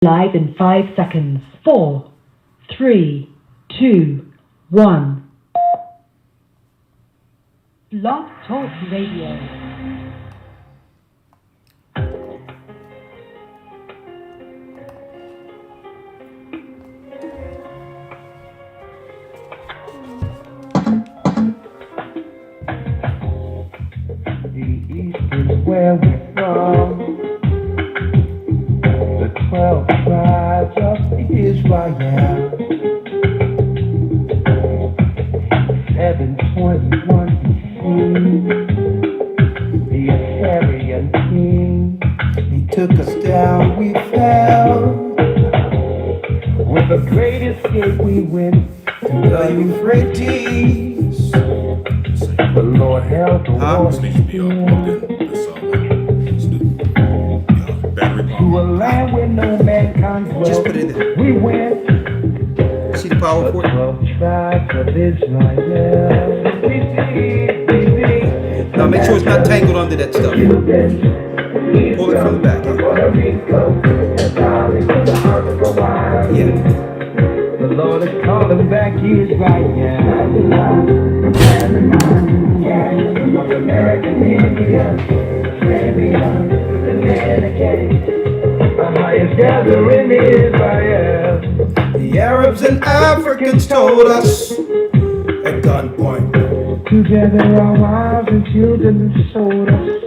Live in 5 seconds. 4, 3, 2, 1. Blog Talk Radio. Where we're from, the 12 tribes of Israel, 721 BC, the Assyrian king, he took us down, we fell, with a great escape we went to the Euphrates, the Lord held the waters to a land where no mankind dwelt. Just put it in. We went. See the power for it? 12 tribes of Israel. Now make sure it's not tangled under that stuff. Pull it from the back. Yeah. The Lord is calling back Israel. North American Indians, the highest gathering in Israel. The Arabs and Africans told us at gunpoint. Together our wives and children sold us.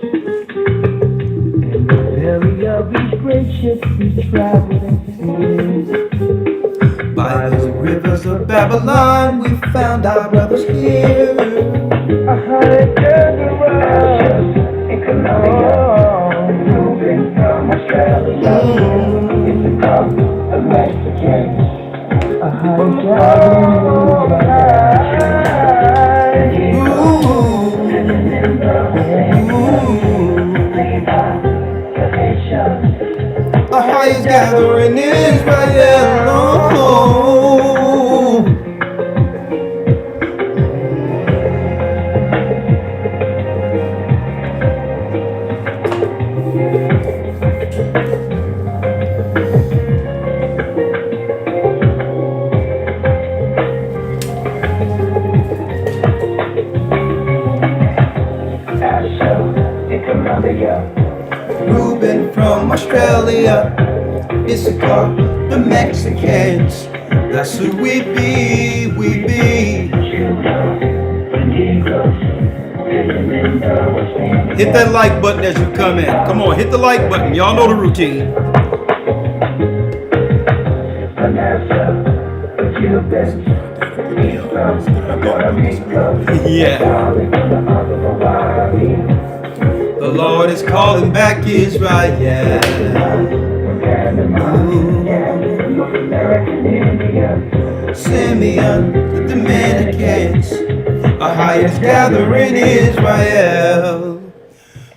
In the belly of these great ships we traveled and seen. By the rivers of Babylon we found our brothers here. A highest gathering in Colombia. Moving from Australia. It's a cup of Mexican. A highest Our highest gathering in Israel. Reuben from Australia, Issachar, the Mexicans, that's who we be, we be. Hit that like button as you come in. Come on, hit the like button. Y'all know the routine. Yeah. The Lord is calling back Israel. Simeon, the Dominicans, our highest gathering in Israel.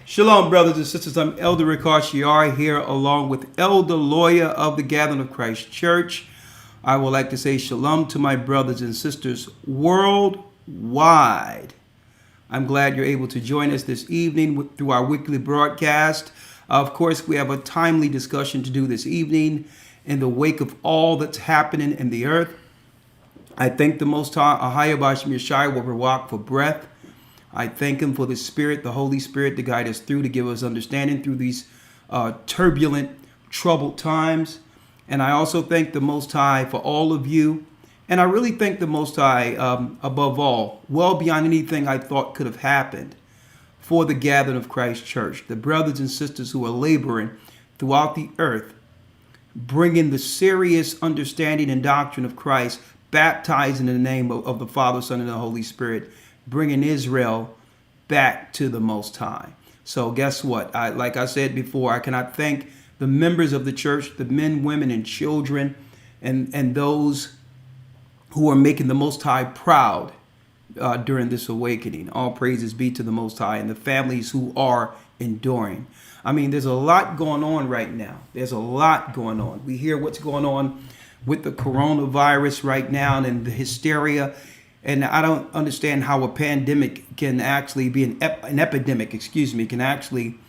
Shalom, brothers and sisters. I'm Elder Rick Archiar here along with Elder Lawyer of the Gathering of Christ Church. I would like to say shalom to my brothers and sisters worldwide. I'm glad you're able to join us this evening through our weekly broadcast. Of course, we have a timely discussion to do this evening in the wake of all that's happening in the earth. I thank the Most High, Ahaya Bashim Yeshai, will walk for breath. I thank him for the Spirit, the Holy Spirit, to guide us through, to give us understanding through these turbulent, troubled times. And I also thank the Most High for all of you. And I really thank the Most High, above all, well beyond anything I thought could have happened, for the Gathering of Christ Church, the brothers and sisters who are laboring throughout the earth, bringing the serious understanding and doctrine of Christ, baptizing in the name of the Father, Son, and the Holy Spirit, bringing Israel back to the Most High. So guess what? Like I said before, I cannot thank the members of the church, the men, women, and children, and those who are making the Most High proud during this awakening. All praises be to the Most High and the families who are enduring. I mean, there's a lot going on right now. There's a lot going on. We hear what's going on with the coronavirus right now and the hysteria. And I don't understand how a pandemic can actually be an epidemic, can actually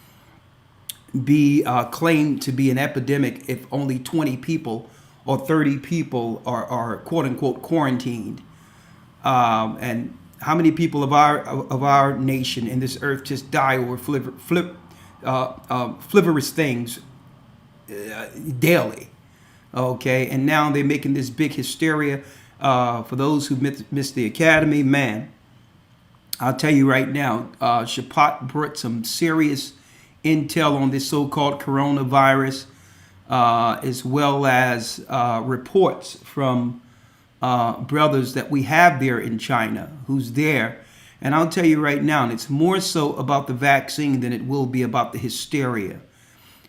be claimed to be an epidemic if only 20 people or 30 people are quote unquote quarantined. And how many people of our nation in this earth just die over frivolous things daily? Okay, and now they're making this big hysteria. For those who missed the academy, man, I'll tell you right now, Shapat brought some serious intel on this so-called coronavirus, as well as reports from brothers that we have there in China who's there. And I'll tell you right now, and it's more so about the vaccine than it will be about the hysteria.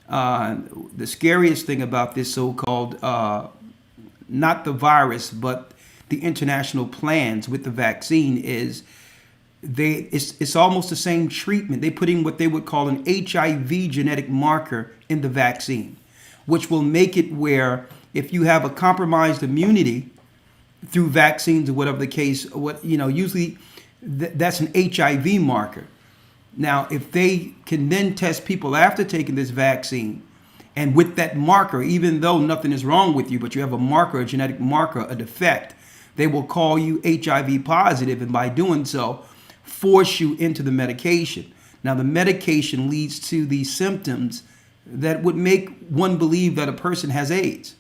The scariest thing about this so-called, not the virus, but the international plans with the vaccine is it's almost the same treatment. They put in what they would call an HIV genetic marker in the vaccine, which will make it where if you have a compromised immunity through vaccines or whatever the case, usually that's an HIV marker. Now, if they can then test people after taking this vaccine, and with that marker, even though nothing is wrong with you, but you have a marker, a genetic marker, a defect, they will call you HIV positive, and by doing so, force you into the medication. Now, the medication leads to these symptoms that would make one believe that a person has AIDS.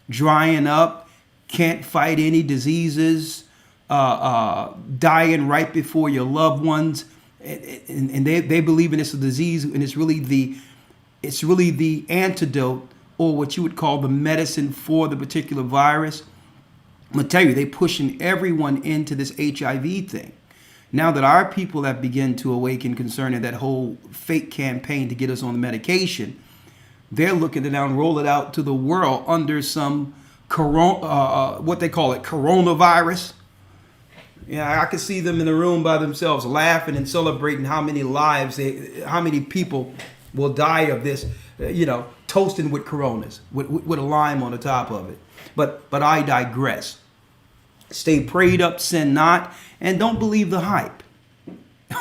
Drying up, can't fight any diseases, dying right before your loved ones. And they believe in this disease, and it's really the antidote, or what you would call the medicine for the particular virus. I'm gonna tell you, they're pushing everyone into this HIV thing. Now that our people have begun to awaken concerning that whole fake campaign to get us on the medication, they're looking to now roll it out to the world under some what they call it, coronavirus. Yeah, I could see them in a room by themselves laughing and celebrating how many how many people will die of this, toasting with Coronas, with a lime on the top of it. But I digress. Stay prayed up, sin not, and don't believe the hype.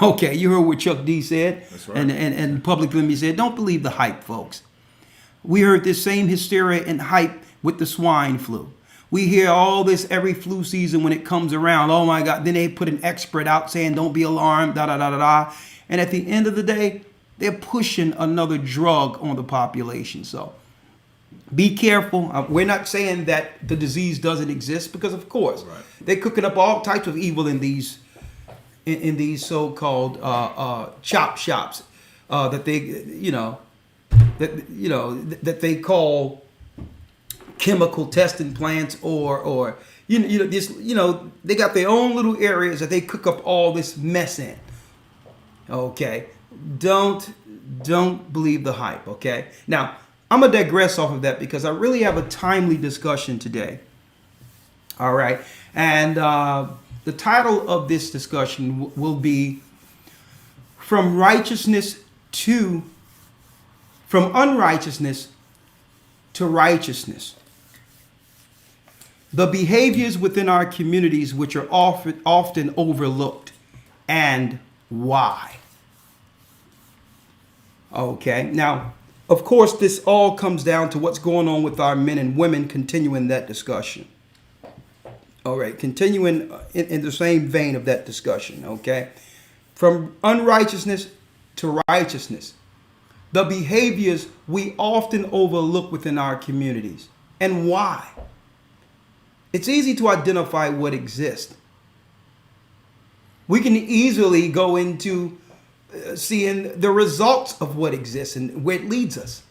Okay, you heard what Chuck D said. That's right. And Public Enemy said, don't believe the hype, folks. We heard this same hysteria and hype with the swine flu. We hear all this every flu season when it comes around. Oh my God. Then they put an expert out saying, don't be alarmed, da da da da da. And at the end of the day, they're pushing another drug on the population. So be careful. We're not saying that the disease doesn't exist, because of course they're cooking up all types of evil in these so-called chop shops that they call chemical testing plants, or they got their own little areas that they cook up all this mess in. Okay, don't believe the hype. Okay, now I'm gonna digress off of that because I really have a timely discussion today. All right, and the title of this discussion will be from unrighteousness to righteousness. The behaviors within our communities which are often overlooked, and why. Okay, now, of course, this all comes down to what's going on with our men and women, continuing that discussion. All right, continuing in the same vein of that discussion, okay? From unrighteousness to righteousness. The behaviors we often overlook within our communities, and why. It's easy to identify what exists. We can easily go into seeing the results of what exists and where it leads us.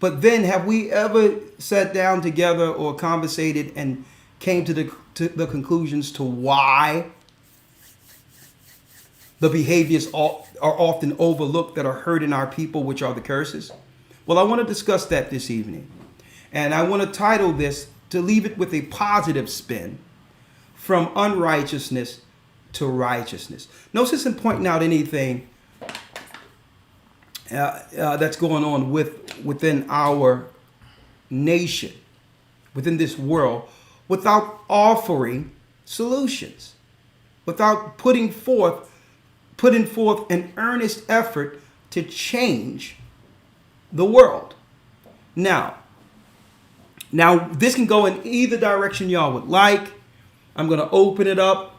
But then, have we ever sat down together or conversated and came to the conclusions to why the behaviors are often overlooked that are hurting our people, which are the curses? Well, I want to discuss that this evening. And I want to title this, to leave it with a positive spin, from unrighteousness to righteousness. No sense in pointing out anything that's going on within our nation, within this world, without offering solutions, without putting forth an earnest effort to change the world. Now, this can go in either direction y'all would like. I'm going to open it up.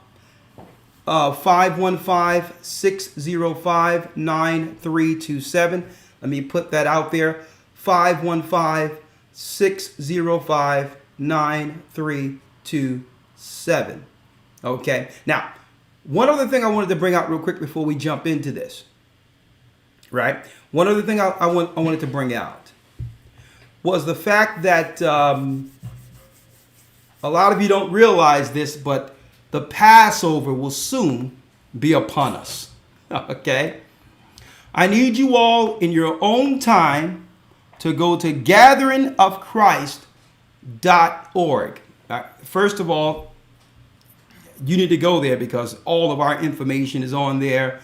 515-605-9327. Let me put that out there. 515-605-9327. Okay. Now, one other thing I wanted to bring out real quick before we jump into this. Right? One other thing I wanted to bring out was the fact that a lot of you don't realize this, but the Passover will soon be upon us. Okay? I need you all in your own time to go to gatheringofchrist.org. First of all, you need to go there because all of our information is on there.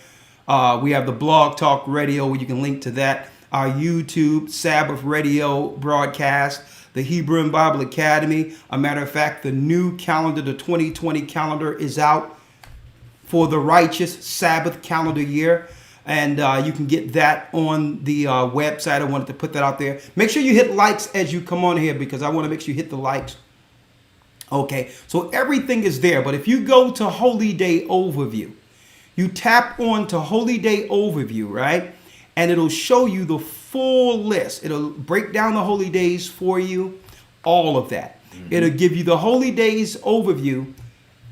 We have the Blog Talk Radio where you can link to that. Our YouTube, Sabbath Radio broadcast, the Hebrew and Bible Academy. A matter of fact, the new calendar, the 2020 calendar is out for the righteous Sabbath calendar year. And you can get that on the website. I wanted to put that out there. Make sure you hit likes as you come on here because I want to make sure you hit the likes. Okay, so everything is there. But if you go to Holy Day Overview, you tap on to Holy Day Overview, right? And it'll show you the full list. It'll break down the holy days for you, all of that. Mm-hmm. It'll give you the holy days overview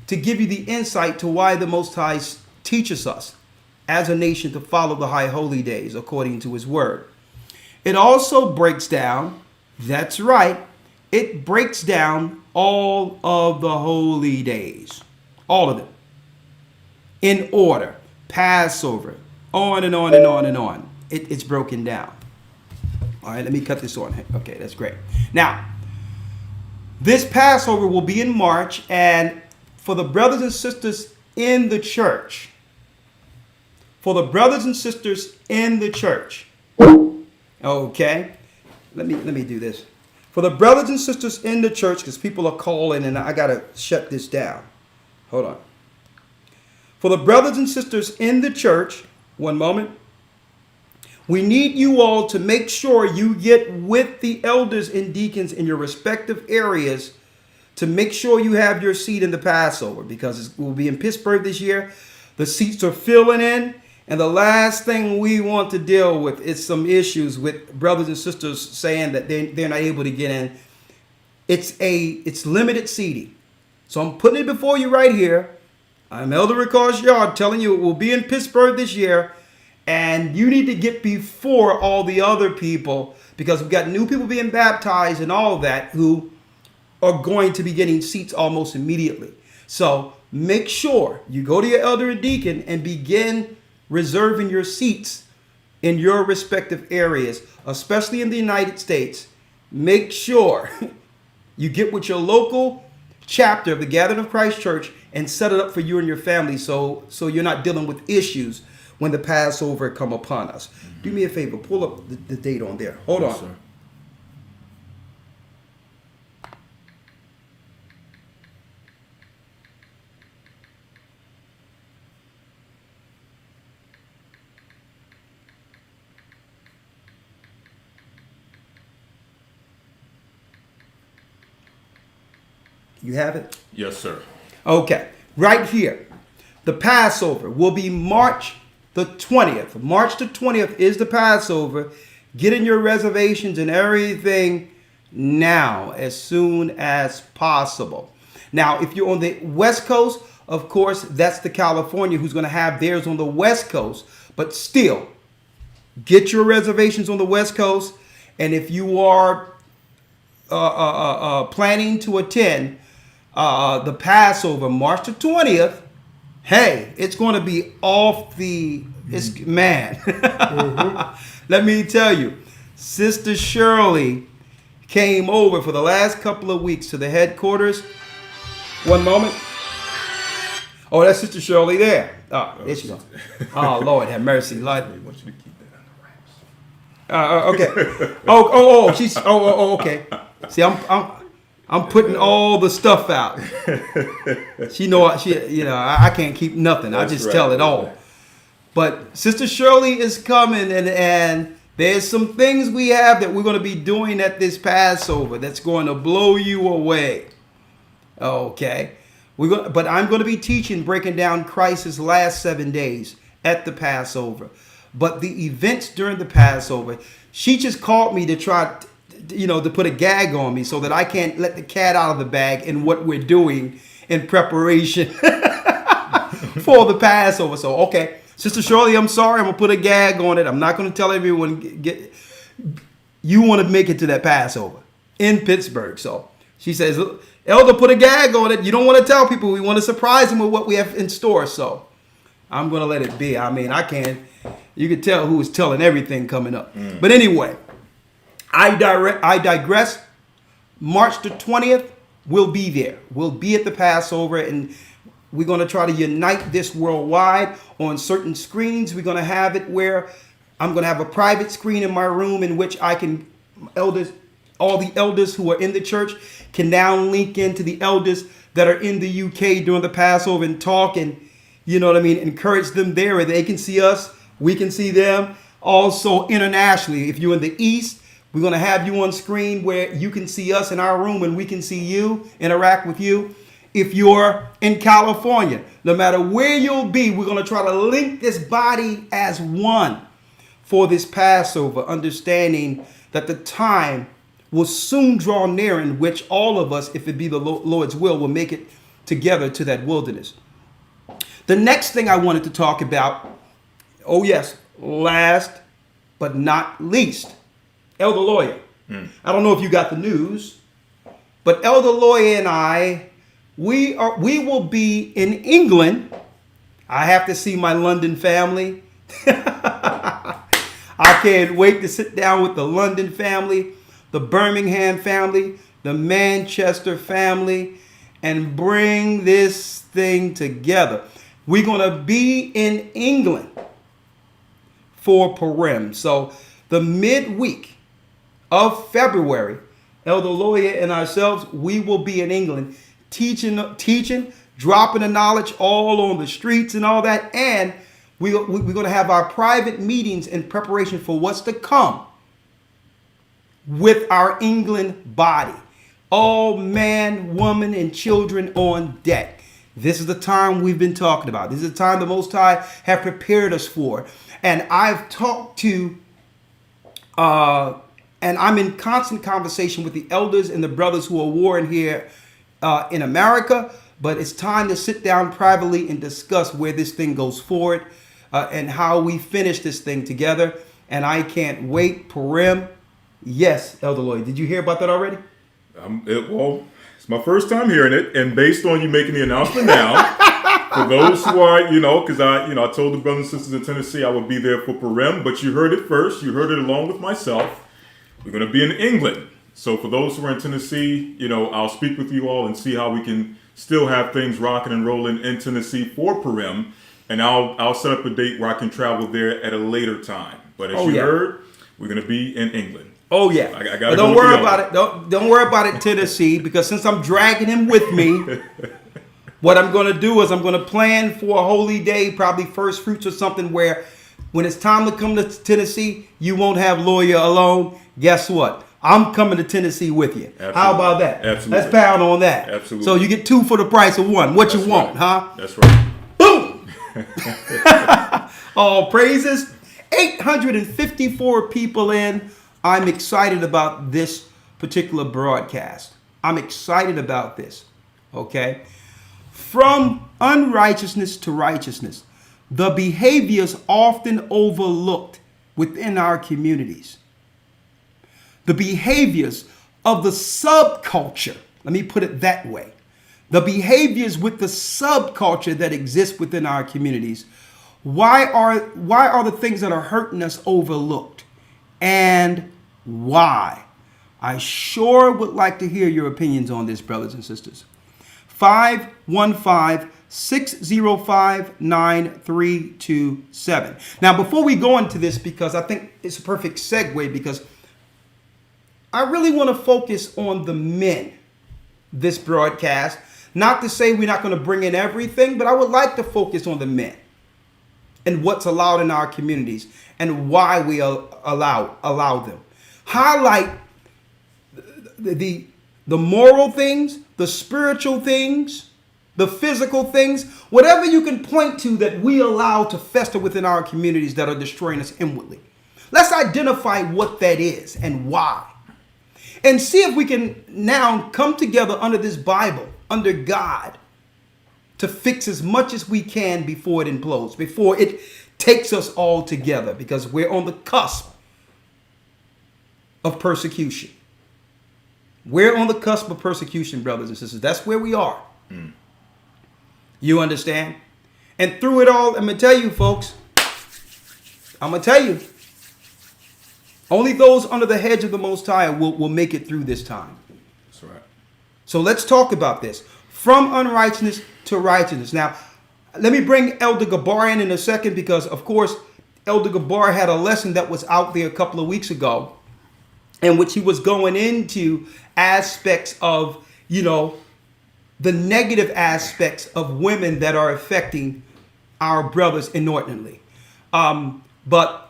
to give you the insight to why the Most High teaches us as a nation to follow the high holy days according to his word. It also breaks down, that's right, it breaks down all of the holy days, all of them, in order, Passover, on and on and on and on. It's broken down. All right, let me cut this on. Okay, that's great. Now, this Passover will be in March, and for the brothers and sisters in the church, okay, let me do this. For the brothers and sisters in the church, because people are calling and I got to shut this down. Hold on. For the brothers and sisters in the church, one moment. We need you all to make sure you get with the elders and deacons in your respective areas to make sure you have your seat in the Passover because it will be in Pittsburgh this year. The seats are filling in. And the last thing we want to deal with is some issues with brothers and sisters saying that they're not able to get in. It's limited seating. So I'm putting it before you right here. I'm Elder Ricard Yard telling you it will be in Pittsburgh this year. And you need to get before all the other people because we've got new people being baptized and all of that who are going to be getting seats almost immediately. So make sure you go to your elder and deacon and begin reserving your seats in your respective areas, especially in the United States. Make sure you get with your local chapter of the Gathering of Christ Church and set it up for you and your family so you're not dealing with issues when the Passover come upon us. Mm-hmm. Do me a favor, pull up the date on there. Hold on. Sir. You have it? Yes, sir. Okay. Right here. The Passover will be March the 20th. March the 20th is the Passover. Get in your reservations and everything now, as soon as possible. Now, if you're on the West Coast, of course, that's the California who's going to have theirs on the West Coast. But still, get your reservations on the West Coast. And if you are planning to attend the Passover, March the 20th, hey, it's going to be off the, man. Let me tell you, Sister Shirley came over for the last couple of weeks to the headquarters. One moment. Oh, that's Sister Shirley there. Oh, there she goes. Oh, Lord, have mercy. Lord. I want you to keep that under wraps. Okay. She's. Okay. See, I'm putting all the stuff out. I can't keep nothing. I just tell it all. But Sister Shirley is coming, and There's some things we have that we're going to be doing at this Passover that's going to blow you away. Okay. But I'm going to be teaching, breaking down Christ's last 7 days at the Passover. But the events during the Passover, she just called me to try, to put a gag on me so that I can't let the cat out of the bag in what we're doing in preparation for the Passover. So, okay, Sister Shirley, I'm sorry. I'm going to put a gag on it. I'm not going to tell everyone. You want to make it to that Passover in Pittsburgh. So she says, Elder, put a gag on it. You don't want to tell people. We want to surprise them with what we have in store. So I'm going to let it be. I mean, I can't. You can tell who is telling everything coming up. But anyway, I digress. March the 20th, we'll be there. We'll be at the Passover, and we're going to try to unite this worldwide on certain screens. We're going to have it where I'm going to have a private screen in my room in which all the elders who are in the church can now link into the elders that are in the UK during the Passover and talk and, encourage them there where they can see us. We can see them. Also internationally, if you're in the East, we're going to have you on screen where you can see us in our room and we can see you, interact with you. If you're in California, no matter where you'll be, we're going to try to link this body as one for this Passover, understanding that the time will soon draw near in which all of us, if it be the Lord's will make it together to that wilderness. The next thing I wanted to talk about, oh yes, last but not least, Elder Lawyer. I don't know if you got the news, but Elder Lawyer and I, we will be in England. I have to see my London family. I can't wait to sit down with the London family, the Birmingham family, the Manchester family, and bring this thing together. We're going to be in England for Purim. So the midweek of February, Elder Lawyer and ourselves, we will be in England teaching, dropping the knowledge all on the streets and all that. And we're going to have our private meetings in preparation for what's to come with our England body. All man, woman, and children on deck. This is the time we've been talking about. This is the time the Most High have prepared us for. And I've talked to, and I'm in constant conversation with the elders and the brothers who are warring here in America. But it's time to sit down privately and discuss where this thing goes forward and how we finish this thing together. And I can't wait. Purim. Yes, Elder Lloyd. Did you hear about that already? It's my first time hearing it, and based on you making the announcement now, for those who are, because I told the brothers and sisters in Tennessee I would be there for Purim, but you heard it first. You heard it along with myself. We're going to be in England. So for those who are in Tennessee, I'll speak with you all and see how we can still have things rocking and rolling in Tennessee for Purim, and I'll set up a date where I can travel there at a later time. But as you heard, we're going to be in England. Oh yeah, but don't worry about it. Don't worry about it, Tennessee, because since I'm dragging him with me, what I'm going to do is I'm going to plan for a holy day, probably first fruits or something, where when it's time to come to Tennessee, you won't have Lawyer alone. Guess what? I'm coming to Tennessee with you. Absolutely. How about that? Absolutely. Let's pound on that. Absolutely. So you get 2 for the price of 1. What you want, huh? That's right. Boom! All praises. 854 people in. I'm excited about this particular broadcast. I'm excited about this. Okay? From unrighteousness to righteousness, the behaviors often overlooked within our communities. The behaviors of the subculture, let me put it that way. The behaviors with the subculture that exists within our communities. Why are the things that are hurting us overlooked? And why? I sure would like to hear your opinions on this, brothers and sisters. 515-605-9327. Now, before we go into this, because I think it's a perfect segue, because I really want to focus on the men this broadcast. Not to say we're not going to bring in everything, but I would like to focus on the men. and what's allowed in our communities and why we allow them. Highlight the moral things, the spiritual things, the physical things, whatever you can point to that we allow to fester within our communities that are destroying us inwardly. Let's identify what that is and why. And see if we can now come together under this Bible, under God, to fix as much as we can before it implodes, before it takes us all together, because we're on the cusp of persecution. We're on the cusp of persecution, brothers and sisters. That's where we are. You understand? And through it all, I'm going to tell you, folks, only those under the hedge of the Most High will make it through this time. That's right. So let's talk about this. From unrighteousness to righteousness. Now, let me bring Elder Gabar in a second, because, of course, Elder Gabar had a lesson that was out there a couple of weeks ago in which he was going into aspects of, the negative aspects of women that are affecting our brothers inordinately. But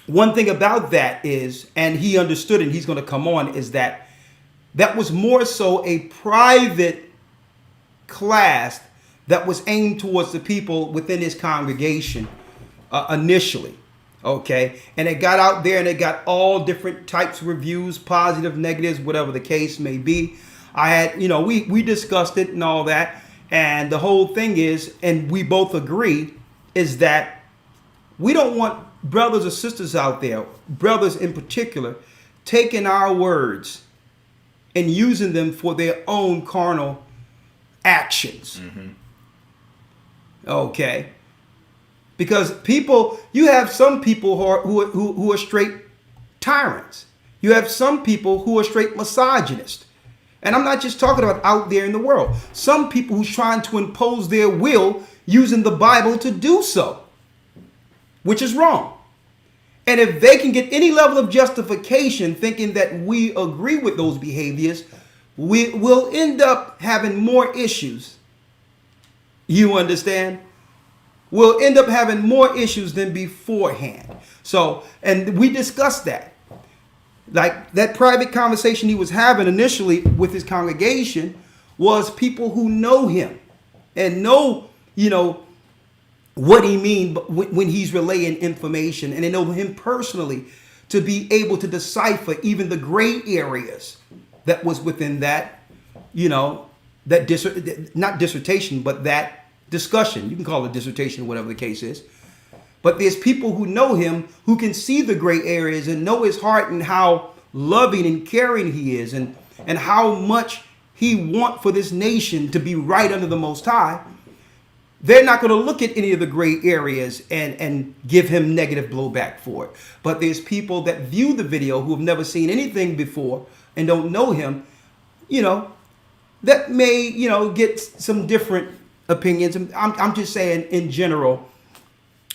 one thing about that is, and he understood, and he's going to come on, is that was more so a private class that was aimed towards the people within his congregation initially. Okay. And it got out there and it got all different types of reviews, positive, negatives, whatever the case may be. I had, we discussed it and all that. And the whole thing is, and we both agree, is that we don't want brothers or sisters out there, brothers in particular, taking our words and using them for their own carnal actions. Mm-hmm. Okay. Because you have some people who are straight tyrants. You have some people who are straight misogynists. And I'm not just talking about out there in the world. Some people who's trying to impose their will using the Bible to do so, which is wrong. And if they can get any level of justification thinking that we agree with those behaviors, we will end up having more issues. You understand? We'll end up having more issues than beforehand. So, and we discussed that. Like that private conversation he was having initially with his congregation was people who know him and know, what he means when he's relaying information, and they know him personally to be able to decipher even the gray areas that was within that, not dissertation, but that discussion. You can call it dissertation, whatever the case is. But there's people who know him who can see the gray areas and know his heart and how loving and caring he is, and how much he wants for this nation to be right under the Most High. They're not going to look at any of the gray areas and give him negative blowback for it. But there's people that view the video who have never seen anything before and don't know him, that may, get some different opinions. I'm just saying in general,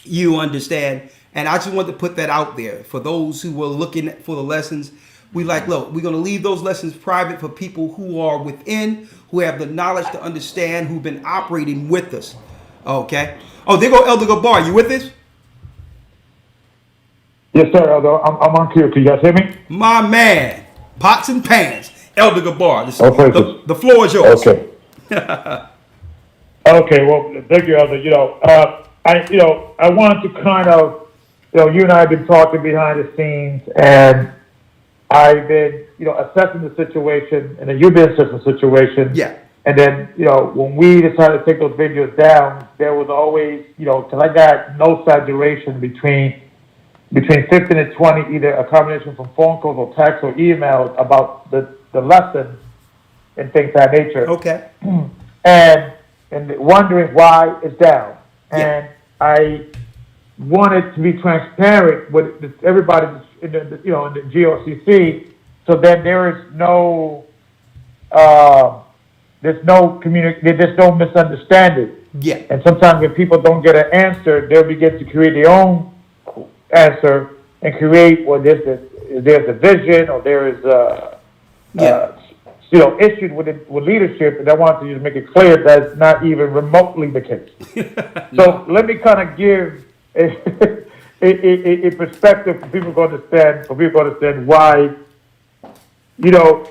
you understand. And I just want to put that out there for those who were looking for the lessons. Look, we're going to leave those lessons private for people who are within, who have the knowledge to understand, who've been operating with us. Okay. Oh, there go Elder Gabar. You with us? Yes, sir, Elder. I'm on cue. Can you guys hear me? My man. Pots and pans. Elder Gabar. The floor is yours. Okay. Okay. Well, thank you, Elder. I wanted to kind of, you and I have been talking behind the scenes, and I've been, assessing the situation, and then you've been assessing the situation. Yeah. And then, when we decided to take those videos down, there was always, because I got no saturation between 15 and 20, either a combination from phone calls or text or emails about the lessons and things of that nature. Okay. And wondering why it's down. Yeah. And I wanted to be transparent with everybody in the GOCC, so that there is no there's no misunderstanding. Yeah. And sometimes when people don't get an answer, they'll begin to create their own answer and create, there's a vision, or there is issues with leadership, and I want to just make it clear that's not even remotely the case. So let me kind of give in perspective for people to understand, why,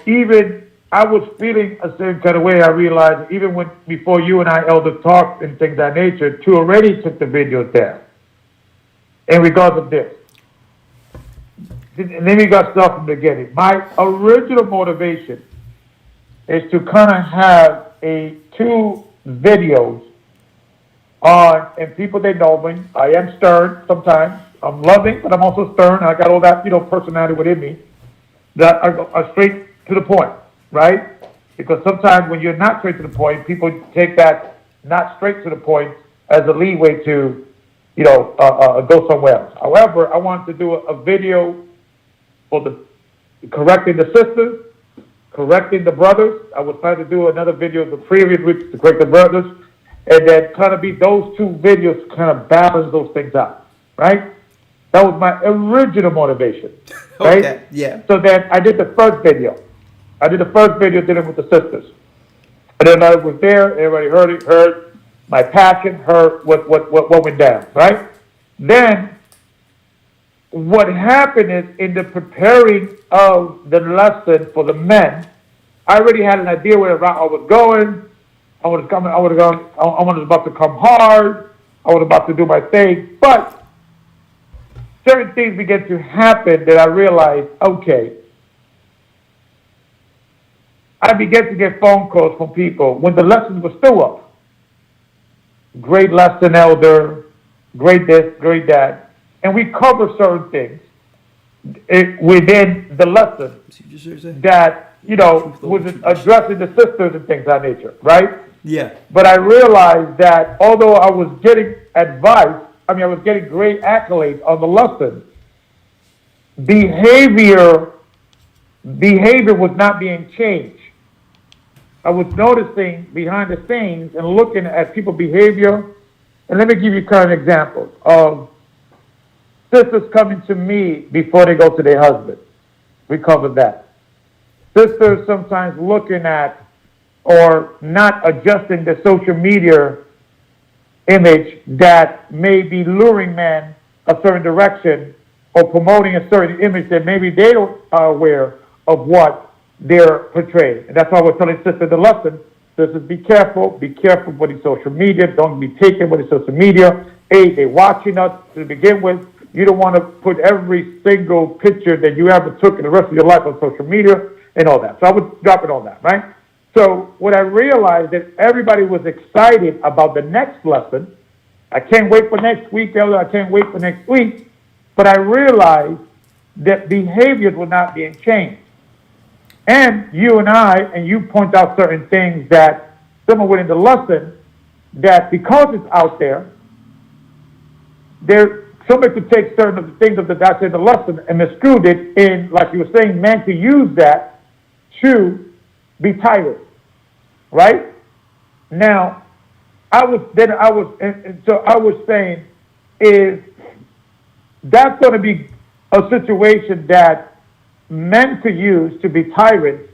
even I was feeling a certain kind of way. I realized even before you and I, Elder, talked and things of that nature, to already took the videos down in regards of this. And then we got started from the beginning. My original motivation is to kind of have two videos on, and people, they know me. I am stern sometimes. I'm loving, but I'm also stern. I got all that, personality within me that are straight to the point, right? Because sometimes when you're not straight to the point, people take that not straight to the point as a leeway to, go somewhere else. However, I wanted to do a video for correcting the sisters, correcting the brothers. I was trying to do another video the previous week to correct the brothers, and then kind of be those two videos kind of balance those things out, right? That was my original motivation, right? Okay, yeah. So then I did the first video. I did the first video dealing with the sisters. And then I was there, everybody heard my passion, heard what went down, right? Then what happened is, in the preparing of the lesson for the men, I already had an idea where I was going. I was about to come hard. I was about to do my thing. But certain things began to happen that I realized, okay, I began to get phone calls from people when the lessons were still up. Great lesson, Elder. Great this, great that. And we cover certain things within the lesson that, was addressing the sisters and things of that nature, right? Yeah. But I realized that although I was getting advice, I was getting great accolades on the lesson, behavior was not being changed. I was noticing behind the scenes and looking at people's behavior. And let me give you kind of examples of sisters coming to me before they go to their husband. We covered that. Sisters sometimes looking at or not adjusting the social media image that may be luring men a certain direction or promoting a certain image that maybe they don't are aware of what they're portraying. And that's why we're telling sisters the lesson. Sisters, be careful with the social media. Don't be taken with the social media. They're watching us to begin with. You don't want to put every single picture that you ever took in the rest of your life on social media and all that. So I was dropping all that, right? So what I realized that everybody was excited about the next lesson. I can't wait for next week, Elder. I can't wait for next week. But I realized that behaviors were not being changed. And you point out certain things that someone within the lesson, that because it's out there, somebody could take certain of the things of that's in the lesson and misconstrued it in, like you were saying, meant to use that to be tired, right? Now, I was saying, is that's going to be a situation that men could use to be tyrants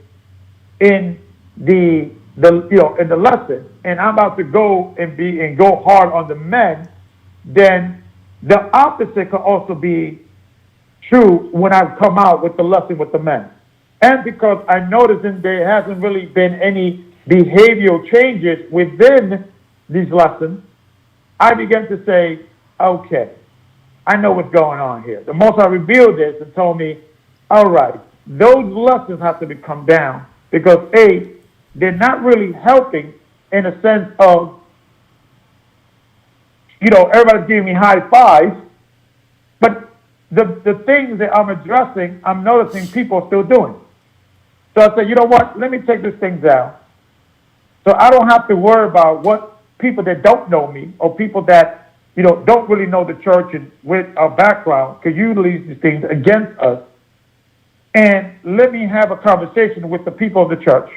in the lesson, and I'm about to go and go hard on the men, then the opposite can also be true when I come out with the lesson with the men. And because I noticed that there hasn't really been any behavioral changes within these lessons, I began to say, okay, I know what's going on here. The most I revealed this and told me, all right, those lessons have to be come down because they're not really helping in a sense of, everybody's giving me high fives, but the things that I'm addressing, I'm noticing people are still doing. So I said, you know what, let me take this thing down. So I don't have to worry about what people that don't know me or people that, don't really know the church and with our background could utilize these things against us. And let me have a conversation with the people of the church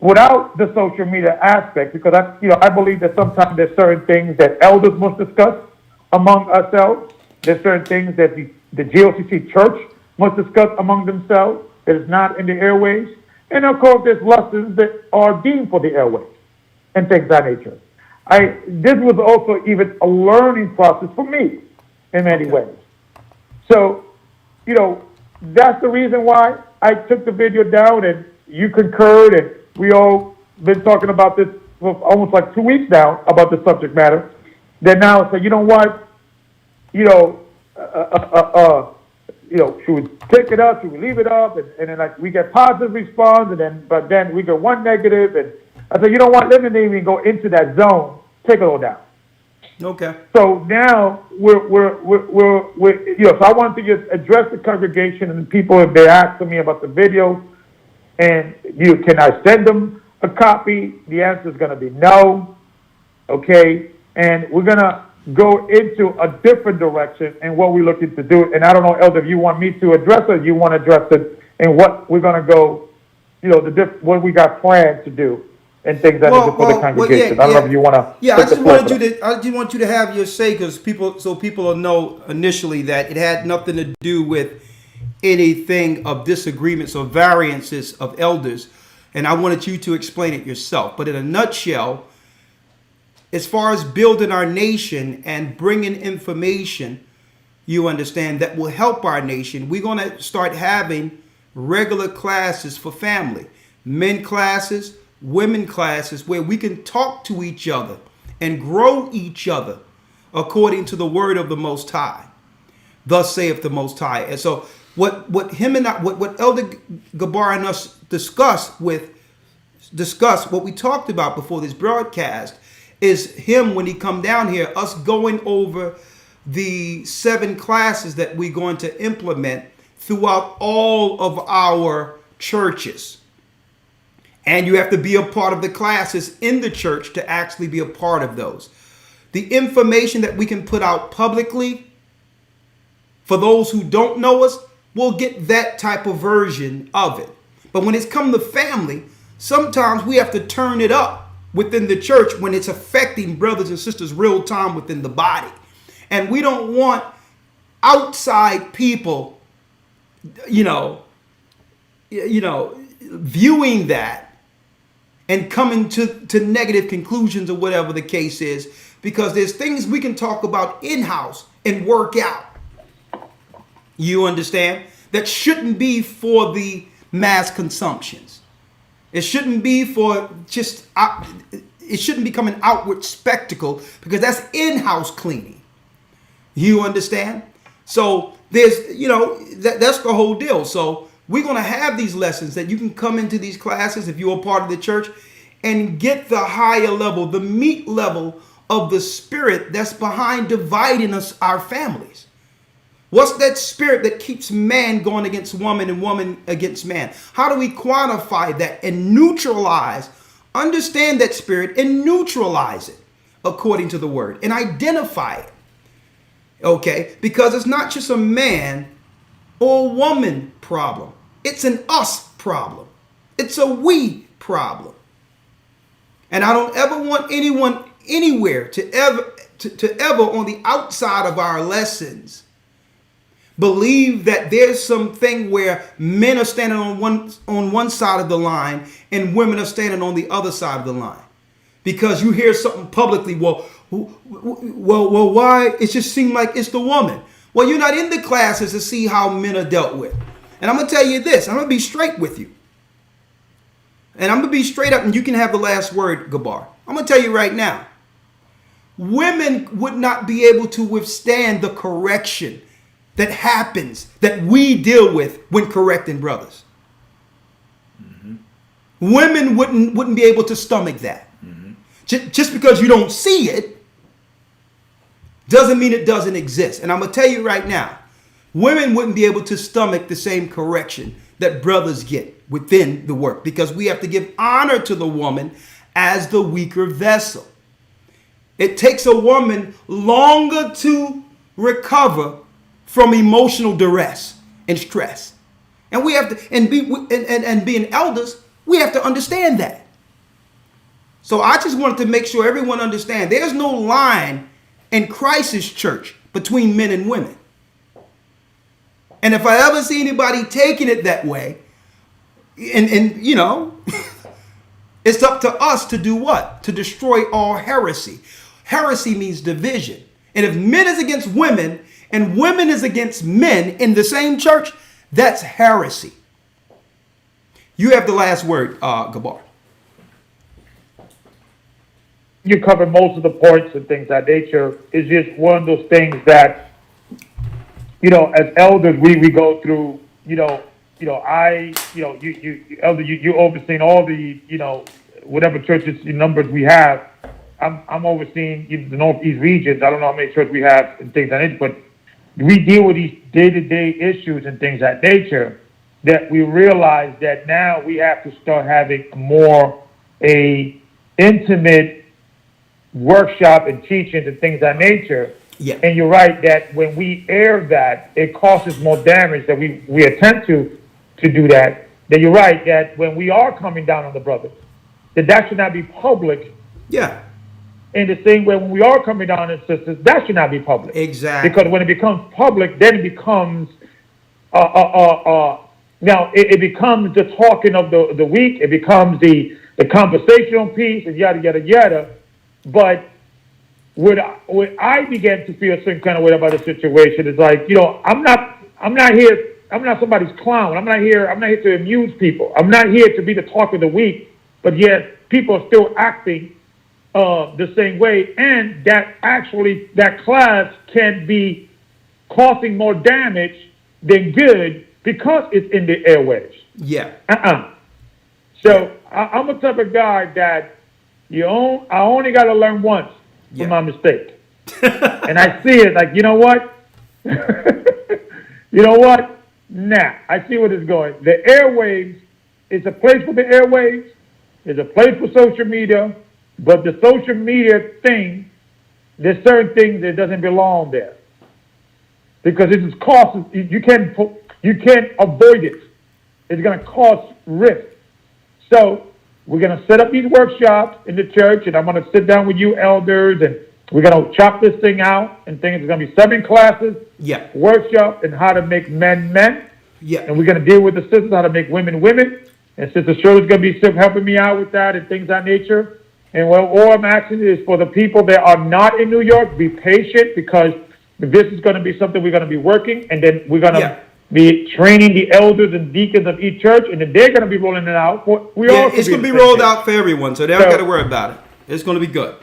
without the social media aspect, because I believe that sometimes there's certain things that elders must discuss among ourselves. There's certain things that the GOCC church must discuss among themselves that is not in the airways. And of course, there's lessons that are deemed for the airways and things of that nature. this was also even a learning process for me in many ways. So, that's the reason why I took the video down, and you concurred, and we all been talking about this for almost like 2 weeks now about the subject matter. Then now, so you know what, should we take it up? Should we leave it up? And then like we get positive response, but then we get one negative, and I said, you know what? Let me even go into that zone. Take it all down. Okay. So now we're so I wanted to just address the congregation and the people if they're asking me about the video, and can I send them a copy? The answer is going to be no. Okay, and we're gonna go into a different direction in what we're looking to do. And I don't know, Elder, if you want me to address it, you want to address it, and what we're gonna go, what we got planned to do. And things that for the congregation. I don't know if you want to. Yeah, I just want you to have your say, because people will know initially that it had nothing to do with anything of disagreements or variances of elders, and I wanted you to explain it yourself. But in a nutshell, as far as building our nation and bringing information, you understand, that will help our nation, we're going to start having regular classes for family, men classes, women classes, where we can talk to each other and grow each other according to the word of the Most High. Thus saith the Most High. And so what Elder Gabar and us discuss what we talked about before this broadcast is him, when he come down here, us going over the 7 classes that we're going to implement throughout all of our churches. And you have to be a part of the classes in the church to actually be a part of those. The information that we can put out publicly, for those who don't know us, will get that type of version of it. But when it's come to family, sometimes we have to turn it up within the church when it's affecting brothers and sisters real time within the body. And we don't want outside people, viewing that and coming to negative conclusions or whatever the case is, because there's things we can talk about in-house and work out. You understand? That shouldn't be for the mass consumptions. It shouldn't be for it shouldn't become an outward spectacle, because that's in-house cleaning. You understand? So there's, that's the whole deal. So we're going to have these lessons that you can come into these classes if you're a part of the church and get the higher level, the meat level of the spirit that's behind dividing us, our families. What's that spirit that keeps man going against woman and woman against man? How do we quantify that and understand that spirit and neutralize it according to the word and identify it? Okay, because it's not just a man or woman problem. It's an us problem. It's a we problem. And I don't ever want anyone anywhere to ever on the outside of our lessons believe that there's something where men are standing on one side of the line and women are standing on the other side of the line. Because you hear something publicly, well, why? It just seems like it's the woman. Well, you're not in the classes to see how men are dealt with. And I'm going to tell you this. I'm going to be straight with you. And I'm going to be straight up, and you can have the last word, Gabar. I'm going to tell you right now. Women would not be able to withstand the correction that happens, that we deal with when correcting brothers. Mm-hmm. Women wouldn't be able to stomach that. Mm-hmm. Just because you don't see it doesn't mean it doesn't exist. And I'm going to tell you right now, women wouldn't be able to stomach the same correction that brothers get within the work, because we have to give honor to the woman as the weaker vessel. It takes a woman longer to recover from emotional duress and stress. And we have to, and being elders, we have to understand that. So I just wanted to make sure everyone understands there's no line in Christ's church between men and women. And if I ever see anybody taking it that way, and It's up to us to do what? To destroy all heresy. Heresy means division. And if men is against women and women is against men in the same church, that's heresy. You have the last word, Gabar. You covered most of the points and things of that nature. It's just one of those things that, as elders, we go through, you elder, you overseeing all the, whatever churches numbers we have. I'm overseeing the Northeast regions. I don't know how many churches we have and things of that nature, but we deal with these day-to-day issues and things of that nature that we realize that now we have to start having more a intimate workshop and teachings and things of that nature. Yeah. And you're right that when we air that, it causes more damage that we attempt to do that. That you're right that when we are coming down on the brothers, that should not be public. Yeah. In the same way, when we are coming down on sisters, that should not be public. Exactly. Because when it becomes public, then it becomes now it becomes the talking of the week. It becomes the conversational piece and yada yada yada. But what I began to feel some kind of way about the situation is like, I'm not here. I'm not somebody's clown. I'm not here to amuse people. I'm not here to be the talk of the week. But yet people are still acting the same way, and that class can be causing more damage than good because it's in the airwaves. Yeah. So I'm a type of guy that I only got to learn once from my mistake, and I see it like, you know what? Nah, I see where it's going. The airwaves is a place for the airwaves. It's a place for social media. But the social media thing, there's certain things that doesn't belong there. Because it is cost, you can't avoid it. It's going to cause risk. So we're going to set up these workshops in the church, and I'm going to sit down with you elders, and we're going to chop this thing out, and things. It's going to be 7 classes, workshop, and how to make men men. Yeah. And we're going to deal with the sisters, how to make women women. And Sister Shirley's going to be still helping me out with that and things of that nature. And all I'm asking is for the people that are not in New York, be patient, because this is going to be something we're going to be working, and then we're going to be training the elders and deacons of each church, and then they're going to be rolling it out. It's going to be rolled out for everyone, so they don't got to worry about it. It's going to be good.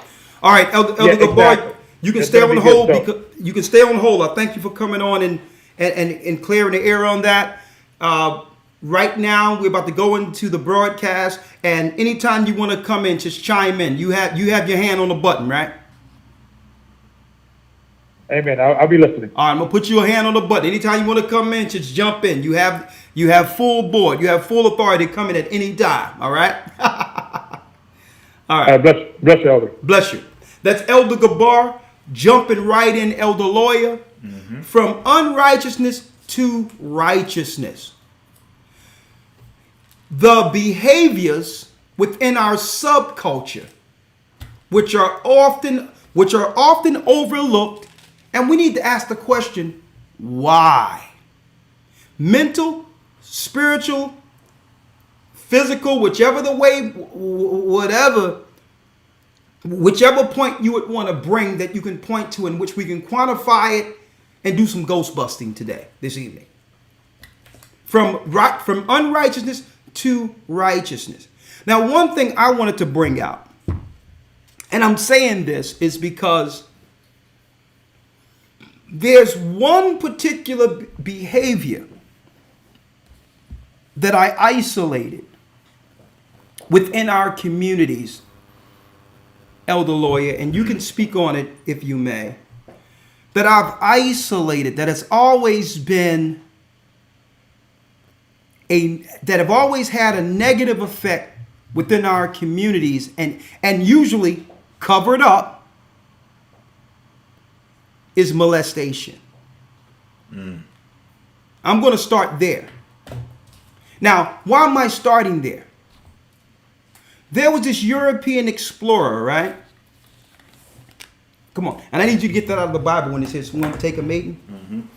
All right, Elder Gabar, exactly. You can stay on hold because you can stay on hold. I thank you for coming on and clearing the air on that. Right now, we're about to go into the broadcast, and anytime you want to come in, just chime in. You have your hand on the button, right? Amen. I'll be listening. All right, I'm gonna put your hand on the button. Anytime you want to come in, just jump in. You have full board. You have full authority to come in at any time. All right. All right. Bless you, Elder. Bless you. That's Elder Gabar jumping right in, Elder Lawyer, from unrighteousness to righteousness. The behaviors within our subculture, which are often overlooked, and we need to ask the question, why? Mental, spiritual, physical, whichever point you would want to bring that you can point to, in which we can quantify it and do some ghost busting this evening. From unrighteousness to righteousness. Now, one thing I wanted to bring out, and I'm saying this is because there's one particular behavior that I isolated within our communities, Elder Lawyer, and you can speak on it if you may, that I've isolated, that has always been that have always had a negative effect within our communities and usually covered up, is molestation. I'm going to start there. Now, why am I starting there? There was this European explorer, right? Come on. And I need you to get that out of the Bible when it says, "Want to take a maiden?"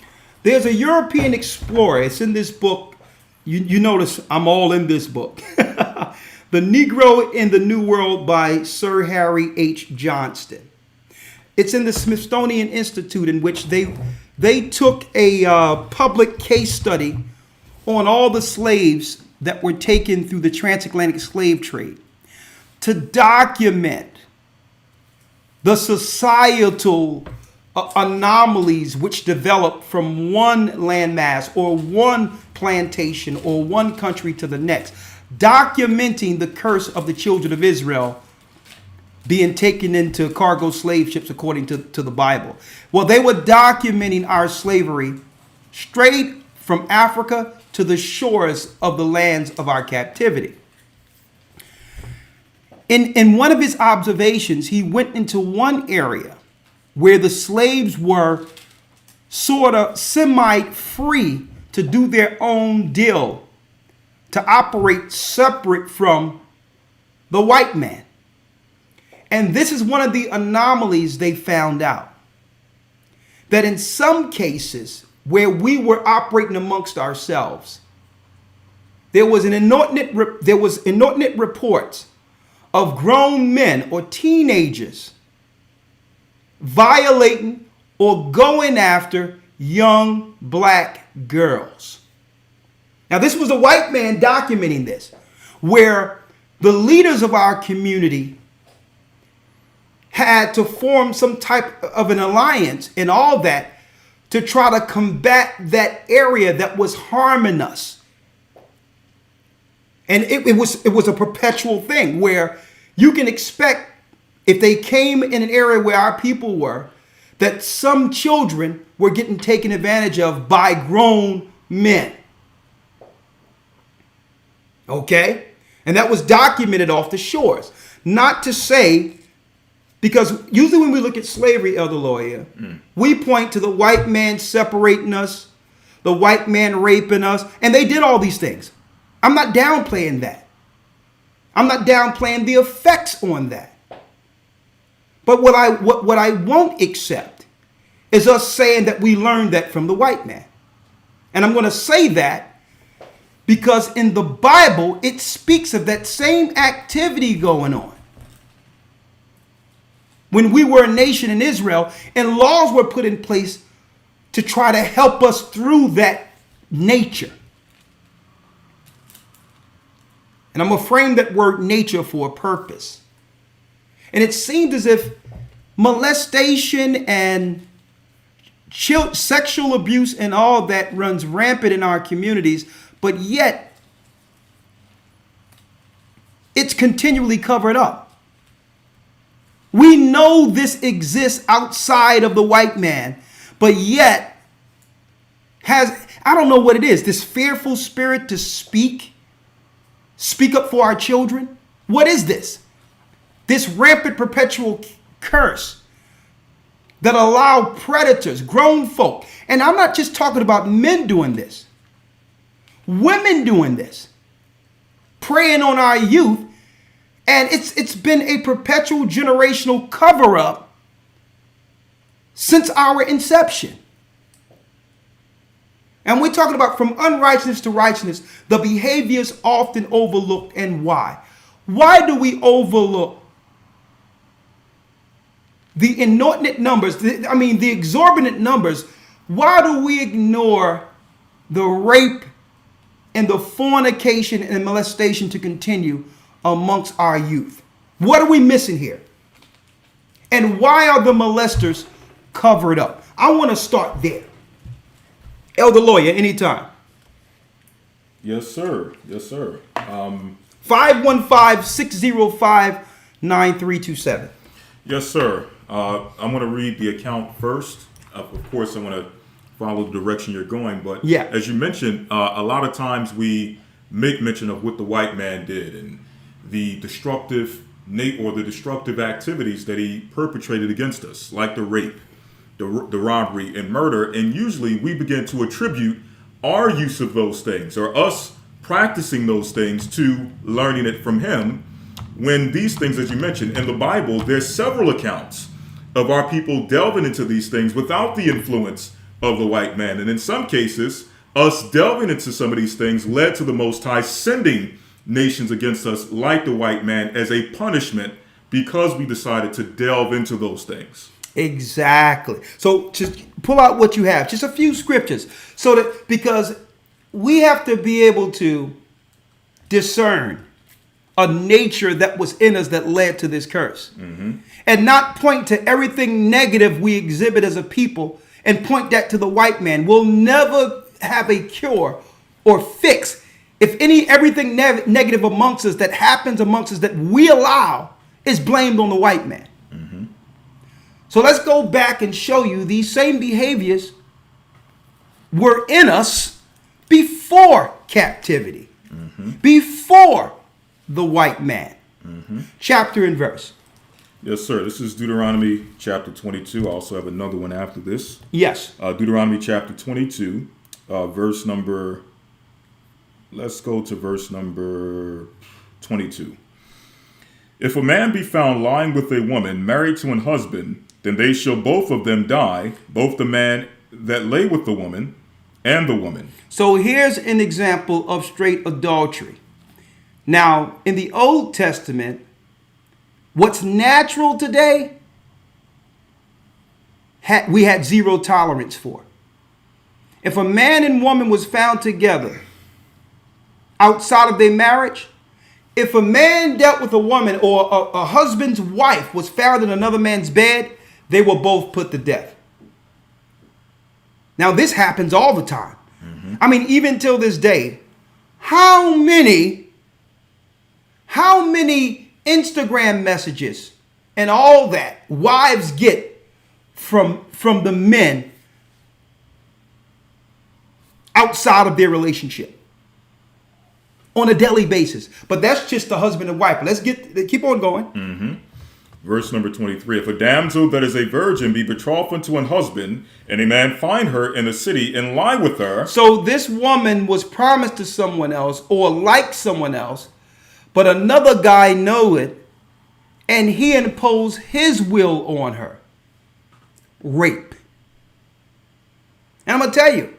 There's a European explorer. It's in this book. You notice I'm all in this book. The Negro in the New World by Sir Harry H. Johnston. It's in the Smithsonian Institute, in which they took a public case study on all the slaves that were taken through the transatlantic slave trade to document the societal anomalies which develop from one landmass or one plantation or one country to the next, documenting the curse of the children of Israel being taken into cargo slave ships according to the Bible. Well, they were documenting our slavery straight from Africa to the shores of the lands of our captivity. In one of his observations, he went into one area where the slaves were sort of semi-free to do their own deal, to operate separate from the white man. And this is one of the anomalies they found out. That in some cases where we were operating amongst ourselves, there was inordinate reports of grown men or teenagers violating or going after young black girls. Now, this was a white man documenting this, where the leaders of our community had to form some type of an alliance and all that to try to combat that area that was harming us. And it was a perpetual thing where you can expect, if they came in an area where our people were, that some children were getting taken advantage of by grown men. Okay? And that was documented off the shores. Not to say, because usually when we look at slavery, Elder Lawyer, we point to the white man separating us, the white man raping us, and they did all these things. I'm not downplaying that. I'm not downplaying the effects on that. But what I won't accept is us saying that we learned that from the white man. And I'm going to say that because in the Bible, it speaks of that same activity going on. When we were a nation in Israel and laws were put in place to try to help us through that nature. And I'm going to frame that word nature for a purpose. And it seemed as if molestation and sexual abuse and all that runs rampant in our communities, but yet it's continually covered up. We know this exists outside of the white man, but yet has, I don't know what it is, this fearful spirit to speak up for our children. What is this? This rampant perpetual curse that allow predators, grown folk, and I'm not just talking about men doing this, women doing this, preying on our youth. And it's been a perpetual generational cover-up since our inception. And we're talking about from unrighteousness to righteousness, the behaviors often overlooked. And why? Why do we overlook the inordinate numbers, the exorbitant numbers? Why do we ignore the rape and the fornication and molestation to continue amongst our youth? What are we missing here? And why are the molesters covered up? I want to start there. Elder Lawyer, anytime. Yes, sir. Yes, sir. 515-605-9327. Yes, sir. I'm going to read the account first. Of course, I'm going to follow the direction you're going. But yeah, as you mentioned, a lot of times we make mention of what the white man did and the destructive activities that he perpetrated against us, like the rape, the robbery, and murder. And usually we begin to attribute our use of those things or us practicing those things to learning it from him, when these things, as you mentioned, in the Bible, there's several accounts of our people delving into these things without the influence of the white man. And in some cases, us delving into some of these things led to the Most High sending nations against us like the white man as a punishment because we decided to delve into those things. Exactly. So just pull out what you have, just a few scriptures, so that because we have to be able to discern a nature that was in us that led to this curse, and not point to everything negative we exhibit as a people and point that to the white man. We'll never have a cure or fix if everything negative amongst us that happens amongst us that we allow is blamed on the white man. So let's go back and show you these same behaviors were in us before captivity, before the white man. Chapter and verse. Yes, sir. This is Deuteronomy chapter 22. I also have another one after this. Yes. Deuteronomy chapter 22, verse number, let's go to verse number 22. If a man be found lying with a woman married to an husband, then they shall both of them die, both the man that lay with the woman and the woman. So here's an example of straight adultery. Now, in the Old Testament, what's natural today, we had zero tolerance for. If a man and woman was found together outside of their marriage, if a man dealt with a woman or a husband's wife was found in another man's bed, they were both put to death. Now, this happens all the time. I mean, even till this day, how many Instagram messages and all that wives get from the men outside of their relationship on a daily basis? But that's just the husband and wife. Let's keep on going. Verse number 23. If a damsel that is a virgin be betrothed unto an husband, and a man find her in the city and lie with her. So this woman was promised to someone else or like someone else, but another guy know it, and he imposed his will on her. Rape. And I'm going to tell you,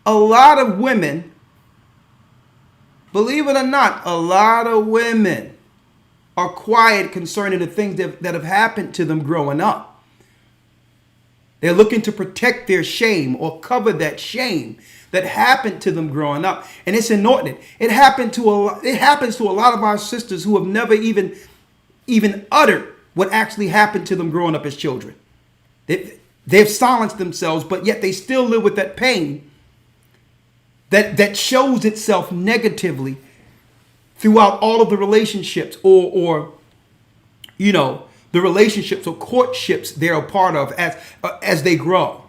a lot of women, believe it or not, a lot of women are quiet concerning the things that have happened to them growing up. They're looking to protect their shame or cover that shame that happened to them growing up. And it's inordinate. It happens to a lot of our sisters who have never even uttered what actually happened to them growing up as children. They've silenced themselves, but yet they still live with that pain that shows itself negatively throughout all of the relationships or the relationships or courtships they're a part of as they grow.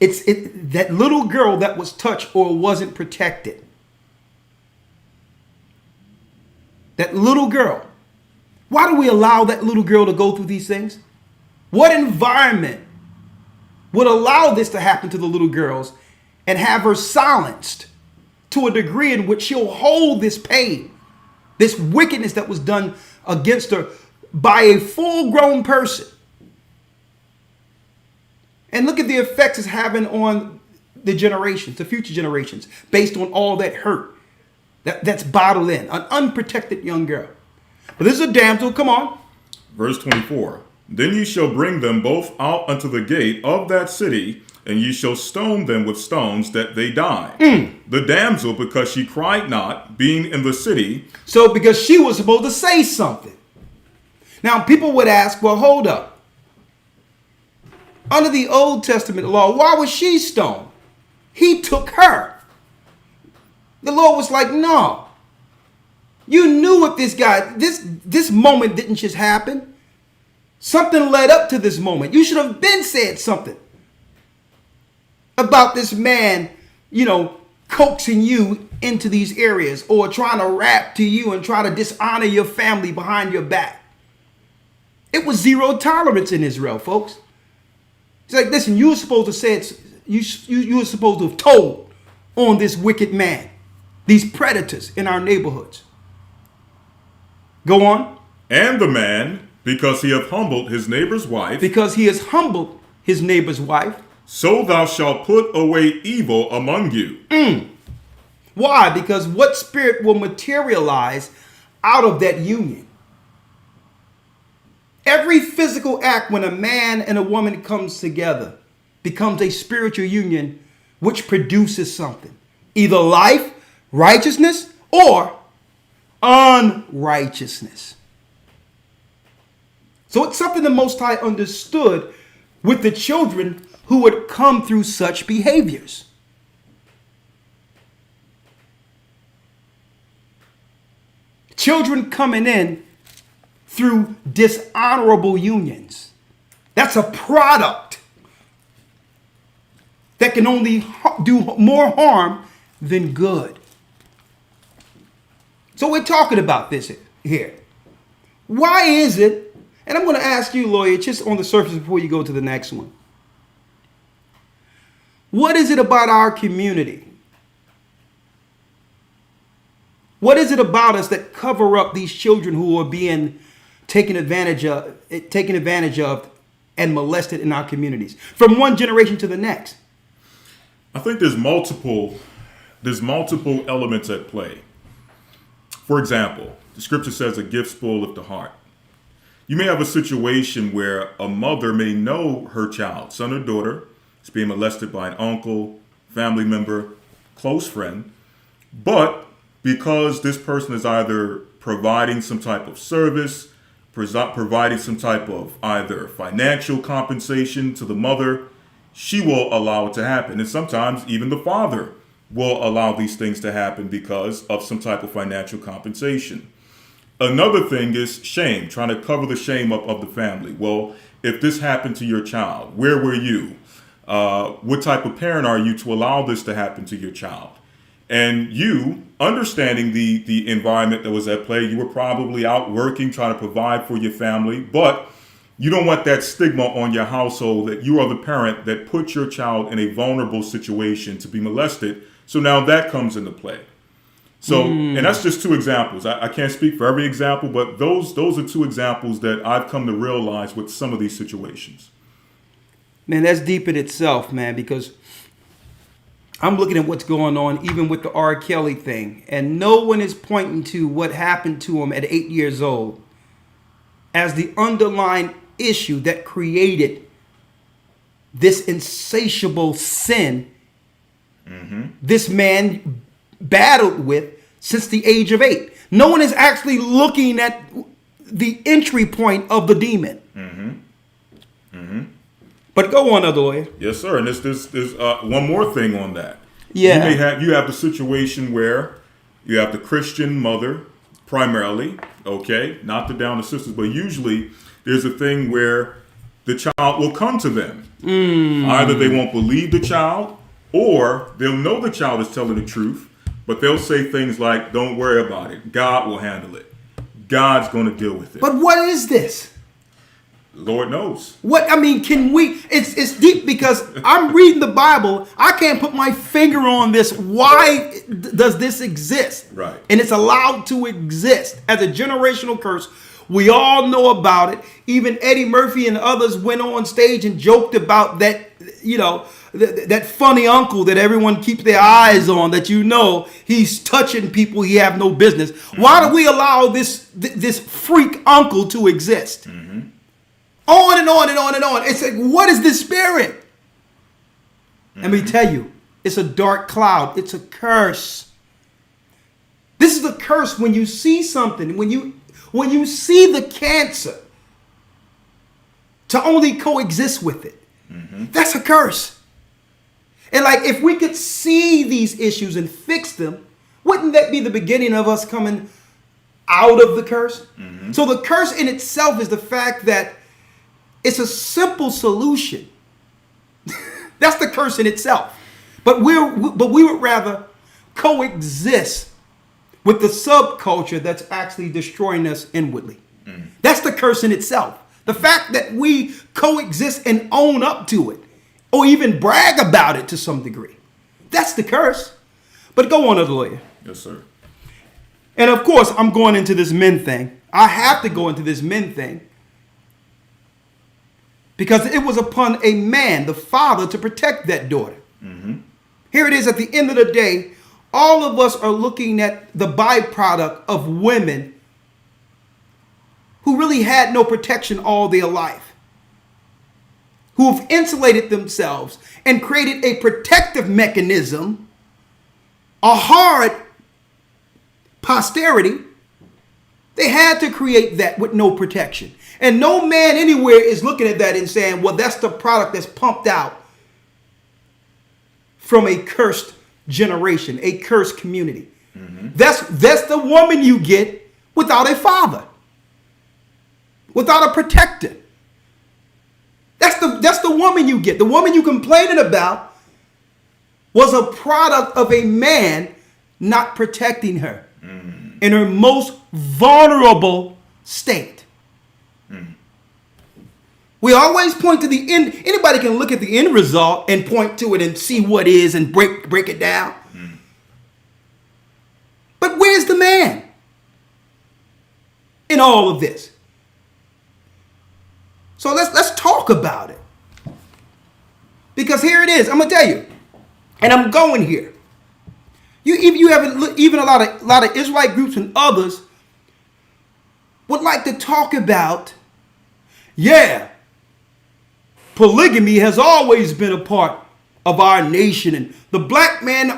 It's that little girl that was touched or wasn't protected. That little girl. Why do we allow that little girl to go through these things? What environment would allow this to happen to the little girls and have her silenced to a degree in which she'll hold this pain, this wickedness that was done against her by a full-grown person? And look at the effects it's having on the generations, the future generations, based on all that hurt that's bottled in, an unprotected young girl. But this is a damsel, come on. Verse 24. Then ye shall bring them both out unto the gate of that city, and ye shall stone them with stones that they die. The damsel, because she cried not, being in the city. So because she was supposed to say something. Now people would ask, well, hold up. Under the Old Testament law, why was she stoned? He took her. The Lord was like, no. You knew what this guy, this moment didn't just happen. Something led up to this moment. You should have been said something about this man, coaxing you into these areas or trying to rap to you and try to dishonor your family behind your back. It was zero tolerance in Israel, folks. It's like, listen, you were supposed to say it, you were supposed to have told on this wicked man, these predators in our neighborhoods. Go on. And the man, because he hath humbled his neighbor's wife. Because he has humbled his neighbor's wife. So thou shalt put away evil among you. Why? Because what spirit will materialize out of that union? Every physical act when a man and a woman comes together becomes a spiritual union which produces something. Either life, righteousness, or unrighteousness. So it's something the Most High understood with the children who would come through such behaviors. Children coming in through dishonorable unions. That's a product that can only do more harm than good. So we're talking about this here. Why is it, and I'm going to ask you, lawyer, just on the surface before you go to the next one. What is it about our community? What is it about us that cover up these children who are being taken advantage of and molested in our communities from one generation to the next? I think there's multiple elements at play. For example, the scripture says a gift spoileth the heart. You may have a situation where a mother may know her child, son or daughter, is being molested by an uncle, family member, close friend, but because this person is either providing some type of service, providing some type of either financial compensation to the mother, she will allow it to happen. And sometimes even the father will allow these things to happen because of some type of financial compensation. Another thing is shame, trying to cover the shame up of the family. Well, if this happened to your child, where were you? What type of parent are you to allow this to happen to your child? And you, understanding the environment that was at play, you were probably out working, trying to provide for your family, but you don't want that stigma on your household that you are the parent that put your child in a vulnerable situation to be molested. So now that comes into play. So, and that's just two examples. I can't speak for every example, but those are two examples that I've come to realize with some of these situations. Man, that's deep in itself, man, because I'm looking at what's going on even with the R. Kelly thing, and no one is pointing to what happened to him at 8 years old as the underlying issue that created this insatiable sin this man battled with since the age of 8. No one is actually looking at the entry point of the demon. But go on, other lawyer. Yes, sir. And there's one more thing on that. Yeah. You have the situation where you have the Christian mother primarily, okay, not the down the sisters, but usually there's a thing where the child will come to them. Either they won't believe the child, or they'll know the child is telling the truth, but they'll say things like, "Don't worry about it. God will handle it. God's going to deal with it." But what is this? Lord knows. What, I mean, can we, it's deep because I'm reading the Bible. I can't put my finger on this. Why does this exist? Right. And it's allowed to exist as a generational curse. We all know about it. Even Eddie Murphy and others went on stage and joked about that, you know, that funny uncle that everyone keeps their eyes on, that, you know, he's touching people he have no business. Why do we allow this freak uncle to exist? On and on and on and on. It's like, what is this spirit? Let me tell you, it's a dark cloud. It's a curse. This is a curse when you see something, when you see the cancer, to only coexist with it. That's a curse. And like, if we could see these issues and fix them, wouldn't that be the beginning of us coming out of the curse? So the curse in itself is the fact that it's a simple solution. That's the curse in itself. But we would rather coexist with the subculture that's actually destroying us inwardly. That's the curse in itself. The fact that we coexist and own up to it, or even brag about it to some degree. That's the curse. But go on, other lawyer. Yes, sir. And of course, I'm going into this men thing. I have to go into this men thing, because it was upon a man, the father, to protect that daughter. Here it is at the end of the day. all of us are looking at the byproduct of women who really had no protection all their life, who have insulated themselves and created a protective mechanism, a hard posterity. They had to create that with no protection. And no man anywhere is looking at that and saying, well, that's the product that's pumped out from a cursed generation, a cursed community. That's the woman you get without a father, without a protector. That's the woman you get. The woman you complaining about was a product of a man not protecting her in her most vulnerable state. We always point to the end. Anybody can look at the end result and point to it and see what is and break it down. But where's the man in all of this? So let's talk about it. Because here it is. I'm gonna tell you, and I'm going here. You have even a lot of Israelite groups and others would like to talk about, polygamy has always been a part of our nation, and the black man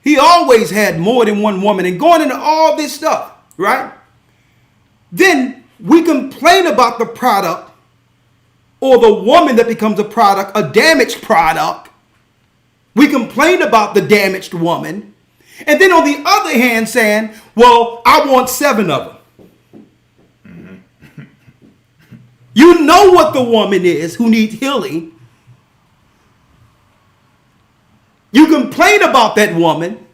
he always had more than one woman, and going into all this stuff, right? Then we complain about the product or the woman that becomes a product, a damaged product. We complain about the damaged woman. And then on the other hand saying, well, I want 7 of them. You know what the woman is who needs healing. You complain about that woman,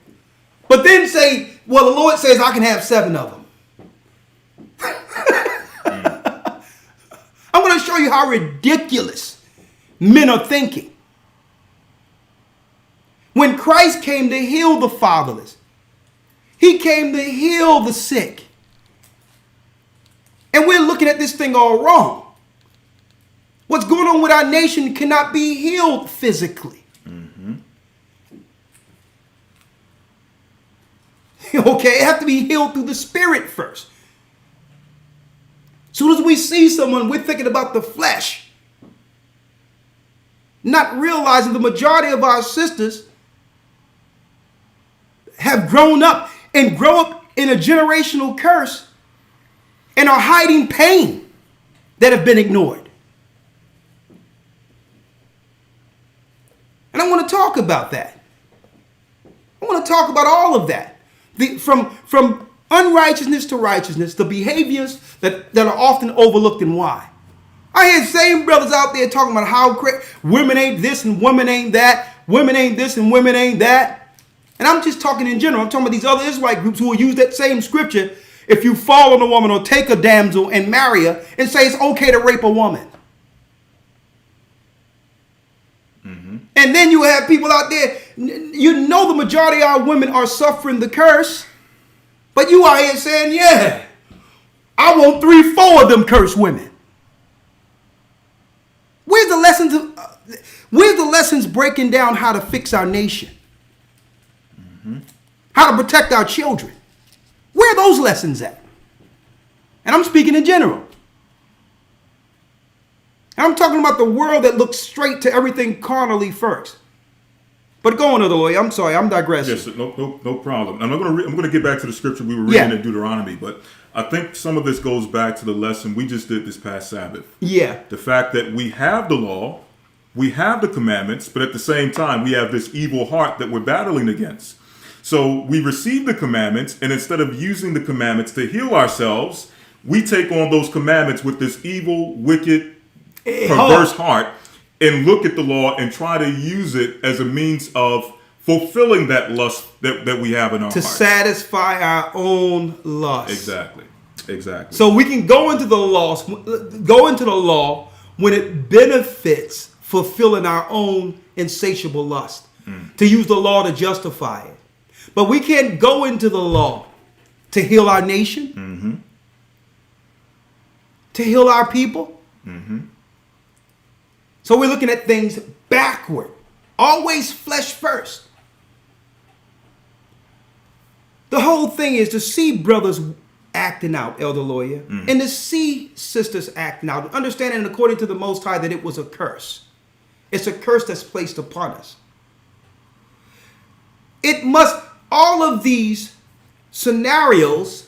but then say, well, the Lord says I can have 7 of them. I'm going to show you how ridiculous men are thinking. When Christ came to heal the fatherless, he came to heal the sick. And we're looking at this thing all wrong. What's going on with our nation cannot be healed physically. Okay, it has to be healed through the spirit first. As soon as we see someone, we're thinking about the flesh, not realizing the majority of our sisters have grown up and grow up in a generational curse and are hiding pain that have been ignored. And I want to talk about that. I want to talk about all of that. From unrighteousness to righteousness, the behaviors that are often overlooked and why. I hear same brothers out there talking about how women ain't this and women ain't that, women ain't this and women ain't that. And I'm just talking in general. I'm talking about these other Israelite groups who will use that same scripture if you fall on a woman or take a damsel and marry her and say it's okay to rape a woman. And then you have people out there, you know the majority of our women are suffering the curse, but you out here saying, I want 3-4 of them cursed women. Where's the lessons breaking down how to fix our nation? How to protect our children? Where are those lessons at? And I'm speaking in general. And I'm talking about the world that looks straight to everything carnally first. But go on, other way. I'm sorry, I'm digressing. Yes, no problem. I'm going to get back to the scripture we were reading in Deuteronomy, but I think some of this goes back to the lesson we just did this past Sabbath. Yeah. The fact that we have the law, we have the commandments, but at the same time, we have this evil heart that we're battling against. So we receive the commandments, and instead of using the commandments to heal ourselves, we take on those commandments with this evil, wicked, perverse heart and look at the law and try to use it as a means of fulfilling that lust that we have in our heart. To satisfy our own lust. Exactly. So we can go into the law when it benefits fulfilling our own insatiable lust. To use the law to justify it. But we can't go into the law to heal our nation. To heal our people. So we're looking at things backward. Always flesh first. The whole thing is to see brothers acting out, Elder Lawyer, and to see sisters acting out, understanding according to the Most High that it was a curse. It's a curse that's placed upon us. It must, all of these scenarios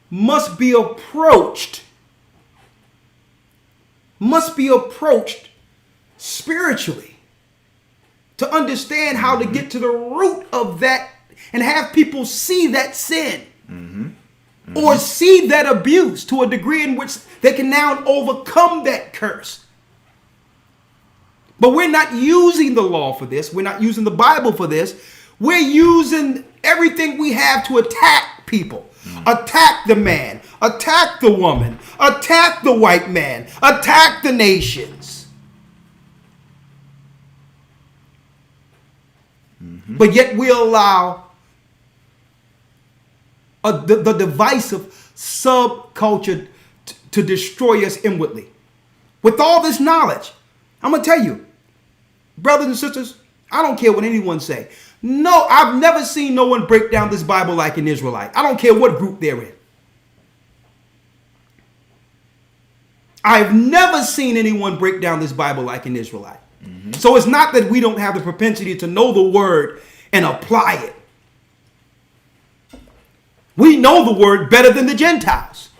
must be approached spiritually to understand how to get to the root of that and have people see that sin or see that abuse to a degree in which they can now overcome that curse. But we're not using the law for this. We're not using the Bible for this. We're using everything we have to attack people. Attack the man. Attack the woman. Attack the white man. Attack the nations. But yet we allow the device of subculture to destroy us inwardly. With all this knowledge, I'm going to tell you, brothers and sisters, I don't care what anyone say. No, I've never seen no one break down this Bible like an Israelite. I don't care what group they're in. I've never seen anyone break down this Bible like an Israelite. So it's not that we don't have the propensity to know the word and apply it. We know the word better than the Gentiles.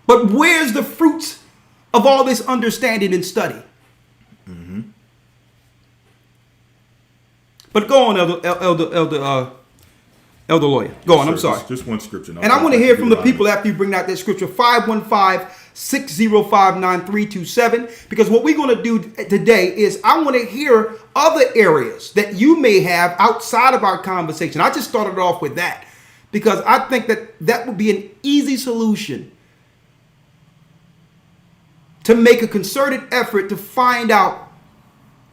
But where's the fruits of all this understanding and study? But go on, Elder Lawyer. Go on, I'm sorry. Just one scripture. And I want to hear from the people after you bring out that scripture, 515-605-9327. Because what we're going to do today is I want to hear other areas that you may have outside of our conversation. I just started off with that because I think that would be an easy solution to make a concerted effort to find out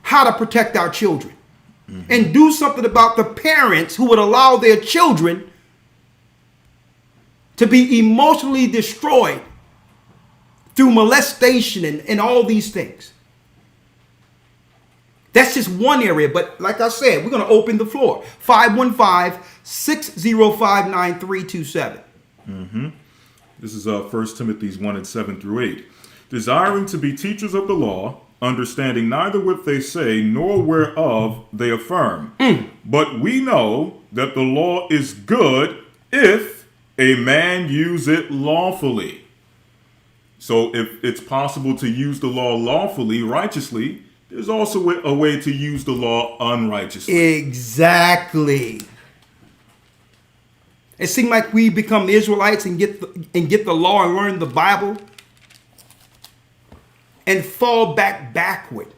how to protect our children. And do something about the parents who would allow their children to be emotionally destroyed through molestation and all these things. That's just one area. But like I said, we're going to open the floor. 515-605-9327. This is 1 Timothy 1:7-8. Desiring to be teachers of the law, understanding neither what they say nor whereof they affirm. But we know that the law is good if a man use it lawfully. So if it's possible to use the law lawfully, righteously, there's also a way to use the law unrighteously. Exactly. It seems like we become the Israelites and get the law and learn the Bible and fall backward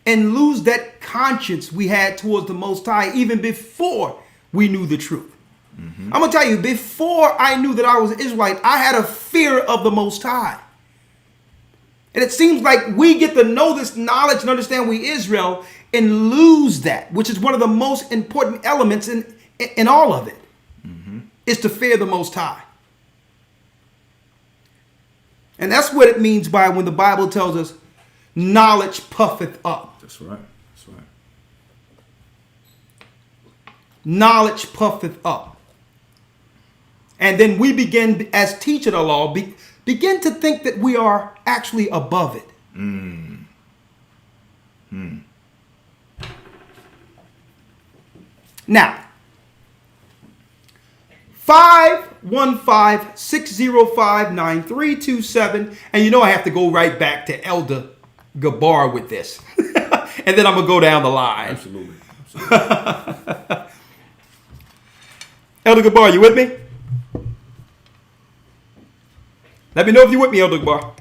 and lose that conscience we had towards the Most High even before we knew the truth. I'm going to tell you, before I knew that I was an Israelite, I had a fear of the Most High. And it seems like we get to know this knowledge and understand we Israel and lose that, which is one of the most important elements in all of it, is to fear the Most High. And that's what it means by when the Bible tells us knowledge puffeth up. That's right. That's right. Knowledge puffeth up. And then we begin, as teachers of the law, begin to think that we are actually above it. Now, 515-605-9327. And you know I have to go right back to Elder Gabar with this. And then I'm going to go down the line. Absolutely. Elder Gabar, you with me? Let me know if you're with me, Elder Gabar.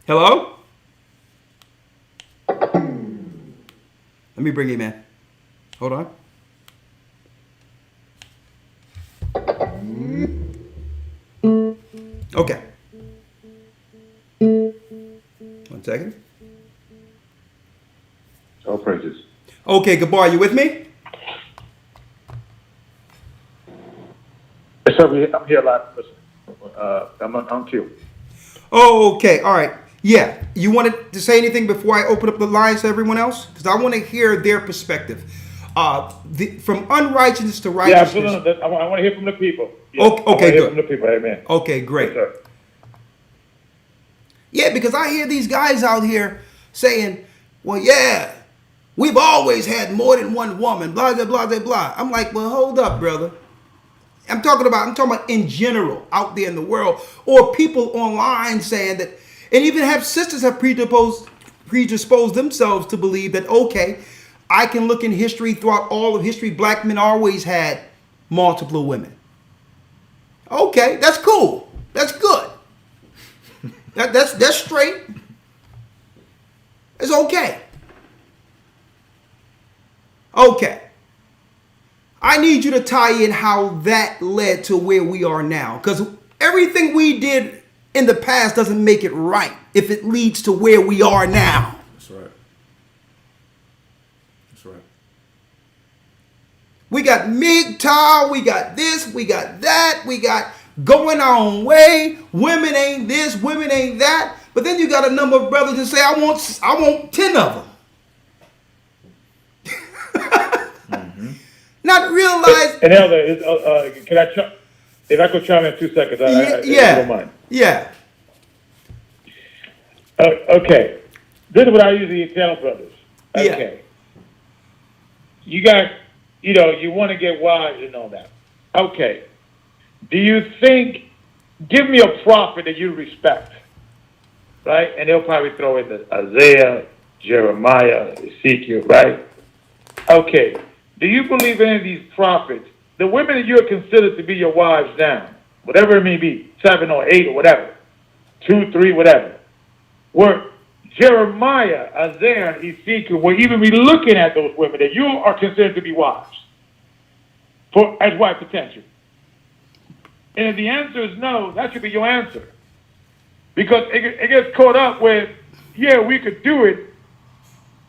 Hello? Let me bring him in. Hold on. Okay. 1 second. All praises. Okay, Gabar, you with me? Yes, sir, I'm here live. Listen, I'm on cue. Oh, okay. All right. Yeah. You wanted to say anything before I open up the lines to everyone else? Because I want to hear their perspective. From unrighteousness to righteousness. Yeah, absolutely. I want to hear from the people. Okay, I want to hear good. from the people. Amen. Okay, great. Yes, sir. Yeah, because I hear these guys out here saying, well, yeah, we've always had more than one woman, blah, blah, blah, blah, blah. I'm like, well, hold up, brother. I'm talking about in general out there in the world, or people online saying that, and even have sisters have predisposed themselves to believe that, okay, I can look in history, throughout all of history, black men always had multiple women. Okay, that's cool. That's good. That's straight. It's okay. Okay. I need you to tie in how that led to where we are now. Because everything we did in the past doesn't make it right if it leads to where we are now. That's right. That's right. We got MGTOW, we got this, we got that, we got going our own way. Women ain't this, women ain't that. But then you got a number of brothers that say, I want 10 of them. Not realize. And Elder, can if I could chime in 2 seconds, if you don't mind. Yeah. Okay. This is what I usually tell brothers. Okay. You got, you want to get wives and all that. Okay. Do you think, give me a prophet that you respect, right? And they'll probably throw in the Isaiah, Jeremiah, Ezekiel, right? Okay. Do you believe any of these prophets, the women that you are considered to be your wives now, whatever it may be, 7 or 8 or whatever, 2, 3, whatever, were Jeremiah, Isaiah, and Ezekiel will even be looking at those women that you are considered to be wives as wife potential? And if the answer is no, that should be your answer. Because it gets caught up with, yeah, we could do it,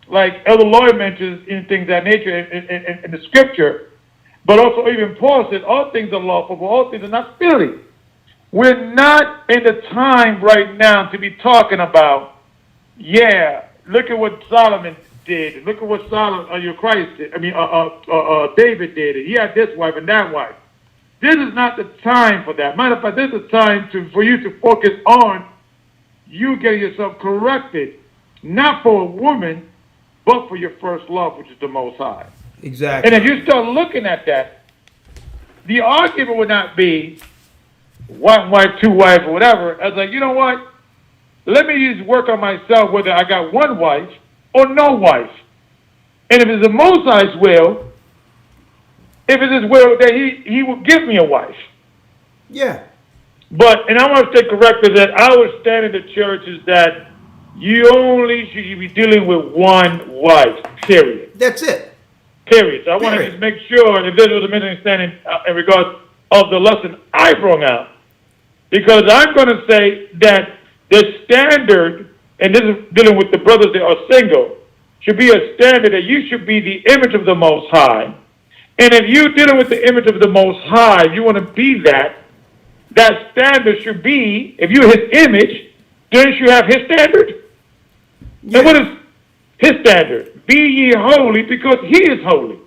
like Elder Lloyd mentions in things of that nature in the scripture, but also even Paul said, all things are lawful, but all things are not filthy. We're not in the time right now to be talking about, yeah, look at what Solomon did, look at what Christ did, David did, he had this wife and that wife. This is not the time for that. Matter of fact, this is the time for you to focus on you getting yourself corrected, not for a woman, but for your first love, which is the Most High. Exactly. And if you start looking at that, the argument would not be one wife, 2 wives, or whatever. I was like, you know what? Let me just work on myself whether I got 1 wife or no wife. And if it's the Most High's will, if it's his will, that he will give me a wife. Yeah. And I want to stay corrected that our stand in the church is that you only should be dealing with 1 wife, period. That's it. Period. So I want to just make sure if there was a misunderstanding in regards of the lesson I brought out. Because I'm going to say that the standard, and this is dealing with the brothers that are single, should be a standard that you should be the image of the Most High. And if you're dealing with the image of the Most High, you want to be that standard should be, if you're his image, don't you have his standard? Yeah. And what is his standard? Be ye holy because he is holy.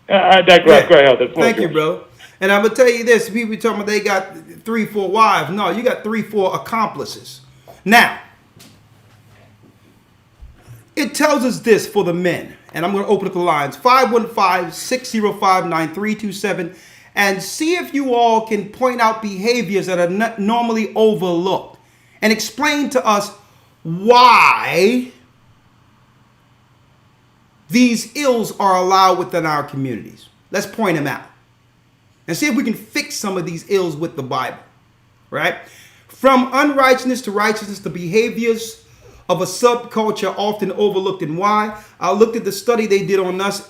I digress. Go ahead. Thank you, bro. And I'm going to tell you this. People talking about they got 3, 4 wives. No, you got 3, 4 accomplices. Now, it tells us this for the men. And I'm going to open up the lines. 515-605-9327. And see if you all can point out behaviors that are not normally overlooked. And explain to us why these ills are allowed within our communities. Let's point them out. And see if we can fix some of these ills with the Bible. Right? From unrighteousness to righteousness, the behaviors of a subculture often overlooked, and why. I looked at the study they did on us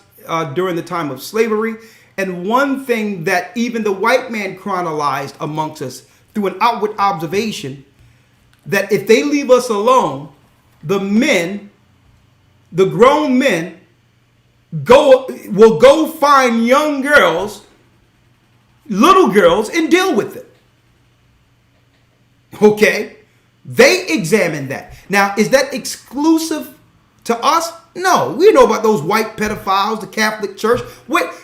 during the time of slavery, and one thing that even the white man chronicled amongst us through an outward observation, that if they leave us alone, the grown men will go find young girls, little girls, and deal with it. Okay? They examine that. Now, is that exclusive to us? No. We know about those white pedophiles, the Catholic Church.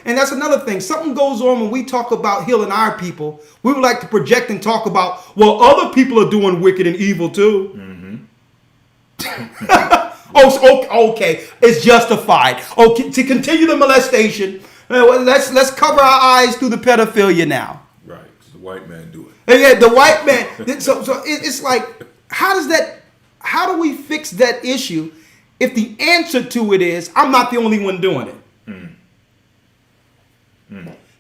And that's another thing. Something goes on when we talk about healing our people. We would like to project and talk about, well, other people are doing wicked and evil too. Okay. It's justified. Okay, to continue the molestation, let's cover our eyes through the pedophilia now. Right. It's the white man do it. And yeah, the white man. So it's like, how do we fix that issue if the answer to it is, I'm not the only one doing it?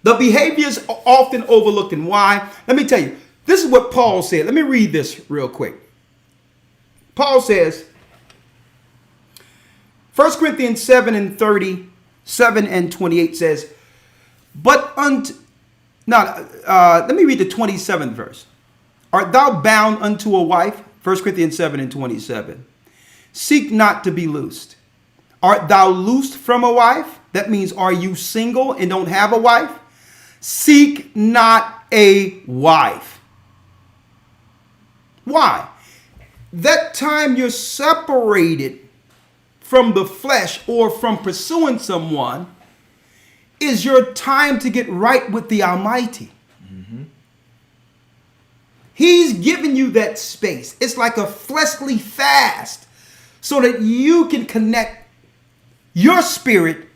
The behavior is often overlooked. And why? Let me tell you. This is what Paul said. Let me read this real quick. Paul says, 1 Corinthians 7:37 and 28 says, let me read the 27th verse. Art thou bound unto a wife? 1 Corinthians 7:27. Seek not to be loosed. Art thou loosed from a wife? That means, are you single and don't have a wife? Seek not a wife. Why? That time you're separated from the flesh or from pursuing someone is your time to get right with the Almighty. He's giving you that space. It's like a fleshly fast so that you can connect your spirit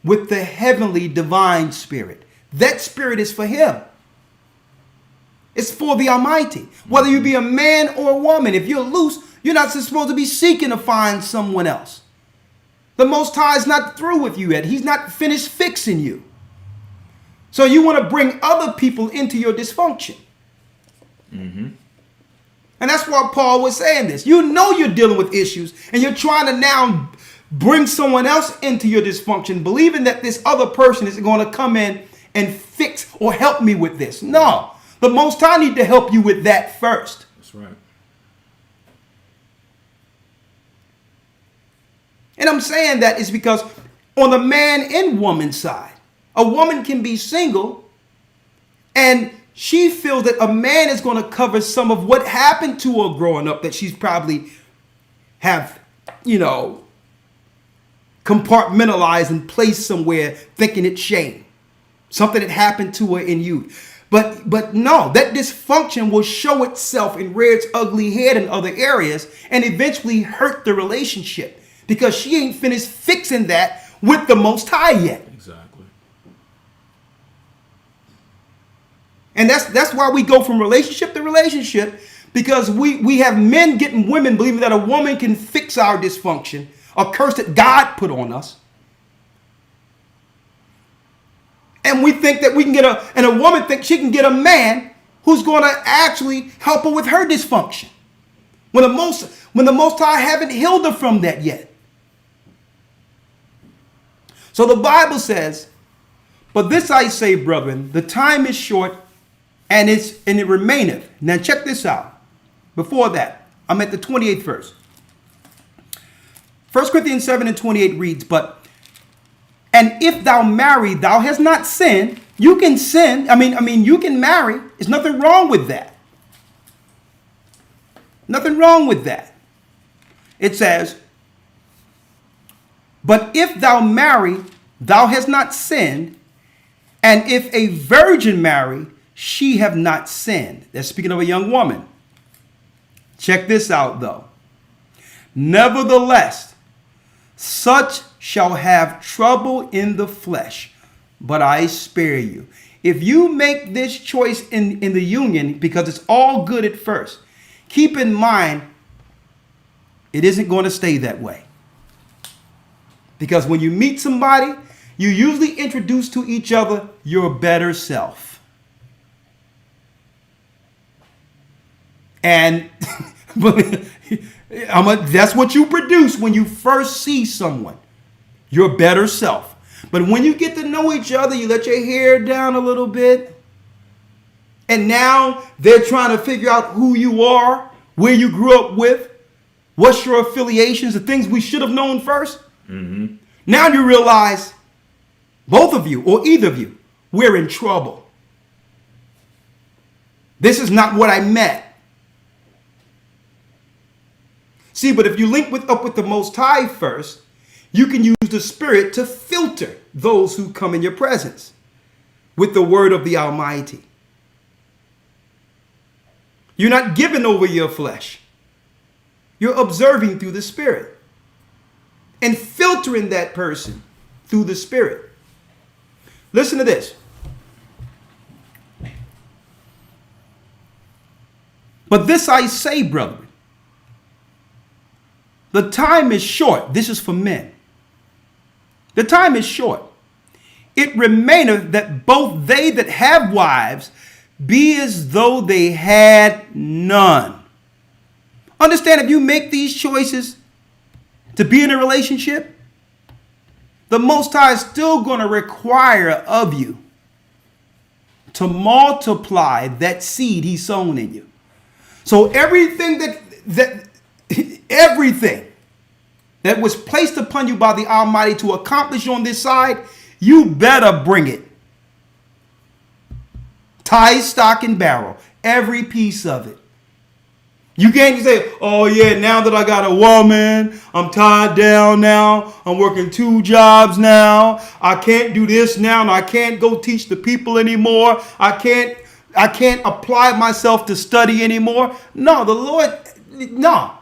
with the heavenly divine spirit. That spirit is for him. It's for the Almighty. Whether you be a man or a woman, if you're loose, you're not supposed to be seeking to find someone else. The Most High is not through with you yet. He's not finished fixing you. So you want to bring other people into your dysfunction. And that's why Paul was saying this. You know you're dealing with issues and you're trying to now bring someone else into your dysfunction, believing that this other person is going to come in and fix or help me with this. No, the Most High need to help you with that first. That's right. And I'm saying that is because on the man and woman side, a woman can be single and she feels that a man is going to cover some of what happened to her growing up that she's probably have, compartmentalized and placed somewhere thinking it's shame. Something that happened to her in youth. But no, that dysfunction will show itself and rear its ugly head in other areas and eventually hurt the relationship because she ain't finished fixing that with the Most High yet. Exactly. And that's why we go from relationship to relationship, because we have men getting women believing that a woman can fix our dysfunction, a curse that God put on us. And we think that we can get a woman thinks she can get a man who's going to actually help her with her dysfunction. When the Most High haven't healed her from that yet. So the Bible says, but this I say, brethren, the time is short, and it remaineth. Now check this out. Before that, I'm at the 28th verse. 1 Corinthians 7:28 reads, and if thou marry, thou hast not sinned. You can sin. I mean, you can marry. There's nothing wrong with that. Nothing wrong with that. It says, but if thou marry, thou hast not sinned. And if a virgin marry, she have not sinned. That's speaking of a young woman. Check this out, though. Nevertheless, such shall have trouble in the flesh, but I spare you. If you make this choice in the union, because it's all good at first, keep in mind, it isn't going to stay that way. Because when you meet somebody, you usually introduce to each other your better self. And that's what you produce when you first see someone, your better self. But when you get to know each other, you let your hair down a little bit. And now they're trying to figure out who you are, where you grew up with, what's your affiliations, the things we should have known first. Mm-hmm. Now you realize, both of you or either of you, we're in trouble. This is not what I meant. See, but if you link up with the Most High first, you can use the Spirit to filter those who come in your presence with the word of the Almighty. You're not giving over your flesh. You're observing through the Spirit and filtering that person through the Spirit. Listen to this. But this I say, brethren, the time is short. This is for men. The time is short. It remaineth that both they that have wives be as though they had none. Understand, if you make these choices to be in a relationship, the Most High is still going to require of you to multiply that seed He's sown in you. So everything everything that was placed upon you by the Almighty to accomplish on this side, you better bring it. Tie, stock, and barrel. Every piece of it. You can't say, oh yeah, now that I got a woman, I'm tied down now. I'm working 2 jobs now. I can't do this now, and I can't go teach the people anymore. I can't apply myself to study anymore. No, the Lord, no.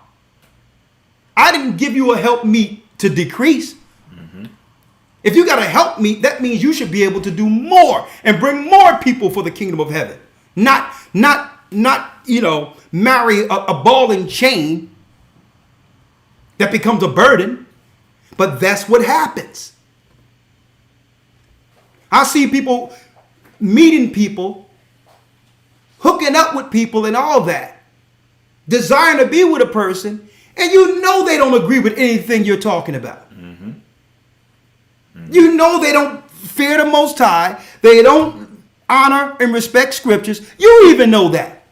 I didn't give you a helpmeet to decrease. Mm-hmm. If you got a helpmeet, that means you should be able to do more and bring more people for the kingdom of heaven. Not, marry a ball and chain that becomes a burden. But that's what happens. I see people meeting people, hooking up with people and all that, desiring to be with a person, and you know they don't agree with anything you're talking about. Mm-hmm. Mm-hmm. You know they don't fear the Most High. They don't honor and respect scriptures. You even know that.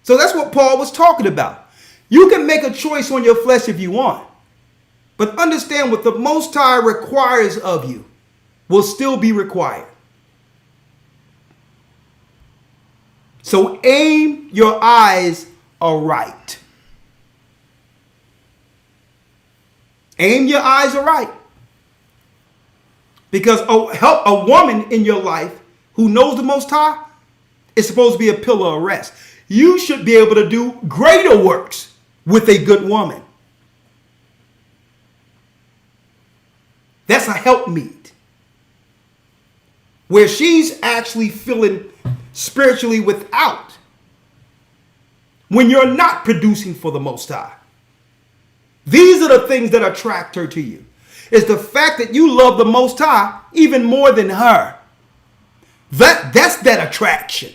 So that's what Paul was talking about. You can make a choice on your flesh if you want, but understand what the Most High requires of you will still be required. So aim your eyes aright. Aim your eyes aright. Because help a woman in your life who knows the Most High is supposed to be a pillar of rest. You should be able to do greater works with a good woman. That's a helpmeet. Where she's actually feeling spiritually without when you're not producing for the Most High. These are the things that attract her to you. It's the fact that you love the Most High even more than her. That's that attraction.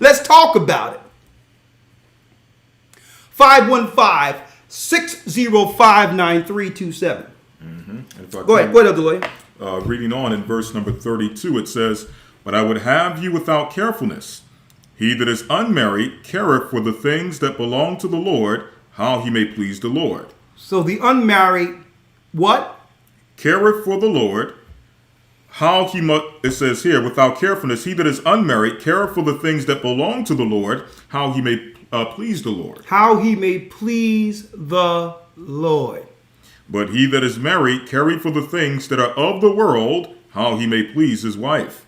Let's talk about it. 515-605-9327. Mm-hmm. Go ahead, Elder Lawyer. Reading on in verse number 32, it says, "But I would have you without carefulness. He that is unmarried careth for the things that belong to the Lord, how he may please the Lord." So the unmarried, what? Careth for the Lord, how he must, it says here, without carefulness, he that is unmarried careth for the things that belong to the Lord, how he may please the Lord. How he may please the Lord. But he that is married careth for the things that are of the world, how he may please his wife.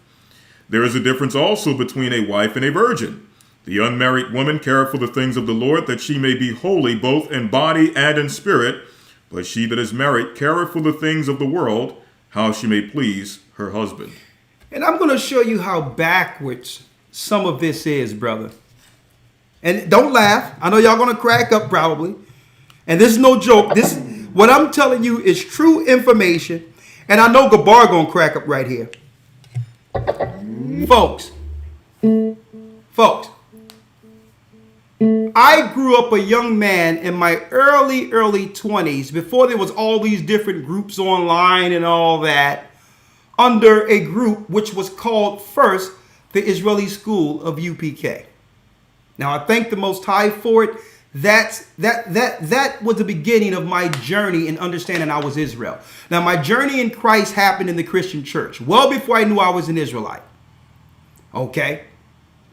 There is a difference also between a wife and a virgin. The unmarried woman careth for the things of the Lord, that she may be holy both in body and in spirit. But she that is married careth for the things of the world, how she may please her husband. And I'm going to show you how backwards some of this is, brother. And don't laugh. I know y'all going to crack up probably. And this is no joke. What I'm telling you is true information. And I know Gabar going to crack up right here. Folks, I grew up a young man in my early 20s, before there was all these different groups online and all that, under a group which was called first the Israeli School of UPK. Now, I thank the Most High for it. That was the beginning of my journey in understanding I was Israel. Now, my journey in Christ happened in the Christian church, well before I knew I was an Israelite. Okay?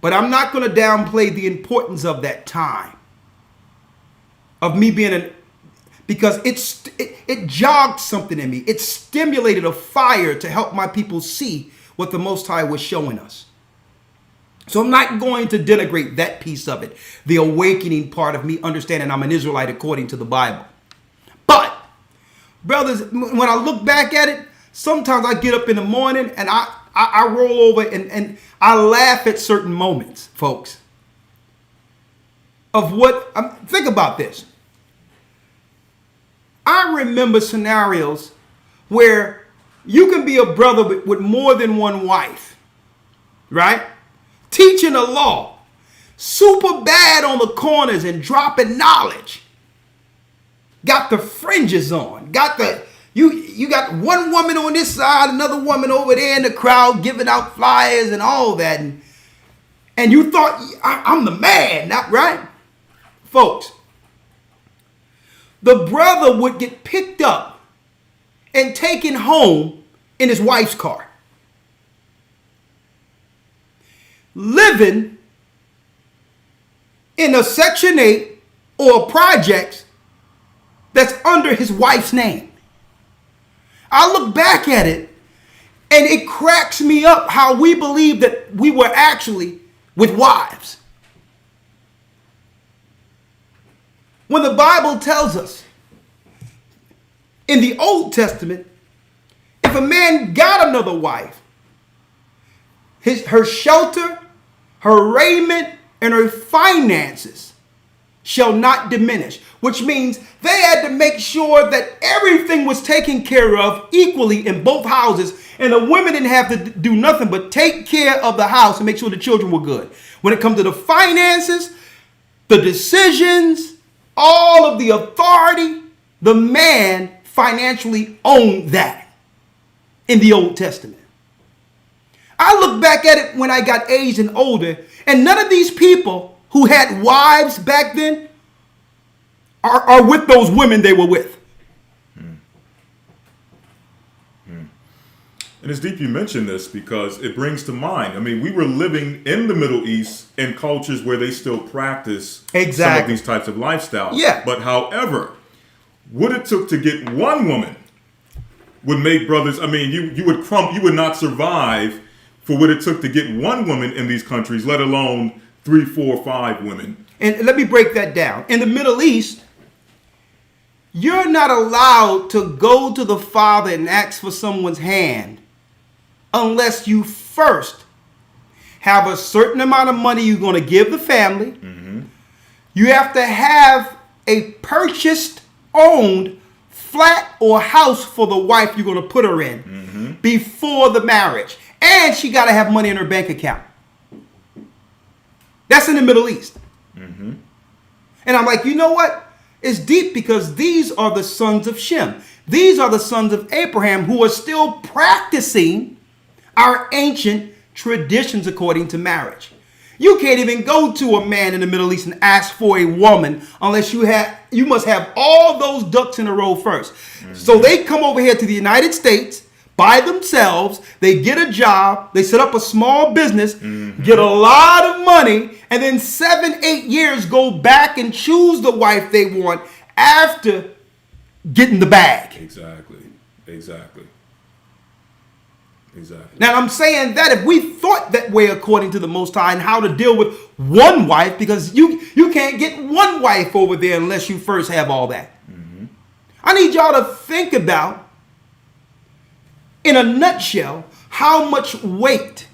But I'm not going to downplay the importance of that time. Of me being because it jogged something in me. It stimulated a fire to help my people see what the Most High was showing us. So I'm not going to denigrate that piece of it. The awakening part of me understanding I'm an Israelite according to the Bible. But, brothers, when I look back at it, sometimes I get up in the morning and I roll over and I laugh at certain moments, folks. Of what, think about this. I remember scenarios where you can be a brother with more than one wife, right? Teaching the law, super bad on the corners and dropping knowledge. Got the fringes on, you got one woman on this side, another woman over there in the crowd giving out flyers and all that. And you thought, I'm the man, not right? Folks, the brother would get picked up and taken home in his wife's car. Living in a Section 8 or a project that's under his wife's name. I look back at it and it cracks me up how we believe that we were actually with wives. When the Bible tells us in the Old Testament, if a man got another wife, her shelter, her raiment, and her finances shall not diminish, which means they had to make sure that everything was taken care of equally in both houses, and the women didn't have to do nothing but take care of the house and make sure the children were good. When it comes to the finances, the decisions, all of the authority, the man financially owned that in the Old Testament. I look back at it when I got aged and older, and none of these people who had wives back then are with those women they were with. And it's deep you mentioned this because it brings to mind, I mean, we were living in the Middle East in cultures where they still practice some of these types of lifestyles. Yeah. But however, what it took to get one woman would make brothers, I mean, you would not survive for what it took to get one woman in these countries, let alone 3, 4, 5 women. And let me break that down. In the Middle East, you're not allowed to go to the father and ask for someone's hand unless you first have a certain amount of money you're going to give the family. Mm-hmm. You have to have a purchased, owned flat or house for the wife you're going to put her in before the marriage. And she got to have money in her bank account. That's in the Middle East. Mm-hmm. And I'm like, you know what? It's deep because these are the sons of Shem. These are the sons of Abraham who are still practicing our ancient traditions according to marriage. You can't even go to a man in the Middle East and ask for a woman unless you must have all those ducks in a row first. Mm-hmm. So they come over here to the United States by themselves, they get a job, they set up a small business, get a lot of money, and then 7, 8 years go back and choose the wife they want after getting the bag. Exactly. Now I'm saying that if we thought that way according to the Most High and how to deal with one wife, because you can't get one wife over there unless you first have all that. Mm-hmm. I need y'all to think about, in a nutshell, how much weight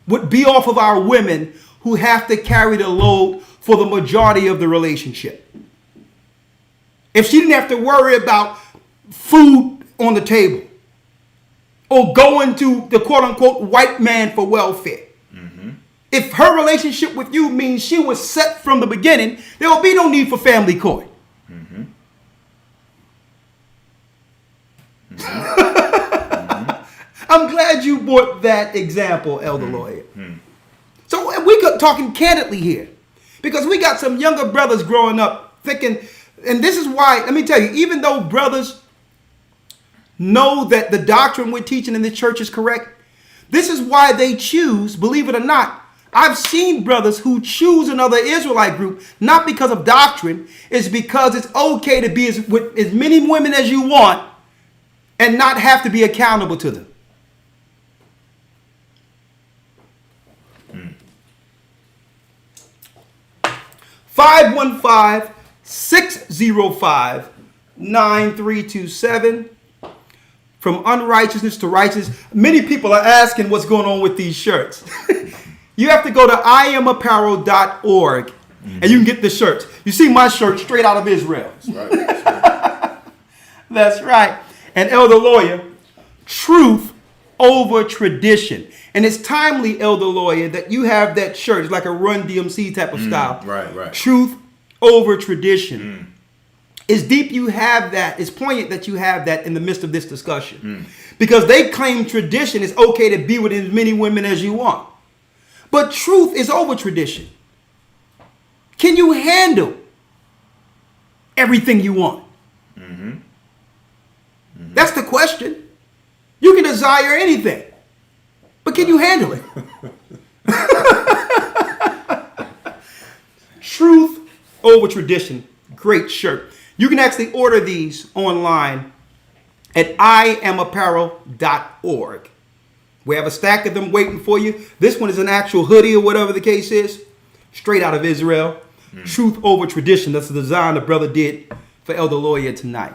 would be off of our women who have to carry the load for the majority of the relationship. If she didn't have to worry about food on the table or going to the quote-unquote white man for welfare. Mm-hmm. If her relationship with you means she was set from the beginning, there will be no need for family court. Mm-hmm. I'm glad you brought that example, Elder Lawyer. So we could talking candidly here, because we got some younger brothers growing up thinking, and this is why, let me tell you, even though brothers know that the doctrine we're teaching in the church is correct, this is why they choose, believe it or not, I've seen brothers who choose another Israelite group not because of doctrine, it's because it's okay to be with as many women as you want and not have to be accountable to them. 515-605-9327. From unrighteousness to righteousness. Many people are asking what's going on with these shirts. You have to go to iamapparel.org and you can get the shirts. You see my shirt straight out of Israel. That's right. That's right. That's right. And Elder Lawyer, truth over tradition. And it's timely, Elder Lawyer, that you have that shirt. It's like a Run DMC type of style. Right. Truth over tradition. It's deep you have that. It's poignant that you have that in the midst of this discussion. Because they claim tradition is okay to be with as many women as you want. But truth is over tradition. Can you handle everything you want? That's the question. You can desire anything. But can you handle it? Truth over tradition. Great shirt. You can actually order these online at iamapparel.org. We have a stack of them waiting for you. This one is an actual hoodie or whatever the case is. Straight out of Israel. Truth over tradition. That's the design the brother did for Elder Lawyer tonight.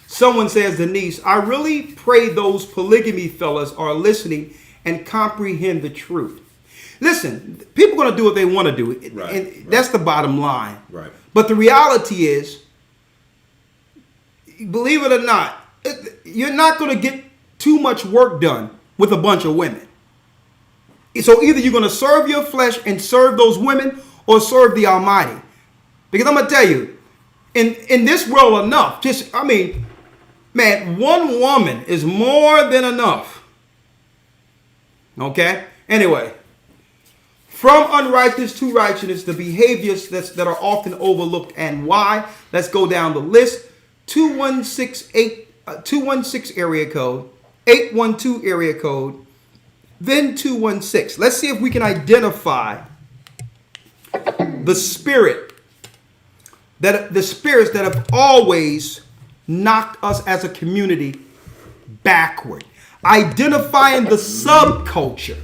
Someone says, Denise, I really pray those polygamy fellas are listening and comprehend the truth. Listen, people are going to do what they want to do. And that's the bottom line. Right. But the reality is, believe it or not, you're not going to get too much work done with a bunch of women. So either you're going to serve your flesh and serve those women or serve the Almighty. Because I'm going to tell you, in this world enough, man, one woman is more than enough. Okay? Anyway. From unrighteousness to righteousness, the behaviors that are often overlooked and why. Let's go down the list. 216 area code, 812 area code, then 216. Let's see if we can identify the spirits that have always knocked us as a community backward. Identifying the subculture.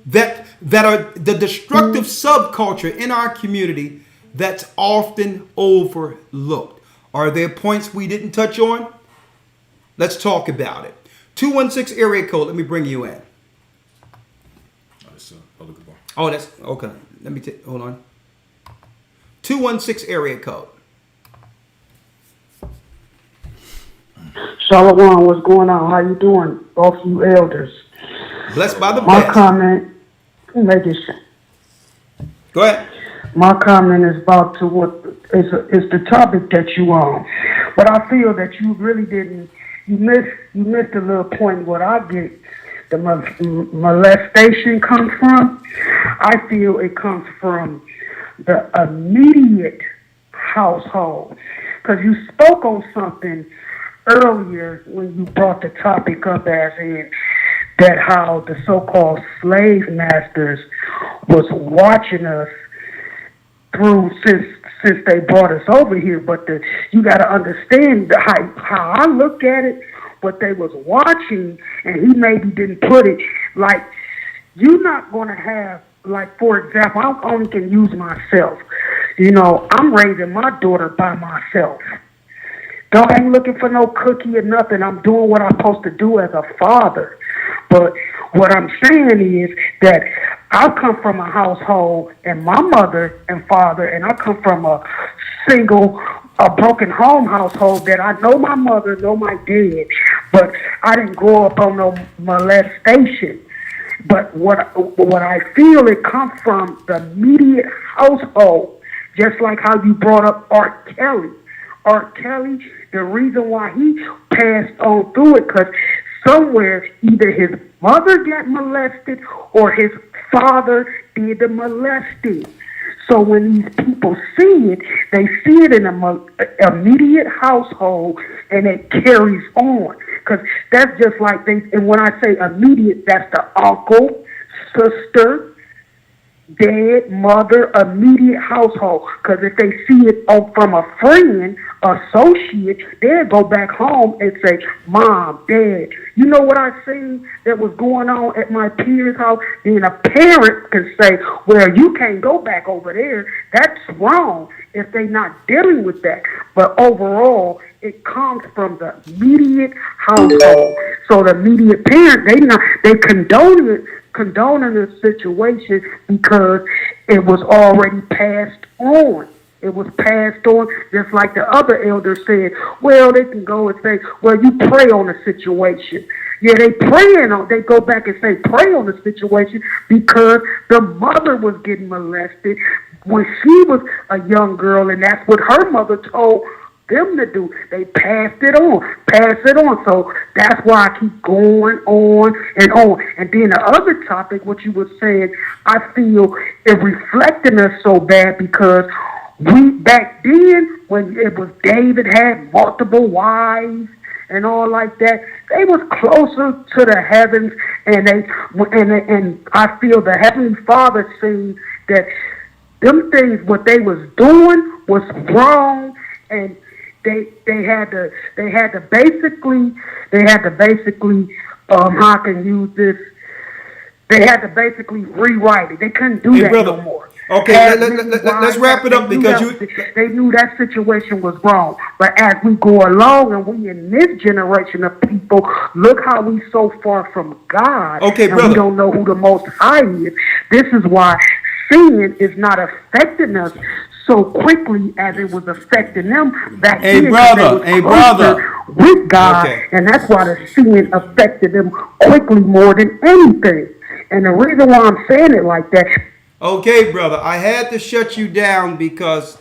That are the destructive subculture in our community that's often overlooked. Are there points we didn't touch on? Let's talk about it. 216 area code. Let me bring you in. Oh, that's okay. Let me hold on. 216 area code. Shalom, what's going on? How you doing, both you elders? Blessed by the My best. comment, make it. Go ahead. My comment is about to what is the topic that you on, but I feel that you really didn't. You missed a little point. What I get the molestation comes from. I feel it comes from the immediate household, because you spoke on something earlier when you brought the topic up, as in that how the so-called slave masters was watching us through since they brought us over here. But you got to understand how I look at it, what they was watching, and he maybe didn't put it like, you're not going to have, like, for example, I only can use myself. You know, I'm raising my daughter by myself. I ain't looking for no cookie or nothing. I'm doing what I'm supposed to do as a father. But what I'm saying is that I come from a household, and my mother and father, and I come from a broken home household that I know my mother, know my dad, but I didn't grow up on no molestation. But what I feel it comes from the immediate household, just like how you brought up R. Kelly. R. Kelly, the reason why he passed on through it, because somewhere either his mother got molested or his father did the molesting. So when these people see it, they see it in an immediate household, and it carries on. Because that's just like they, and when I say immediate, that's the uncle, sister, dad, mother, immediate household. Because if they see it from a friend, associate, they'll go back home and say, Mom, Dad, you know what I seen that was going on at my peer's house? Then a parent can say, well, you can't go back over there. That's wrong if they're not dealing with that. But overall, it comes from the immediate household. So the immediate parent, they condoning the situation because it was already passed on. It was passed on, just like the other elder said. Well, they can go and say, well, you pray on the situation. Yeah, they go back and say, pray on the situation because the mother was getting molested when she was a young girl, and that's what her mother told them to do. They pass it on. So that's why I keep going on and on. And then the other topic, what you were saying, I feel it reflecting us so bad because we back then when it was David had multiple wives and all like that, they was closer to the heavens, and I feel the Heavenly Father seen that them things what they was doing was wrong, and they had to basically how I can use this, they had to basically rewrite it. They couldn't do that brother, no more. Okay, let's wrap it up because they knew that situation was wrong. But as we go along and we in this generation of people, look how we so far from God. Okay, and brother. We don't know who the Most High is. This is why sin is not affecting us so quickly as it was affecting them back then. Brother. With God, okay. And that's why the sin affected them quickly more than anything. And the reason why I'm saying it like that. Okay, brother, I had to shut you down because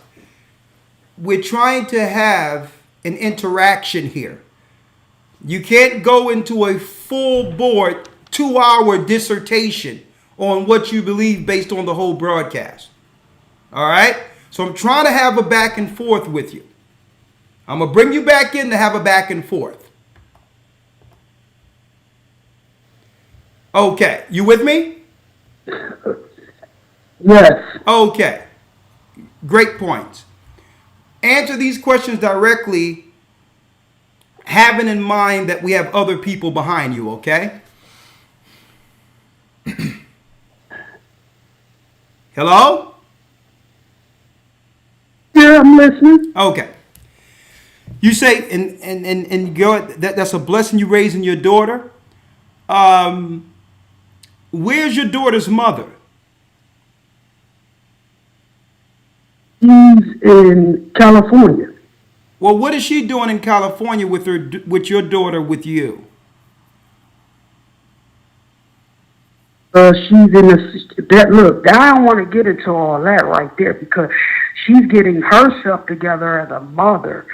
we're trying to have an interaction here. You can't go into a full board 2-hour dissertation on what you believe based on the whole broadcast. All right? So I'm trying to have a back and forth with you. I'm going to bring you back in to have a back and forth. Okay, you with me? Yes. Okay. Great points. Answer these questions directly, having in mind that we have other people behind you, okay? Hello? Yeah, I'm listening. Okay. You say, and that's a blessing you raising your daughter. Where's your daughter's mother? She's in California. Well, what is she doing in California with your daughter with you? She's in look, I don't want to get into all that right there because she's getting herself together as a mother,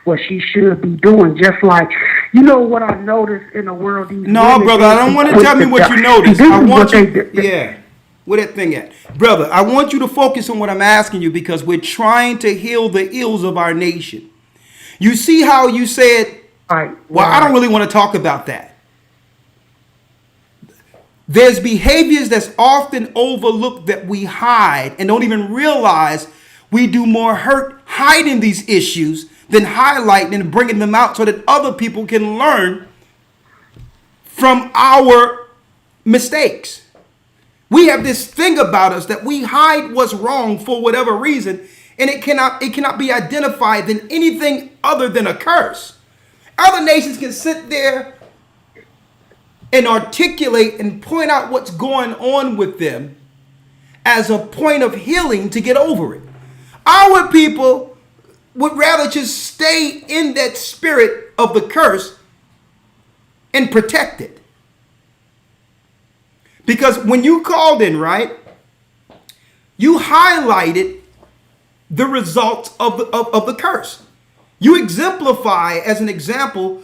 what she should be doing, just like, you know what I noticed in the world. No, brother, I don't want to tell me what you noticed. I want you, yeah. Where that thing at? Brother, I want you to focus on what I'm asking you because we're trying to heal the ills of our nation. You see how you said, I don't really want to talk about that. There's behaviors that's often overlooked that we hide and don't even realize we do more hurt hiding these issues than highlighting and bringing them out so that other people can learn from our mistakes. We have this thing about us that we hide what's wrong for whatever reason, and it cannot be identified than anything other than a curse. Other nations can sit there and articulate and point out what's going on with them as a point of healing to get over it. Our people would rather just stay in that spirit of the curse and protect it. Because when you called in, right, you highlighted the results of the curse. You exemplify as an example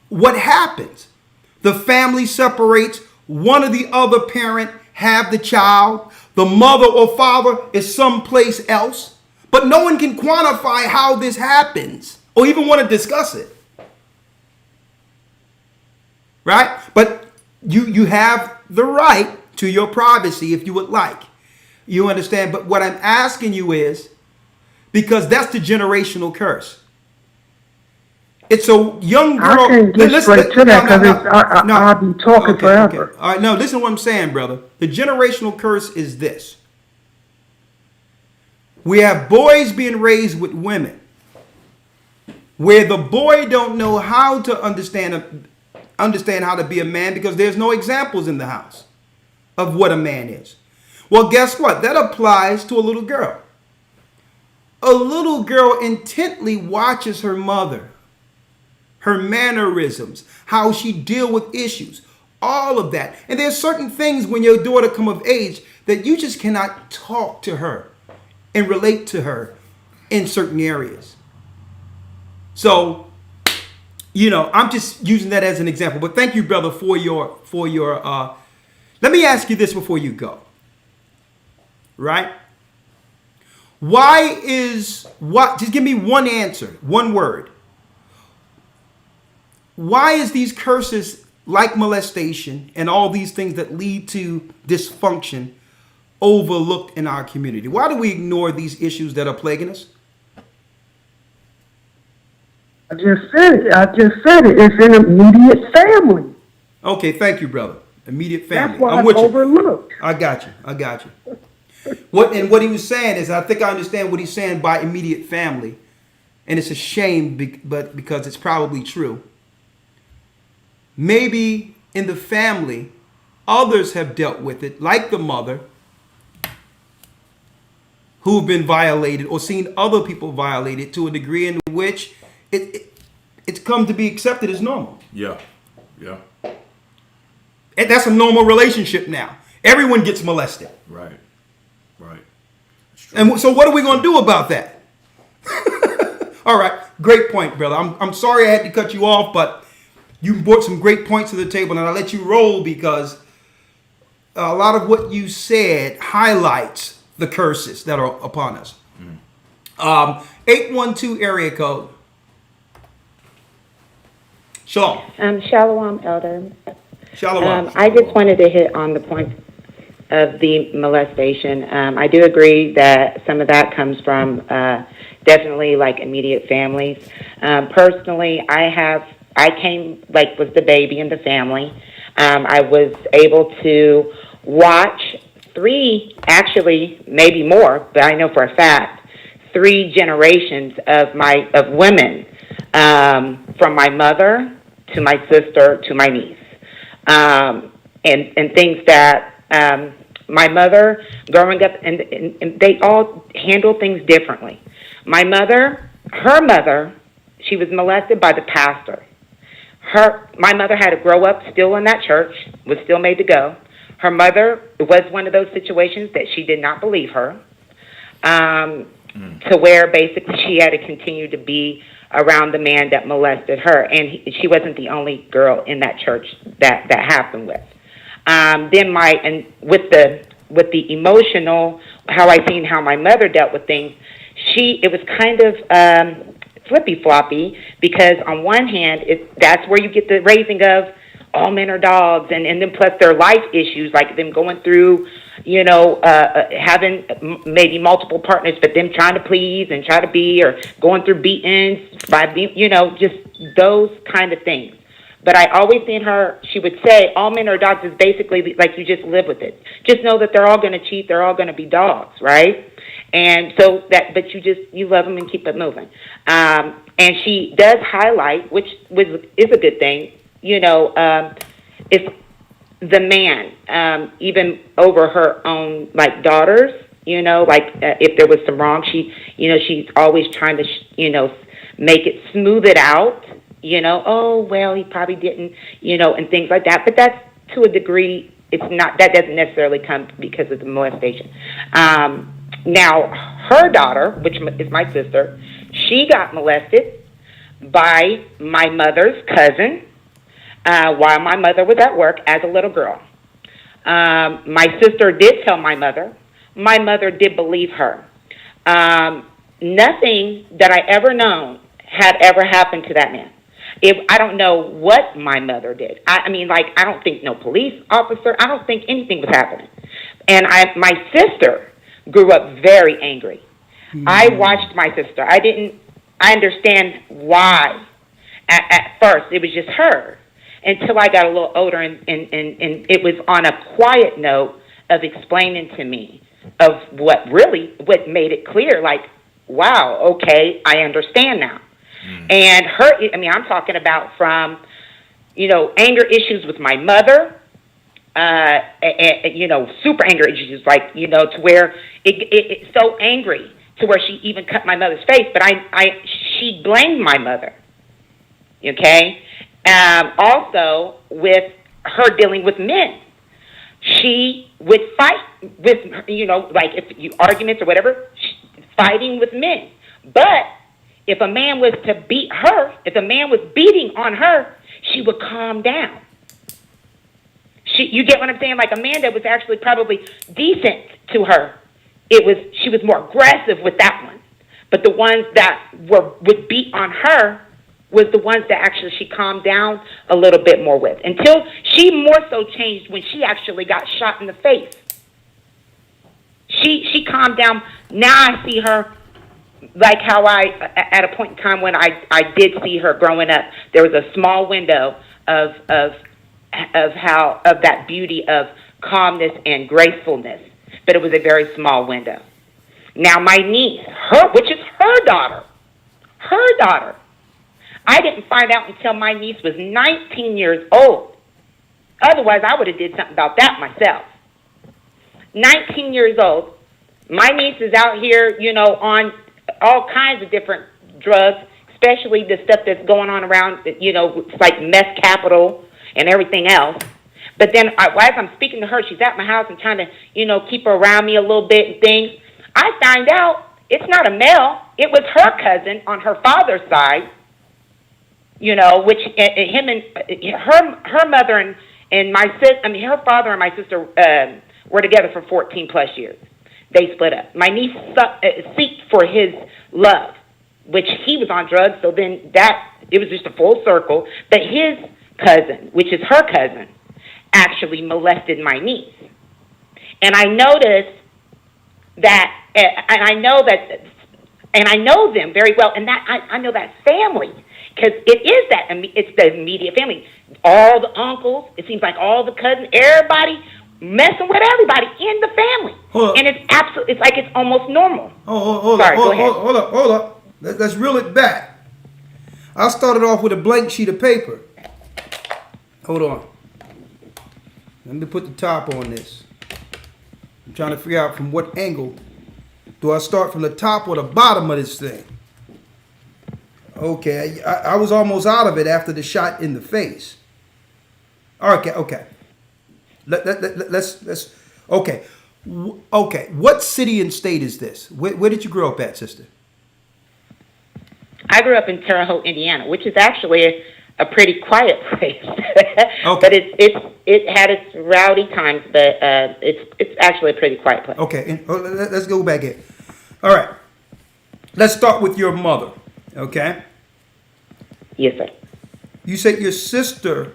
what happens. The family separates, one or the other parent have the child, the mother or father is someplace else, but no one can quantify how this happens or even want to discuss it. right? But you have the right to your privacy if you would like. You understand? But what I'm asking you is, because that's the generational curse. It's a young girl. I can't get straight to that because I'll be talking forever. Okay. All right, no, listen to what I'm saying, brother. The generational curse is this. We have boys being raised with women where the boy don't know how to understand how to be a man because there's no examples in the house of what a man is. Well, guess what? That applies to a little girl. A little girl intently watches her mother, her mannerisms, how she deal with issues, all of that. And there's certain things when your daughter come of age that you just cannot talk to her and relate to her in certain areas. So, I'm just using that as an example. But thank you, brother, for your let me ask you this before you go. Right? Just give me one answer, one word. Why is these curses like molestation and all these things that lead to dysfunction overlooked in our community? Why do we ignore these issues that are plaguing us? I just said it. It's an immediate family. Okay, thank you, brother. Immediate family. That's why I'm it's with you. overlooked. I got you. What he was saying is, I think I understand what he's saying by immediate family, and it's a shame, but because it's probably true. Maybe in the family, others have dealt with it, like the mother, who've been violated or seen other people violated to a degree in which it's come to be accepted as normal. Yeah. And that's a normal relationship now. Everyone gets molested. Right. And so what are we going to do about that? All right. Great point, brother. I'm sorry I had to cut you off, but you brought some great points to the table, and I'll let you roll because a lot of what you said highlights the curses that are upon us. 812 area code. Shalom. Shalom, Elder. Shalom. I just wanted to hit on the point of the molestation. I do agree that some of that comes from definitely like immediate families. Personally, I came was the baby in the family. I was able to watch 3, actually maybe more, but I know for a fact, 3 generations of women, from my mother to my sister to my niece, and things that my mother growing up, and they all handle things differently. My mother, her mother, she was molested by the pastor. My mother had to grow up still in that church, was still made to go. Her mother was one of those situations that she did not believe her, to where basically she had to continue to be around the man that molested her, and she wasn't the only girl in that church that happened with. Then with the emotional, how I seen how my mother dealt with things, it was kind of flippy floppy, because on one hand that's where you get the raising of all men are dogs, and then plus their life issues, like them going through, having maybe multiple partners, but them trying to please and try to be, or going through beatings by being, just those kind of things. But I always seen her, she would say, all men are dogs is basically like you just live with it. Just know that they're all going to cheat, they're all going to be dogs, right? And so but you love them and keep it moving. And she does highlight, which is a good thing, if the man, even over her own, daughters, if there was some wrong, she's always trying to, make it, smooth it out, oh, well, he probably didn't, and things like that. But that's to a degree, that doesn't necessarily come because of the molestation. Now, her daughter, which is my sister, she got molested by my mother's cousin while my mother was at work as a little girl. My sister did tell my mother. My mother did believe her. Nothing that I ever known had ever happened to that man. I don't know what my mother did. I mean, like, I don't think no police officer, I don't think anything was happening. And my sister grew up very angry. I watched my sister. I understand why at first. It was just her until I got a little older, and it was on a quiet note of explaining to me of what made it clear, like, wow, okay, I understand now. And I'm talking about from, anger issues with my mother, super anger issues, like, to where it's so angry to where she even cut my mother's face, but she blamed my mother, okay? Also, with her dealing with men, she would fight with, like if you arguments or whatever, fighting with men. But if a man was to beat her, if a man was beating on her, she would calm down. You get what I'm saying? Like a man that was actually probably decent to her, she was more aggressive with that one. But the ones that would beat on her was the ones that actually she calmed down a little bit more with, until she more so changed when she actually got shot in the face. She calmed down. Now I see her like how at a point in time when I did see her growing up, there was a small window of that beauty of calmness and gracefulness, but it was a very small window. Now my niece, which is her daughter, I didn't find out until my niece was 19 years old. Otherwise, I would have did something about that myself. 19 years old, my niece is out here, on all kinds of different drugs, especially the stuff that's going on around, it's like meth capital and everything else. But then as I'm speaking to her, she's at my house and trying to, keep her around me a little bit and things. I find out it's not a male. It was her cousin on her father's side, which him and her mother and my sister, her father and my sister were together for 14 plus years. They split up. My niece seeked for his love, which he was on drugs, so then it was just a full circle. But his cousin, which is her cousin, actually molested my niece. And I noticed that, and I know them very well, and that I know that family, because it's the immediate family. All the uncles, it seems like all the cousins, everybody messing with everybody in the family. And it's like it's almost normal. Hold up. Let's reel it back. I started off with a blank sheet of paper. Hold on. Let me put the top on this. I'm trying to figure out from what angle. Do I start from the top or the bottom of this thing? Okay, I was almost out of it after the shot in the face. Okay. Let's. Okay. What city and state is this? Where did you grow up at, sister? I grew up in Terre Haute, Indiana, which is actually a pretty quiet place. Okay. But it had its rowdy times, but it's actually a pretty quiet place. Okay, let's go back in. All right. Let's start with your mother. Okay. Yes, sir. You said your sister.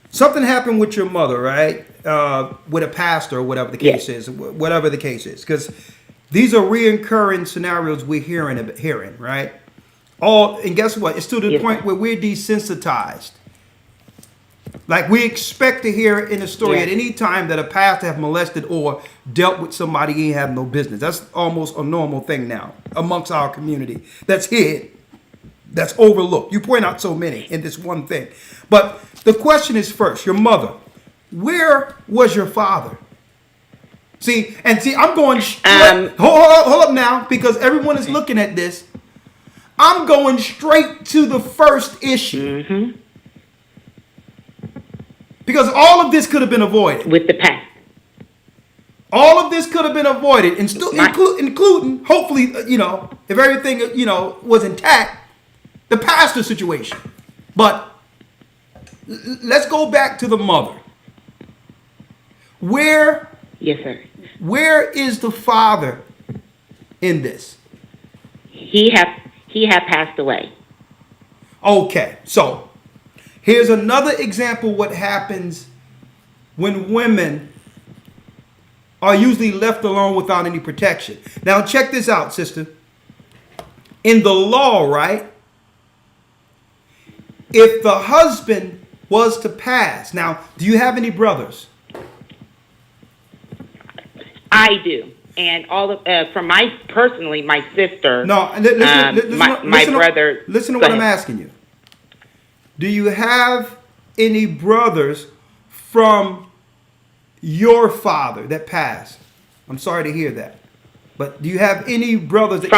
Something happened with your mother, right? With a pastor or whatever the case is. Whatever the case is. Because these are reoccurring scenarios we're hearing, right? And guess what? It's to the point where we're desensitized. Like we expect to hear in a story at any time that a pastor have molested or dealt with somebody he ain't have no business. That's almost a normal thing now amongst our community. That's hid. That's overlooked. You point out so many in this one thing. But the question is first, your mother. Where was your father? See, I'm going straight. Hold up now, because everyone is looking at this. I'm going straight to the first issue. Mm-hmm. Because all of this could have been avoided. With the past. All of this could have been avoided, including, hopefully, if everything, was intact, the pastor situation. But let's go back to the mother. Yes, sir. Where is the father in this? He had passed away. Okay, so here's another example what happens when women are usually left alone without any protection. Now check this out, sister. In the law, right? If the husband was to pass, now, do you have any brothers? I do. And all of, from my sister. No, my brother. Listen to what I'm asking you. Do you have any brothers from your father that passed? I'm sorry to hear that. But do you have any brothers that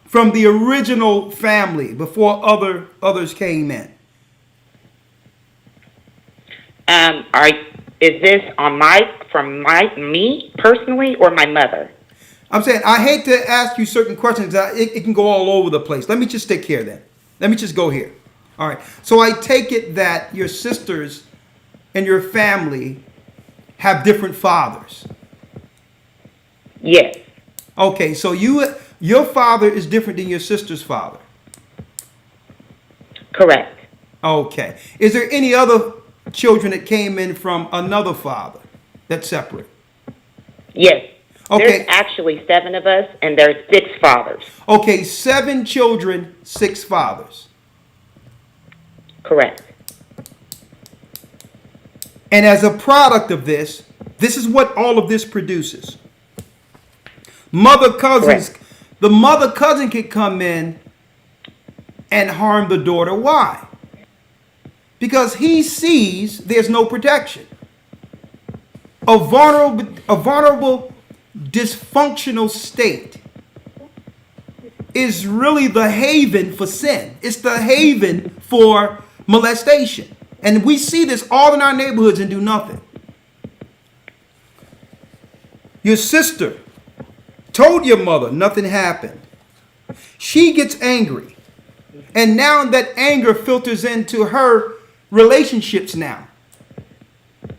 from the original family before others came in? Is this from me personally or my mother? I'm saying I hate to ask you certain questions. It can go all over the place. Let me just stick here then. Let me just go here. All right. So I take it that your sisters and your family have different fathers. Yes. Okay. So your father is different than your sister's father. Correct. Okay. Is there any other children that came in from another father that's separate? Yes. Okay. There's actually 7 of us, and there's 6 fathers. Okay, 7 children, 6 fathers. Correct. And as a product of this is what all of this produces. Mother cousins, correct. The mother cousin can come in and harm the daughter. Why? Because he sees there's no protection. A vulnerable, dysfunctional state is really the haven for sin. It's the haven for molestation. And we see this all in our neighborhoods and do nothing. Your sister told your mother nothing happened. She gets angry. And now that anger filters into her relationships now,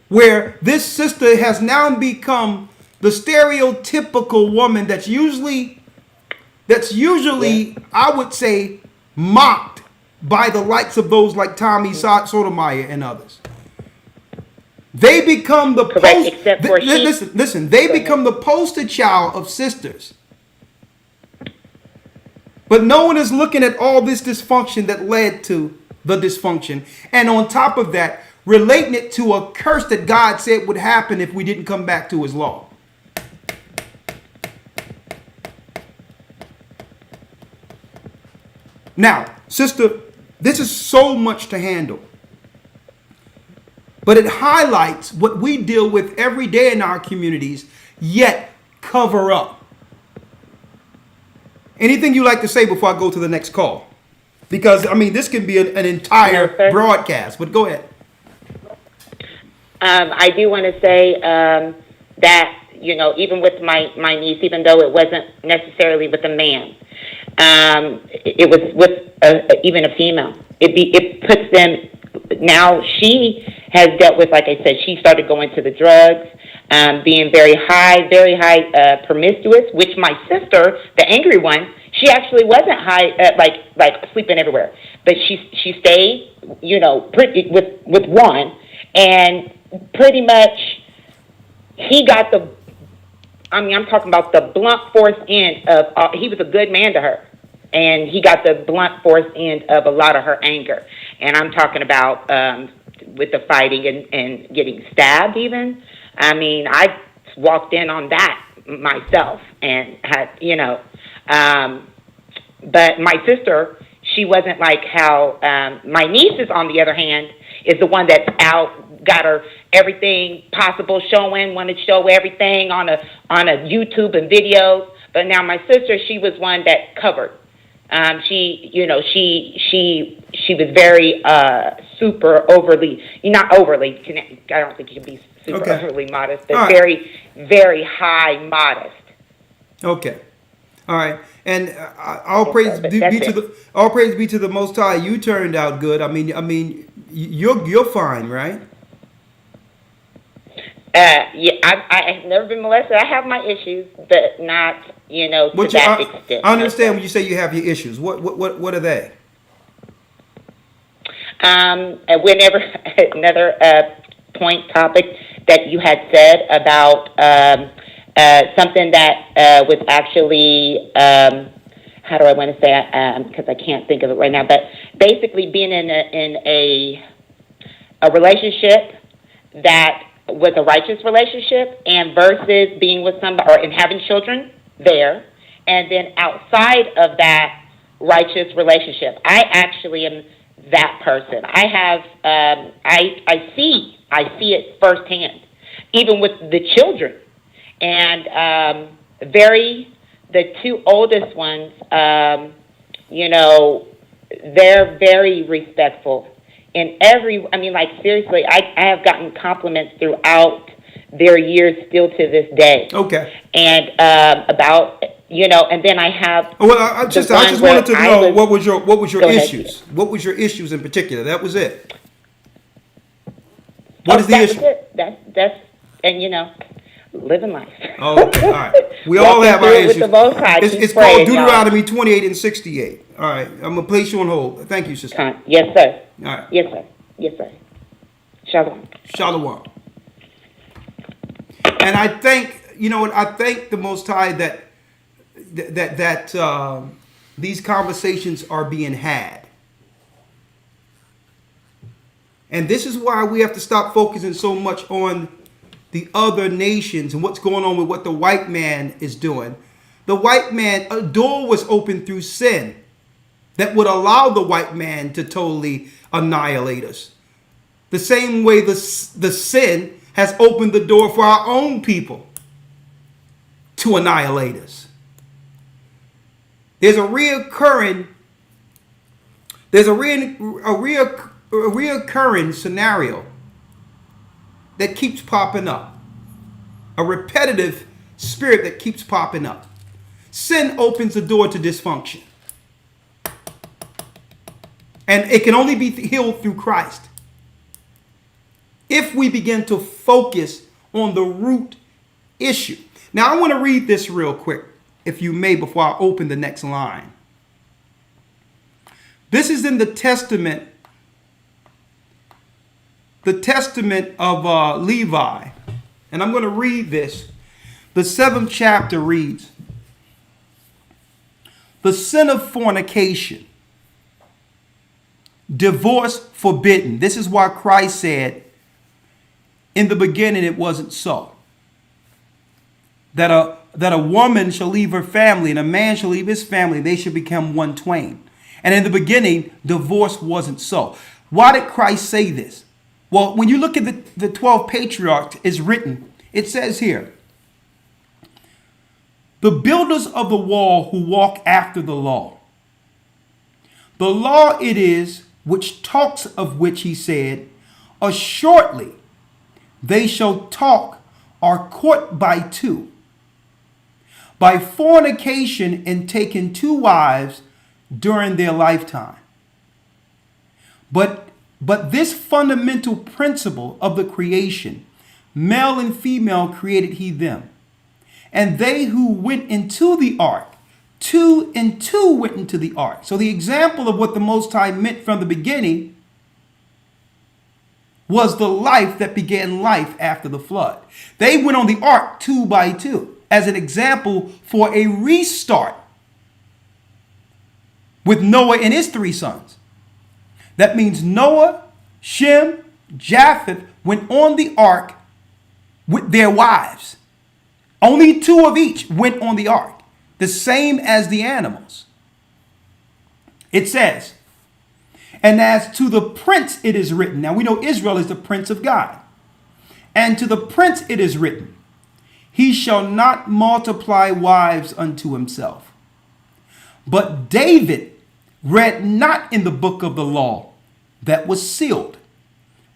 where this sister has now become the stereotypical woman that's usually I would say mocked by the likes of those like Tommy Sotomayor and others. They become the listen. They become the poster child of sisters. But no one is looking at all this dysfunction that led to the dysfunction. And on top of that, relating it to a curse that God said would happen if we didn't come back to his law. Now, sister, this is so much to handle. But it highlights what we deal with every day in our communities, yet cover up. Anything you like to say before I go to the next call? Because, I mean, this can be an entire broadcast, but go ahead. I do want to say that, you know, even with my niece, even though it wasn't necessarily with a man, it was with even a female. It puts them, now she has dealt with, like I said, she started going to the drugs, being very high, promiscuous, which my sister, the angry one, she actually wasn't high, like sleeping everywhere, but she stayed, you know, pretty with one, and pretty much he got I'm talking about the blunt force end of, he was a good man to her, and he got the blunt force end of a lot of her anger, and I'm talking about with the fighting and getting stabbed even. I mean, I walked in on that myself and had, you know, but my sister, she wasn't like how my niece is, on the other hand, is the one that's out, got her everything possible showing, wanted to show everything on a YouTube and videos. But now my sister, she was one that covered. She, you know, she was very super overly, not overly, I don't think you can be super overly modest, but very, very high modest. Okay. All right. And all praise be to the Most High. You turned out good. I mean, you're fine, right? Yeah, I've never been molested. I have my issues, but not, you know, to that extent. I understand when you say you have your issues. What are they? Whenever another topic that you had said about something that was actually, how do I want to say it? Because I can't think of it right now. But basically, being in a relationship that was a righteous relationship, and versus being with somebody or and having children there, and then outside of that righteous relationship, I actually am that person. I have, I see it firsthand, even with the children, and the two oldest ones, they're very respectful. Seriously, I have gotten compliments throughout their years still to this day. Okay. And and then I have. Well, I just wanted to know what was your issues? Ahead. What was your issues in particular? That was it. What is the issue? That's living life. Oh, okay. All right. We all have our issues. With the Most High. It's called Deuteronomy 28 and 68. All right. I'm going to place you on hold. Thank you, sister. Yes, sir. All right. Yes, sir. Yes, sir. Shalom. Shalom. And I thank the Most High that these conversations are being had. And this is why we have to stop focusing so much on the other nations and what's going on with what the white man is doing. The white man, a door was opened through sin that would allow the white man to totally annihilate us. The same way the sin has opened the door for our own people to annihilate us. There's a reoccurring scenario that keeps popping up. A repetitive spirit that keeps popping up. Sin opens the door to dysfunction. And it can only be healed through Christ. If we begin to focus on the root issue. Now, I want to read this real quick, if you may, before I open the next line. This is in the Testament of Levi. And I'm going to read this. The 7th chapter reads, the sin of fornication, divorce forbidden. This is why Christ said, in the beginning it wasn't so. That a woman shall leave her family and a man shall leave his family. They should become one twain. And in the beginning, divorce wasn't so. Why did Christ say this? Well, when you look at the 12 patriarchs, it's written. It says here, the builders of the wall who walk after the law. The law it is which talks of which he said, assuredly they shall talk or court by two, by fornication and taking two wives during their lifetime. But this fundamental principle of the creation, male and female created he them. And they who went into the ark, 2 and 2 went into the ark. So the example of what the Most High meant from the beginning was the life that began life after the flood. They went on the ark 2 by 2 as an example for a restart with Noah and his 3 sons. That means Noah, Shem, Japheth went on the ark with their wives. Only 2 of each went on the ark, the same as the animals. It says, and as to the prince it is written. Now we know Israel is the prince of God. And to the prince it is written, he shall not multiply wives unto himself. But David read not in the book of the law that was sealed,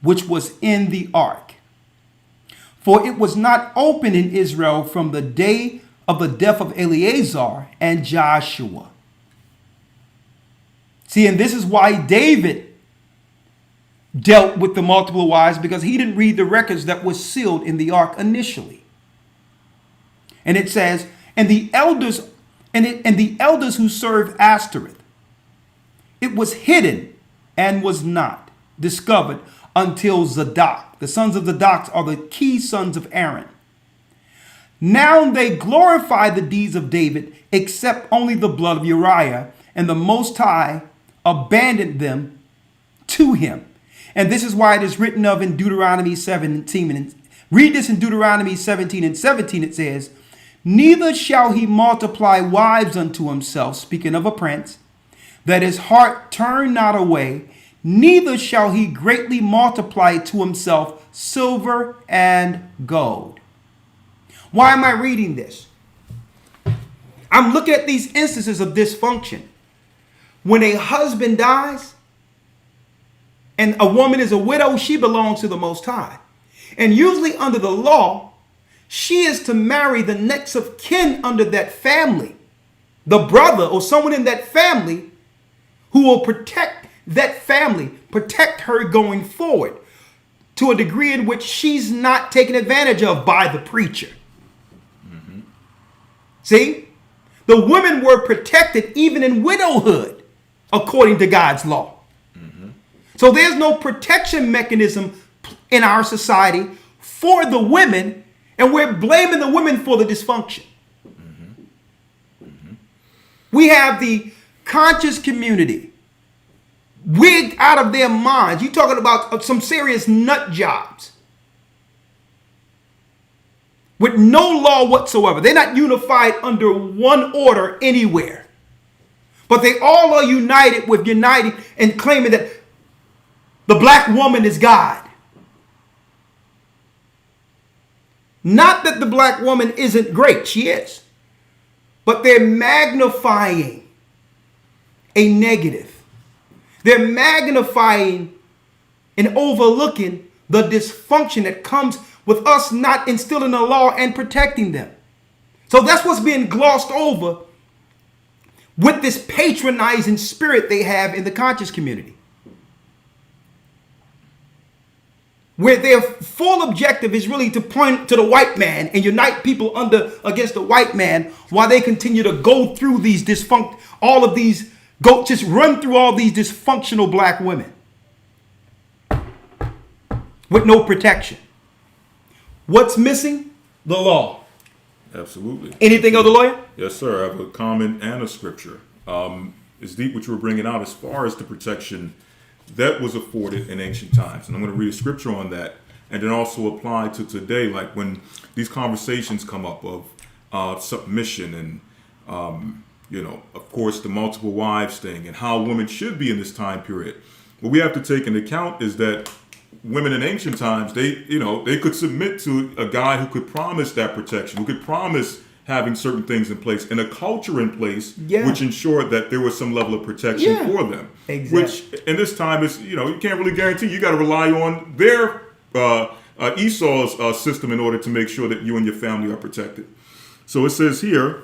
which was in the ark. For it was not open in Israel from the day of the death of Eleazar and Joshua. See, and this is why David dealt with the multiple wives, because he didn't read the records that was sealed in the ark initially. And it says, and the elders who served Ashtoreth, it was hidden and was not discovered until Zadok. The sons of Zadok are the key sons of Aaron. Now they glorify the deeds of David, except only the blood of Uriah, and the Most High abandoned them to him. And this is why it is written of in Deuteronomy 17. And read this in Deuteronomy 17 and 17. It says, neither shall he multiply wives unto himself, speaking of a prince, that his heart turn not away, neither shall he greatly multiply to himself silver and gold. Why am I reading this? I'm looking at these instances of dysfunction. When a husband dies and a woman is a widow, she belongs to the Most High. And usually under the law, she is to marry the next of kin under that family, the brother or someone in that family who will protect that family, protect her going forward to a degree in which she's not taken advantage of by the preacher. See, the women were protected even in widowhood, according to God's law. So there's no protection mechanism in our society for the women, and we're blaming the women for the dysfunction. We have the conscious community wigged out of their minds. You're talking about some serious nut jobs with no law whatsoever. They're not unified under one order anywhere. But they all are uniting and claiming that the black woman is God. Not that the black woman isn't great, she is. But they're magnifying a negative. They're magnifying and overlooking the dysfunction that comes with us not instilling the law and protecting them. So that's what's being glossed over with this patronizing spirit they have in the conscious community, where their full objective is really to point to the white man and unite people against the white man, while they continue to go through these just run through all these dysfunctional black women with no protection. What's missing? The law. Absolutely. Anything of the lawyer? Yes, sir. I have a comment and a scripture. It's deep what you were bringing out as far as the protection that was afforded in ancient times. And I'm going to read a scripture on that and then also apply to today, like when these conversations come up of submission and, of course, the multiple wives thing and how women should be in this time period. What we have to take into account is that women in ancient times, they could submit to a guy who could promise that protection, who could promise having certain things in place and a culture in place, which ensured that there was some level of protection for them. Exactly. Which in this time is, you can't really guarantee. You got to rely on their Esau's system in order to make sure that you and your family are protected. So it says here,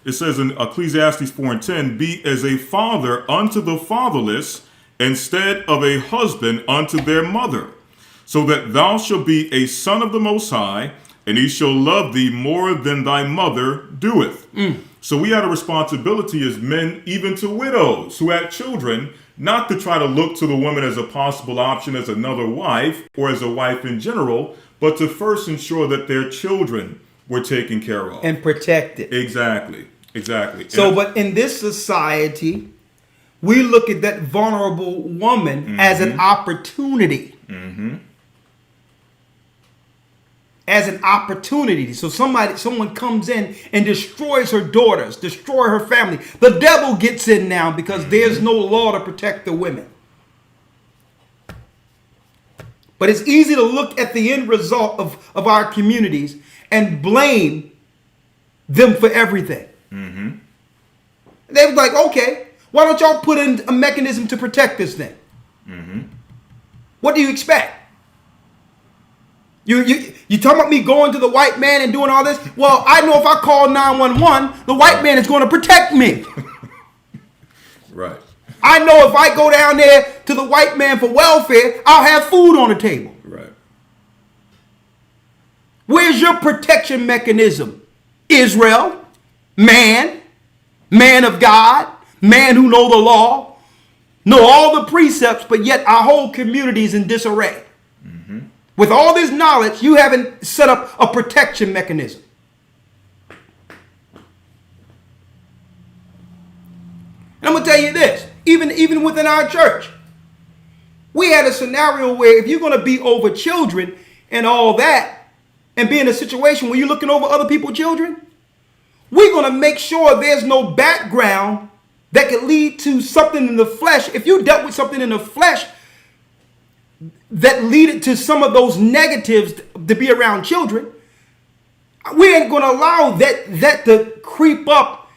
it says in Ecclesiastes 4:10, be as a father unto the fatherless, instead of a husband unto their mother, so that thou shalt be a son of the Most High, and he shall love thee more than thy mother doeth. So we had a responsibility as men, even to widows who had children, not to try to look to the woman as a possible option as another wife or as a wife in general, but to first ensure that their children were taken care of. And protected. Exactly. So, but in this society, we look at that vulnerable woman as an opportunity. As an opportunity. So someone comes in and destroys her daughters, destroy her family. The devil gets in now because there's no law to protect the women. But it's easy to look at the end result of our communities and blame them for everything. They were like, okay, why don't y'all put in a mechanism to protect this thing? What do you expect? You talking about me going to the white man and doing all this? Well, I know if I call 911, the white man is going to protect me. Right. I know if I go down there to the white man for welfare, I'll have food on the table. Right. Where's your protection mechanism? Israel, man of God, man who know the law, know all the precepts, but yet our whole community is in disarray. With all this knowledge, you haven't set up a protection mechanism. And I'm going to tell you this, even within our church, we had a scenario where if you're going to be over children and all that, and be in a situation where you're looking over other people's children, we're going to make sure there's no background that could lead to something in the flesh. If you dealt with something in the flesh that leaded to some of those negatives to be around children, we ain't going to allow that to creep up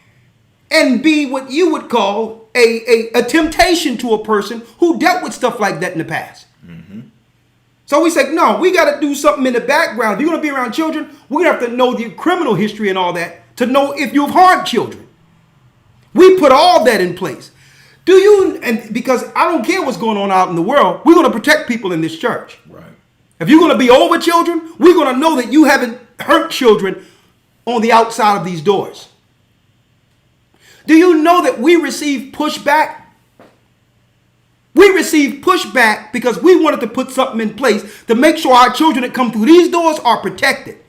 and be what you would call a temptation to a person who dealt with stuff like that in the past. So we say, no, we got to do something in the background. If you're going to be around children, we're going to have to know the criminal history and all that to know if you've harmed children. We put all that in place. And because I don't care what's going on out in the world, we're going to protect people in this church. Right. If you're going to be over children, we're going to know that you haven't hurt children on the outside of these doors. Do you know that we receive pushback? We receive pushback because we wanted to put something in place to make sure our children that come through these doors are protected.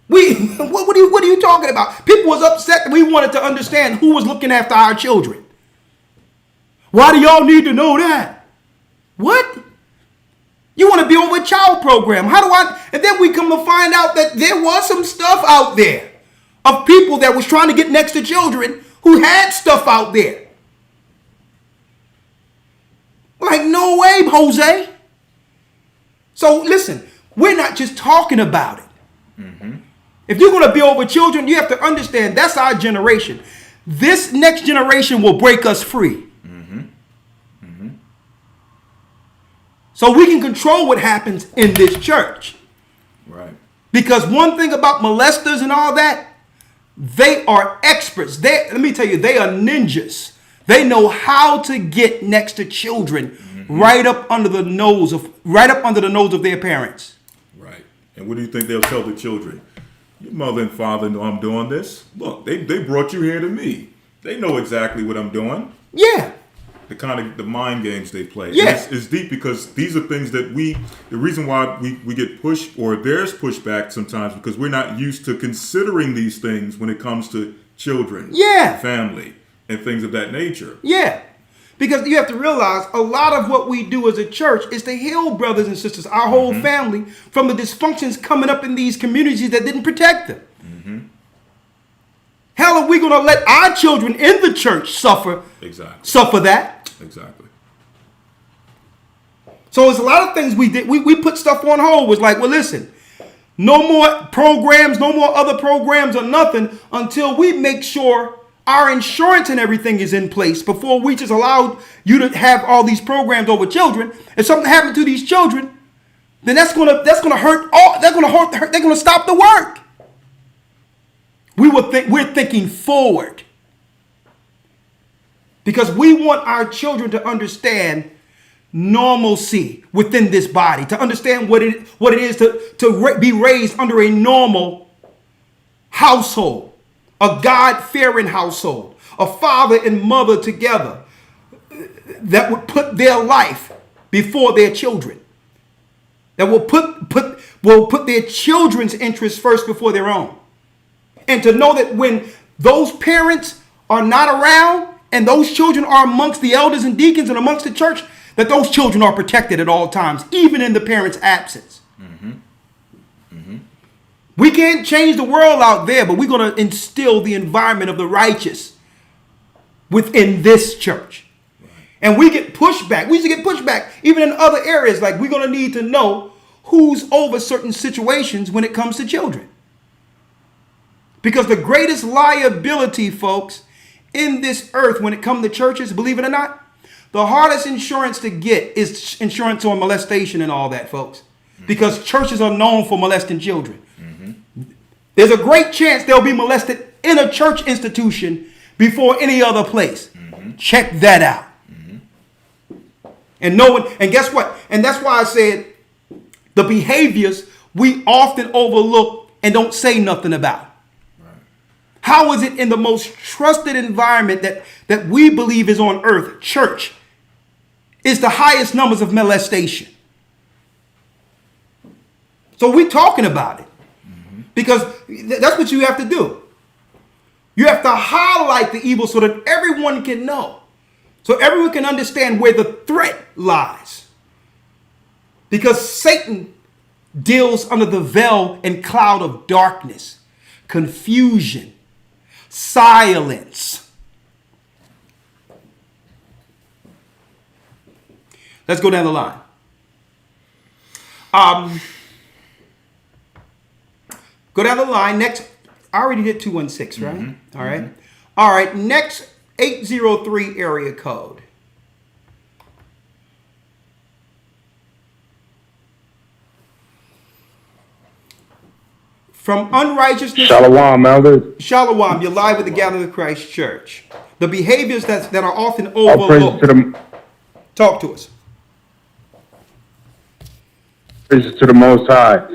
What are you talking about? People was upset that we wanted to understand who was looking after our children. Why do y'all need to know that? What? You want to be over a child program. And then we come to find out that there was some stuff out there of people that was trying to get next to children who had stuff out there. Like, no way, Jose. So listen, we're not just talking about it. If you're going to be over children, you have to understand that's our generation. This next generation will break us free. So we can control what happens in this church. Right. Because one thing about molesters and all that, they are experts. Let me tell you, they are ninjas. They know how to get next to children right up under the nose of their parents. Right. And what do you think they'll tell the children? Your mother and father know I'm doing this. Look, they brought you here to me. They know exactly what I'm doing. Yeah. The mind games they play. Yeah. It's deep because these are things that the reason why we get pushed or there's pushback sometimes because we're not used to considering these things when it comes to children, family, and things of that nature. Yeah. Because you have to realize a lot of what we do as a church is to heal brothers and sisters, our whole family, from the dysfunctions coming up in these communities that didn't protect them. Hell, are we going to let our children in the church suffer that? Exactly. So it's a lot of things we did. We put stuff on hold. It was like, well, listen, no more programs, no more other programs or nothing until we make sure our insurance and everything is in place before we just allowed you to have all these programs over children. If something happened to these children, then that's gonna hurt all. They're gonna stop the work. We're thinking forward because we want our children to understand normalcy within this body, to understand what it is to be raised under a normal household, a God-fearing household, a father and mother together that would put their life before their children, that will put their children's interests first before their own. And to know that when those parents are not around and those children are amongst the elders and deacons and amongst the church, that those children are protected at all times, even in the parents' absence. We can't change the world out there, but we're going to instill the environment of the righteous within this church. Right. And we get pushback. We used to get pushback even in other areas. Like, we're going to need to know who's over certain situations when it comes to children. Because the greatest liability, folks, in this earth when it comes to churches, believe it or not, the hardest insurance to get is insurance on molestation and all that, folks. Because churches are known for molesting children. There's a great chance they'll be molested in a church institution before any other place. Check that out. And guess what? And that's why I said the behaviors we often overlook and don't say nothing about. How is it in the most trusted environment that we believe is on earth, church, is the highest numbers of molestation? So we're talking about it because that's what you have to do. You have to highlight the evil so that everyone can know. So everyone can understand where the threat lies. Because Satan deals under the veil and cloud of darkness, confusion, silence. Let's go down the line. Go down the line. Next, I already did 216, right? Mm-hmm. All right. All right. Next, 803 area code. From unrighteousness. Shalom, elders. Shalom. You're live with the Gathering of Christ Church. The behaviors that are often All praises overlooked. to the, Talk to us. praises to the Most High.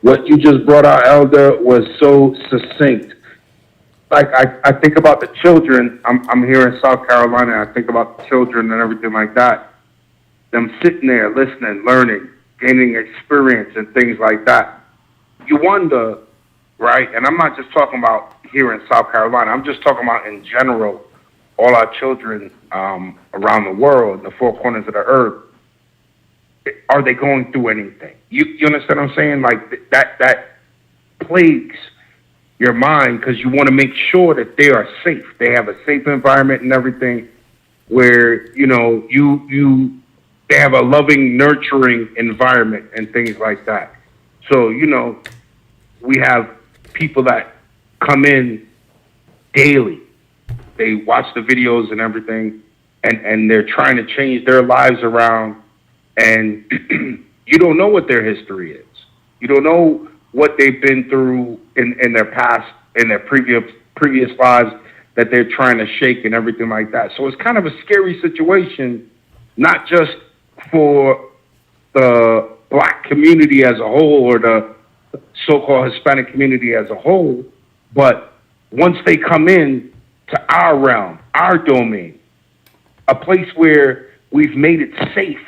What you just brought out, elder, was so succinct. Like I think about the children. I'm here in South Carolina. And I think about the children and everything like that. Them sitting there, listening, learning, gaining experience, and things like that. You wonder, right? And I'm not just talking about here in South Carolina. I'm just talking about in general, all our children around the world, in the four corners of the earth. Are they going through anything? You understand what I'm saying? Like that plagues your mind because you want to make sure that they are safe. They have a safe environment and everything where, you know, they have a loving, nurturing environment and things like that. So, you know, we have people that come in daily. They watch the videos and everything, and they're trying to change their lives around. And you don't know what their history is. You don't know what they've been through in their past, in their previous lives that they're trying to shake and everything like that. So it's kind of a scary situation, not just for the black community as a whole or the so-called Hispanic community as a whole, but once they come in to our realm, our domain, a place where we've made it safe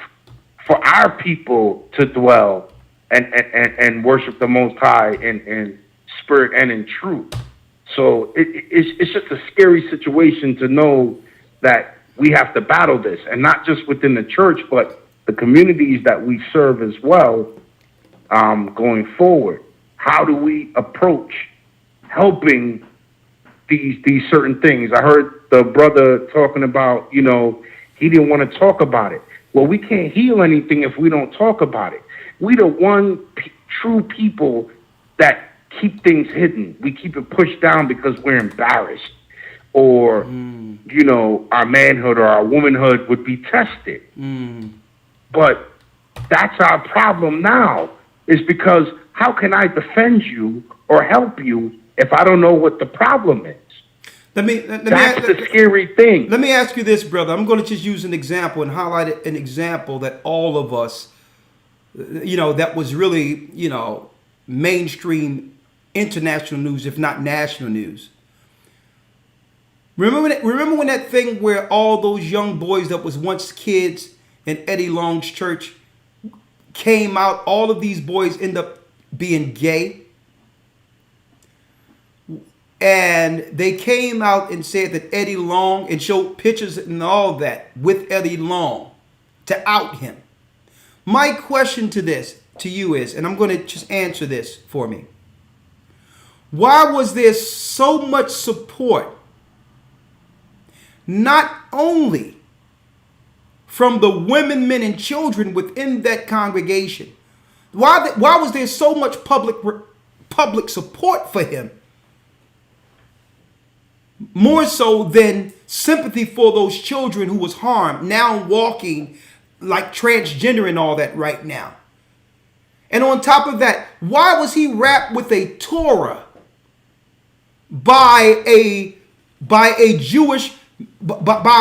for our people to dwell and worship the Most High in spirit and in truth. So it's just a scary situation to know that we have to battle this, and not just within the church, but the communities that we serve as well, going forward. How do we approach helping these certain things? I heard the brother talking about, you know, he didn't want to talk about it. Well, we can't heal anything if we don't talk about it. We the true people that keep things hidden. We keep it pushed down because we're embarrassed, or you know, our manhood or our womanhood would be tested. But that's our problem now, is because how can I defend you or help you if I don't know what the problem is? That's the scary thing. Let me ask you this, brother. I'm going to just use an example and highlight an example that all of us, you know, that was really, you know, mainstream international news, if not national news. Remember when that thing where all those young boys that was once kids in Eddie Long's church came out, all of these boys end up being gay? And they came out and said that Eddie Long, and showed pictures and all that with Eddie Long to out him. My question to you is, and I'm going to just answer this for me. Why was there so much support, not only from the women, men, and children within that congregation? Why was there so much public support for him? More so than sympathy for those children who was harmed, now walking like transgender and all that right now. And on top of that, why was he wrapped with a Torah by a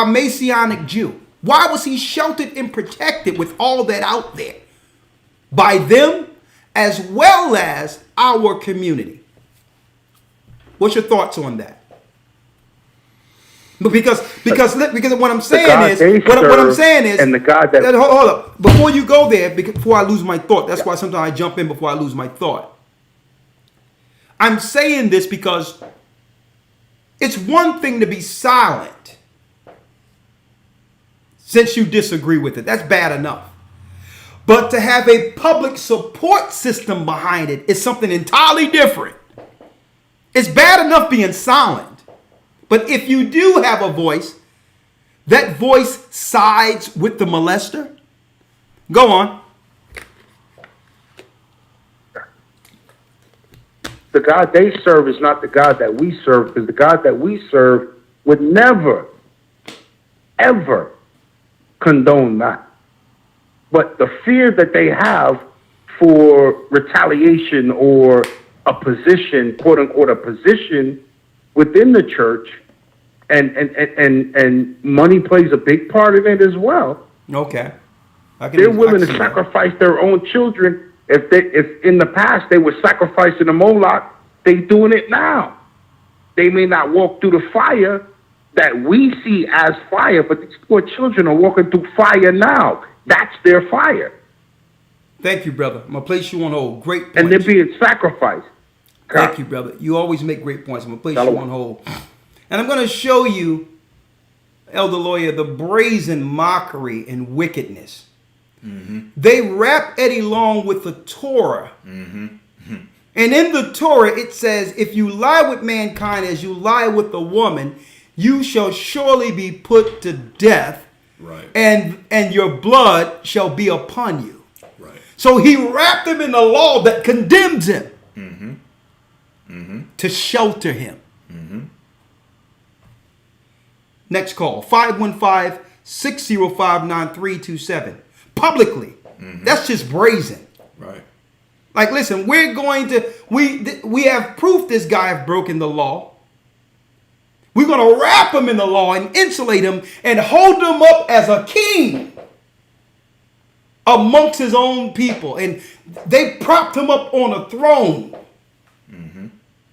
Messianic Jew? Why was he sheltered and protected with all that out there by them as well as our community? What's your thoughts on that? But because what I'm The saying God is they what I'm serve saying is, and the God that hold up, before you go there, before I lose my thought. That's why sometimes I jump in before I lose my thought. I'm saying this because it's one thing to be silent since you disagree with it. That's bad enough. But to have a public support system behind it is something entirely different. It's bad enough being silent. But if you do have a voice, that voice sides with the molester. Go on. the God they serve is not the God that we serve, because the God that we serve would never, ever condone that. But the fear that they have for retaliation or a position, quote unquote, a position within the church, and money plays a big part of it as well. Okay. They're willing to sacrifice their own children. If in the past they were sacrificing a Moloch, they doing it now. They may not walk through the fire that we see as fire, but these poor children are walking through fire now. That's their fire. Thank you, brother. I'm gonna place you on hold. Great points. And they're being sacrificed. Thank you, brother. You always make great points. I'm gonna place you on hold. And I'm gonna show you, Elder Lawyer, the brazen mockery and wickedness. Mm-hmm. They rap Eddie Long with the Torah. Mm-hmm. Mm-hmm. And in the Torah, it says, if you lie with mankind as you lie with a woman, you shall surely be put to death. Right. And your blood shall be upon you. Right. So he wrapped him in the law that condemns him. Mm-hmm. Mm-hmm. To shelter him. Mm-hmm. Next call, 515-605-9327. Publicly. Mm-hmm. That's just brazen. Right. Like, listen, we're going to, we have proof this guy have broken the law. We're going to wrap him in the law and insulate him and hold him up as a king amongst his own people. And they propped him up on a throne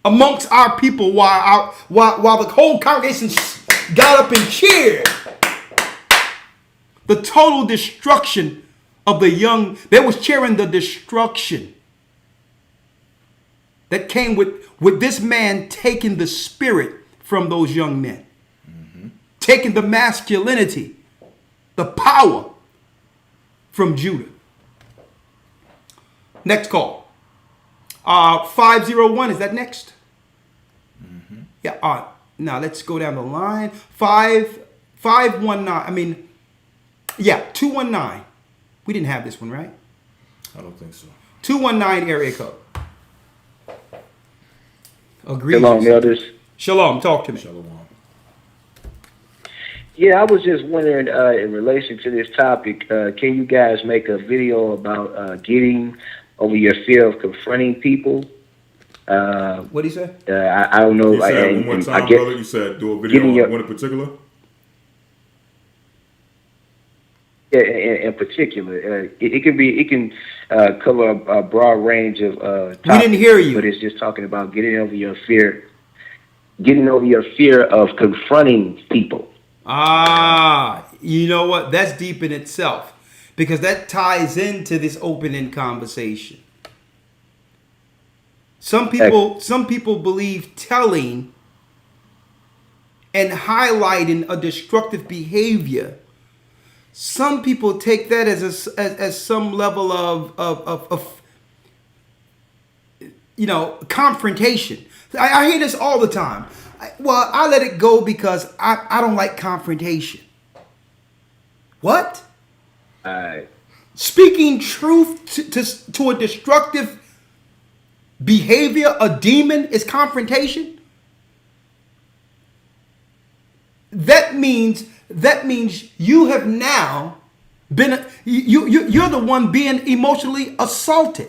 amongst our people while the whole congregation got up and cheered. The total destruction of the young, they was cheering the destruction that came with this man taking the spirit from those young men. Mm-hmm. Taking the masculinity, the power from Judah. Next call. 501, is that next? Mm-hmm. Yeah, now let's go down the line. 519, 219. We didn't have this one, right? I don't think so. 219 area code. Agreed. Shalom, elders. Shalom, talk to me. Shalom. Yeah, I was just wondering, in relation to this topic, can you guys make a video about getting over your fear of confronting people? What did he say? I don't know. You said one more time, brother. You said do a video on one in particular? Yeah, in particular, it can cover a broad range of topics. We didn't hear you. But it's just talking about getting over your fear of confronting people. You know what? That's deep in itself, because that ties into this open-end conversation. Some people believe telling and highlighting a destructive behavior. Some people take that as some level of confrontation. I hear this all the time. I let it go because I don't like confrontation. What? Speaking truth to a destructive behavior, a demon, is confrontation? That means you have now been you're the one being emotionally assaulted.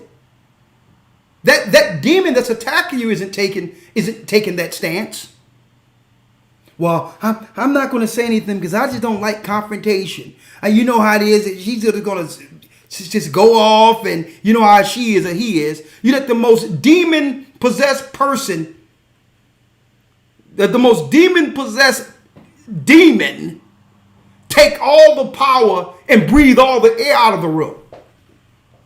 That demon that's attacking you isn't taking that stance. Well, I'm not going to say anything because I just don't like confrontation. And you know how it is. She's just going to just go off, and you know how she is or he is. You let the most demon-possessed person, the most demon-possessed demon take all the power and breathe all the air out of the room.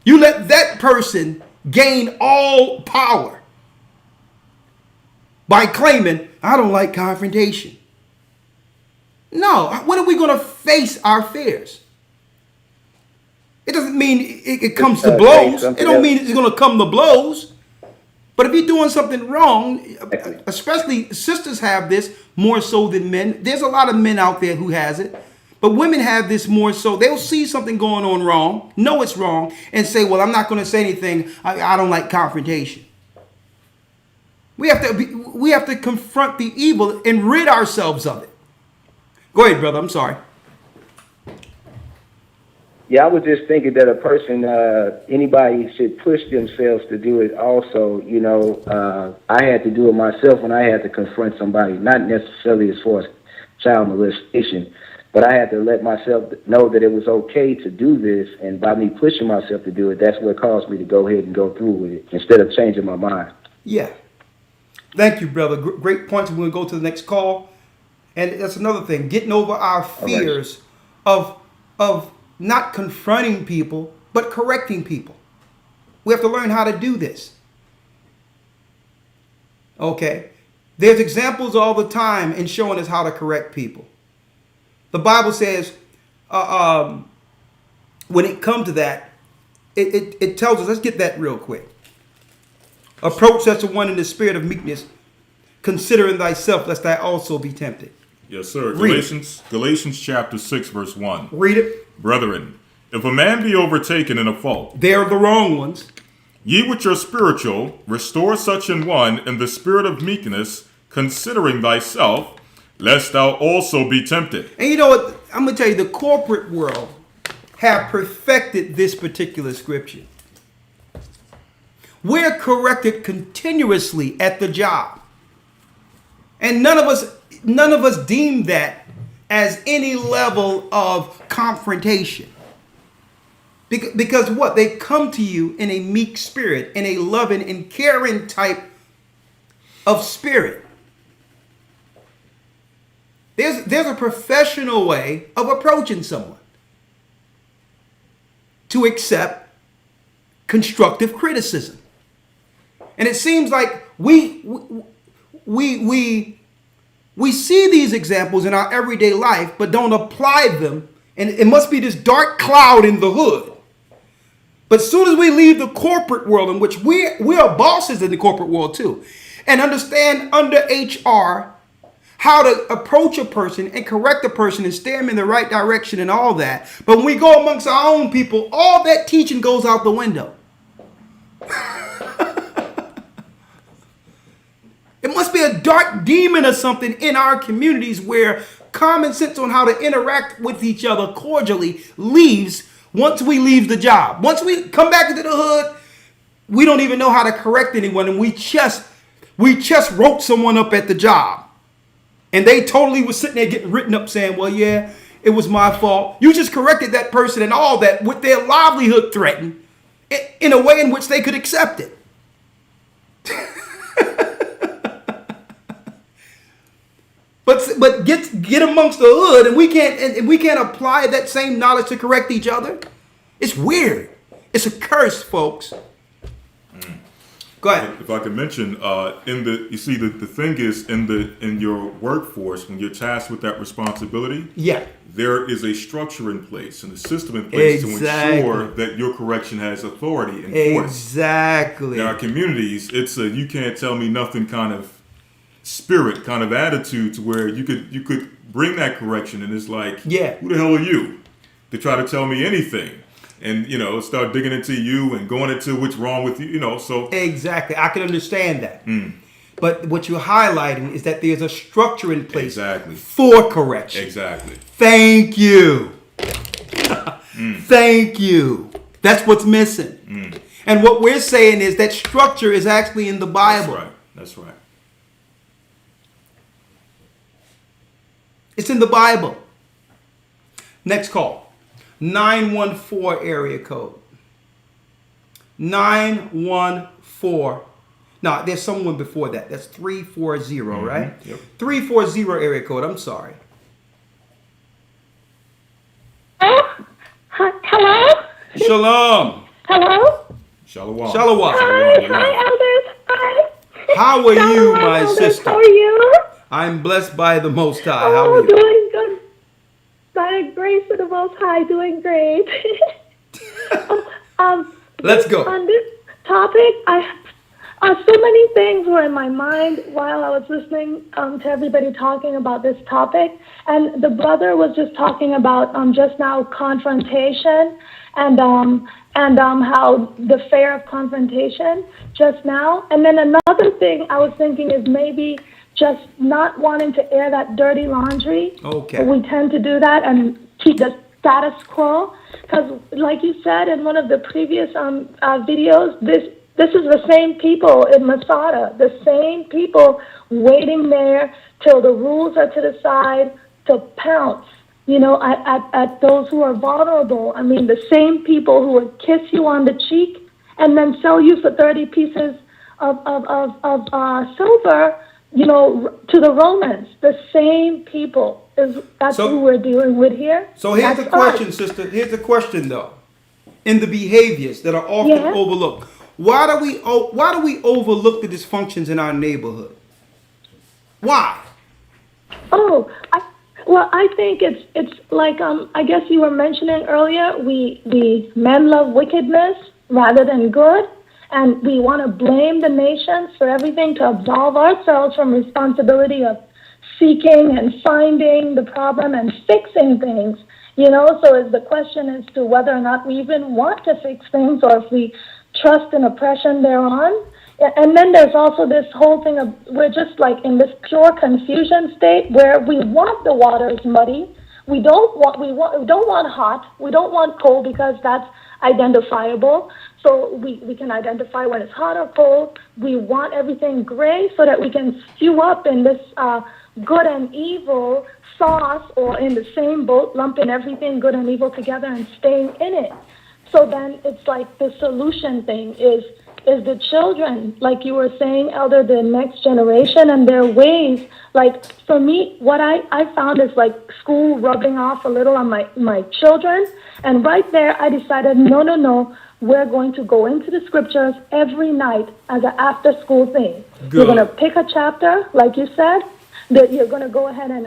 You let that person gain all power by claiming, I don't like confrontation. No, when are we going to face our fears? It doesn't mean it comes to blows. It don't mean it's going to come to blows. But if you're doing something wrong, especially sisters have this more so than men. There's a lot of men out there who has it. But women have this more so. They'll see something going on wrong, know it's wrong, and say, well, I'm not going to say anything. I don't like confrontation. We have to confront the evil and rid ourselves of it. Go ahead, brother. I'm sorry. Yeah, I was just thinking that a person, anybody should push themselves to do it also. You know, I had to do it myself when I had to confront somebody, not necessarily as far as child molestation, but I had to let myself know that it was okay to do this. And by me pushing myself to do it, that's what caused me to go ahead and go through with it instead of changing my mind. Yeah. Thank you, brother. Great points. We're going to go to the next call. And that's another thing, getting over our fears of not confronting people, but correcting people. We have to learn how to do this. Okay? There's examples all the time in showing us how to correct people. The Bible says, when it comes to that, it tells us, let's get that real quick. Approach such a one in the spirit of meekness, considering thyself, lest thou also be tempted. Yes, sir. Galatians chapter 6, verse 1. Read it. Brethren, if a man be overtaken in a fault, they're the wrong ones. Ye which are spiritual, restore such an one in the spirit of meekness, considering thyself, lest thou also be tempted. And you know what? I'm going to tell you, the corporate world have perfected this particular scripture. We're corrected continuously at the job. And none of us deem that as any level of confrontation. Because what? They come to you in a meek spirit, in a loving and caring type of spirit. There's a professional way of approaching someone to accept constructive criticism. And it seems like we see these examples in our everyday life, but don't apply them. And it must be this dark cloud in the hood. But as soon as we leave the corporate world, in which we are bosses in the corporate world too, and understand under HR how to approach a person and correct a person and steer them in the right direction and all that. But when we go amongst our own people, all that teaching goes out the window. It must be a dark demon or something in our communities where common sense on how to interact with each other cordially leaves once we leave the job. Once we come back into the hood, we don't even know how to correct anyone, and we just wrote someone up at the job. And they totally was sitting there getting written up saying, well, yeah, it was my fault. You just corrected that person and all that with their livelihood threatened in a way in which they could accept it. But get amongst the hood, and we can't apply that same knowledge to correct each other. It's weird. It's a curse, folks. Go ahead. If I could mention, the thing is in your workforce, when you're tasked with that responsibility, there is a structure in place and a system in place to ensure that your correction has authority and force. Exactly. In our communities, it's a you can't tell me nothing kind of spirit, kind of attitude, to where you could bring that correction, and it's like, who the hell are you to try to tell me anything? And, start digging into you and going into what's wrong with you, so. Exactly. I can understand that. But what you're highlighting is that there's a structure in place for correction. Exactly. Thank you. Thank you. That's what's missing. And what we're saying is that structure is actually in the Bible. That's right. It's in the Bible. Next call. 914 area code. 914. No, there's someone before that. That's 340, right? Yep. 340 area code. I'm sorry. Hello? Shalom. Hello? Shalom. Shalom. Hi, elders. Hi. How are you, Shalom, my elders. sister? How are you? I'm blessed by the Most High. How are Oh, you? doing good. By the grace of the Most High, doing great. Let's go. On this topic, so many things were in my mind while I was listening to everybody talking about this topic. And the brother was just talking about just now confrontation and how the fear of confrontation just now. And then another thing I was thinking is maybe just not wanting to air that dirty laundry. Okay. We tend to do that and keep the status quo. Because, like you said in one of the previous videos, this is the same people in Masada, the same people waiting there till the rules are to the side to pounce, at those who are vulnerable. I mean, the same people who would kiss you on the cheek and then sell you for 30 pieces of silver, to the Romans. The same people. That's who we're dealing with here. So here's That's the question, us. sister. Here's the question, though. In the behaviors that are often overlooked, why do we overlook the dysfunctions in our neighborhood? Why? I think it's like I guess you were mentioning earlier. We men love wickedness rather than good, and we want to blame the nations for everything to absolve ourselves from responsibility of seeking and finding the problem and fixing things. So is the question as to whether or not we even want to fix things or if we trust in oppression thereon. And then there's also this whole thing of we're just like in this pure confusion state where we want the waters muddy. We don't want hot. We don't want cold because that's identifiable. So we can identify when it's hot or cold. We want everything gray so that we can stew up in this good and evil sauce, or in the same boat, lumping everything good and evil together and staying in it. So then it's like the solution thing is the children, like you were saying, Elder, the next generation and their ways. Like for me, what I found is like school rubbing off a little on my children. And right there, I decided, no, we're going to go into the scriptures every night as an after school thing. Good. You're going to pick a chapter, like you said, that you're going to go ahead and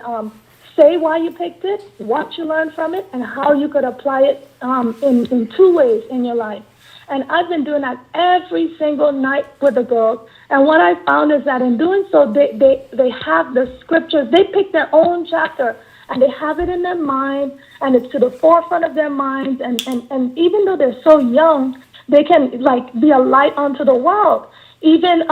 say why you picked it, what you learned from it, and how you could apply it in two ways in your life. And I've been doing that every single night with the girls. And what I found is that in doing so, they have the scriptures. They pick their own chapter, and they have it in their mind, and it's to the forefront of their minds. And even though they're so young, they can like be a light unto the world. Even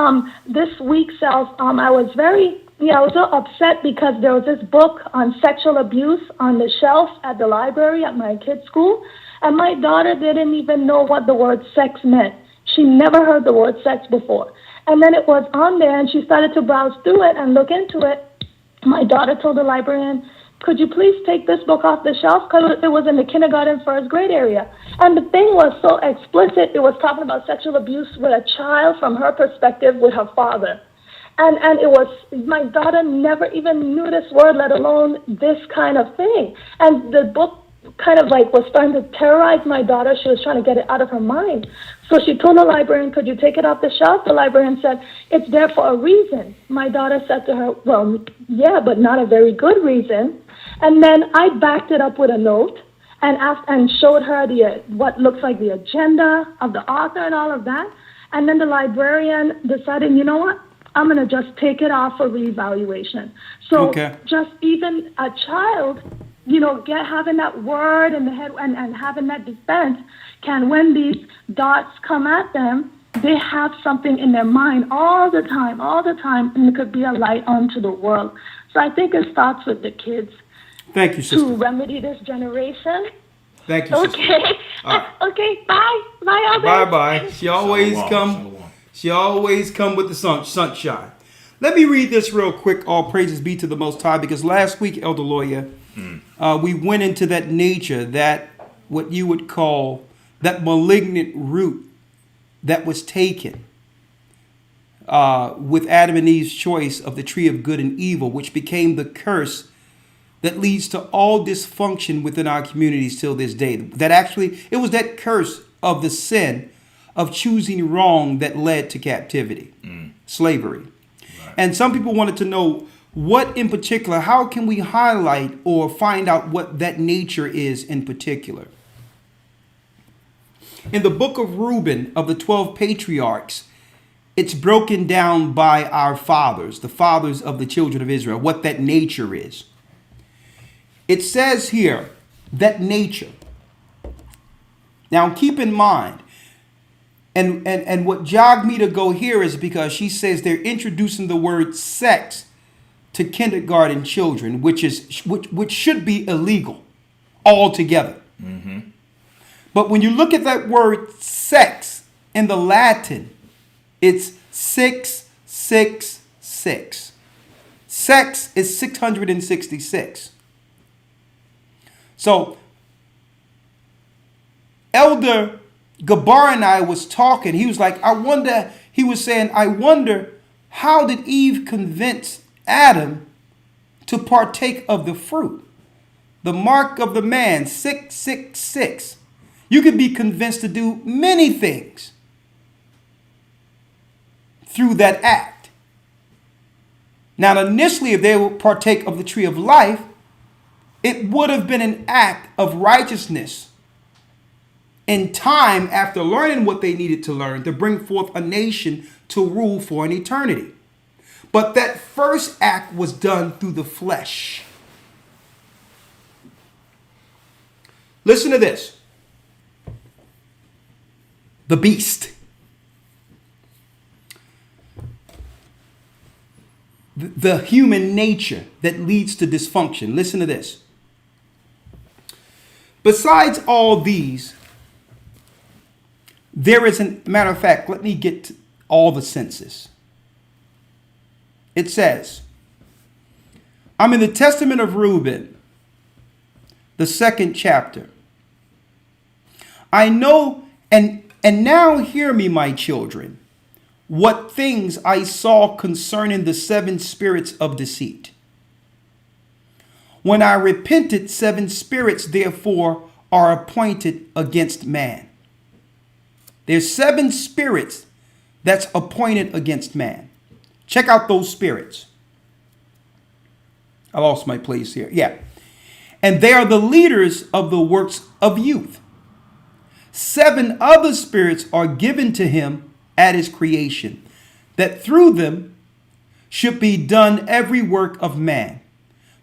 this week, I was I was so upset because there was this book on sexual abuse on the shelf at the library at my kids' school, and my daughter didn't even know what the word sex meant. She never heard the word sex before. And then it was on there, and she started to browse through it and look into it. My daughter told the librarian, could you please take this book off the shelf? Because it was in the kindergarten, first grade area. And the thing was so explicit. It was talking about sexual abuse with a child from her perspective with her father. And it was, my daughter never even knew this word, let alone this kind of thing. And the book kind of like was starting to terrorize my daughter. She was trying to get it out of her mind. So she told the librarian, could you take it off the shelf? The librarian said, it's there for a reason. My daughter said to her, well, yeah, but not a very good reason. And then I backed it up with a note and asked and showed her what looks like the agenda of the author and all of that. And then the librarian decided, you know what? I'm going to just take it off for reevaluation. So just even a child, having that word in the head and having that defense can, when these dots come at them, they have something in their mind all the time, and it could be a light onto the world. So I think it starts with the kids. Thank you, sister. To remedy this generation. Thank you, sister. Okay. Right. Okay, bye. Bye, Albert. Bye-bye. She always come with the sunshine. Let me read this real quick. All praises be to the Most High, because last week, Elder Lawyer, we went into that nature, that what you would call that malignant root that was taken with Adam and Eve's choice of the tree of good and evil, which became the curse that leads to all dysfunction within our communities till this day. That actually, it was that curse of the sin of choosing wrong that led to captivity, slavery. Right. And some people wanted to know what in particular, how can we highlight or find out what that nature is in particular? In the book of Reuben of the 12 patriarchs, it's broken down by our fathers, the fathers of the children of Israel, what that nature is. It says here that nature. Now keep in mind, and what jogged me to go here is because she says they're introducing the word sex to kindergarten children, which should be illegal altogether. Mm-hmm. But when you look at that word sex in the Latin, it's 666. Sex is 666. So Elder Gabar and I was talking. He was like, I wonder how did Eve convince Adam to partake of the fruit? The mark of the man, 666. You can be convinced to do many things through that act. Now, initially, if they would partake of the tree of life, it would have been an act of righteousness in time after learning what they needed to learn to bring forth a nation to rule for an eternity. But that first act was done through the flesh. Listen to this. The beast. The human nature that leads to dysfunction. Listen to this. Besides all these, there is a matter of fact, let me get to all the senses. It says, I'm in the Testament of Reuben, the 2nd chapter. I know, and now hear me, my children, what things I saw concerning the 7 spirits of deceit. When I repented, 7 spirits therefore are appointed against man. There's 7 spirits that's appointed against man. Check out those spirits. I lost my place here. Yeah. And they are the leaders of the works of youth. 7 other spirits are given to him at his creation, that through them should be done every work of man.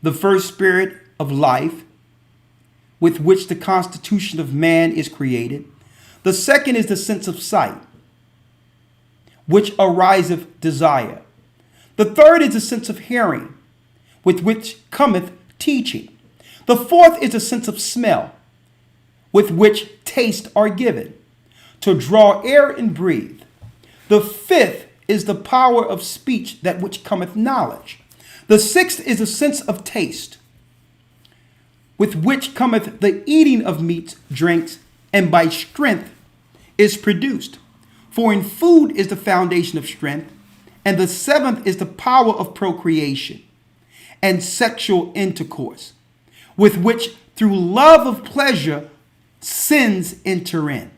The first spirit of life, with which the constitution of man is created. The second is the sense of sight, which ariseth desire. The third is the sense of hearing, with which cometh teaching. The fourth is the sense of smell, with which taste are given, to draw air and breathe. The fifth is the power of speech, that which cometh knowledge. The sixth is the sense of taste, with which cometh the eating of meats, drinks, and by strength is produced. For in food is the foundation of strength. And the 7th is the power of procreation and sexual intercourse, with which through love of pleasure sins enter in.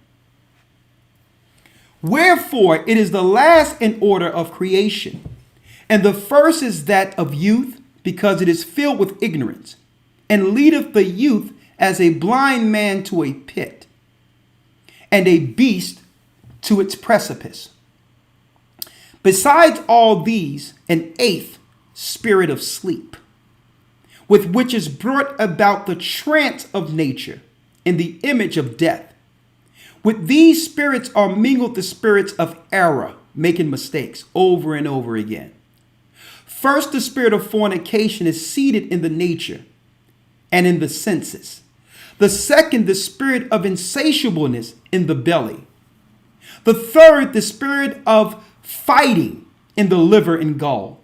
Wherefore it is the last in order of creation. And the first is that of youth, because it is filled with ignorance, and leadeth the youth as a blind man to a pit, and a beast to its precipice. Besides all these, an 8th, spirit of sleep, with which is brought about the trance of nature in the image of death. With these spirits are mingled the spirits of error, making mistakes over and over again. First, the spirit of fornication is seated in the nature and in the senses. The second, the spirit of insatiableness in the belly. The third, the spirit of fighting in the liver and gall.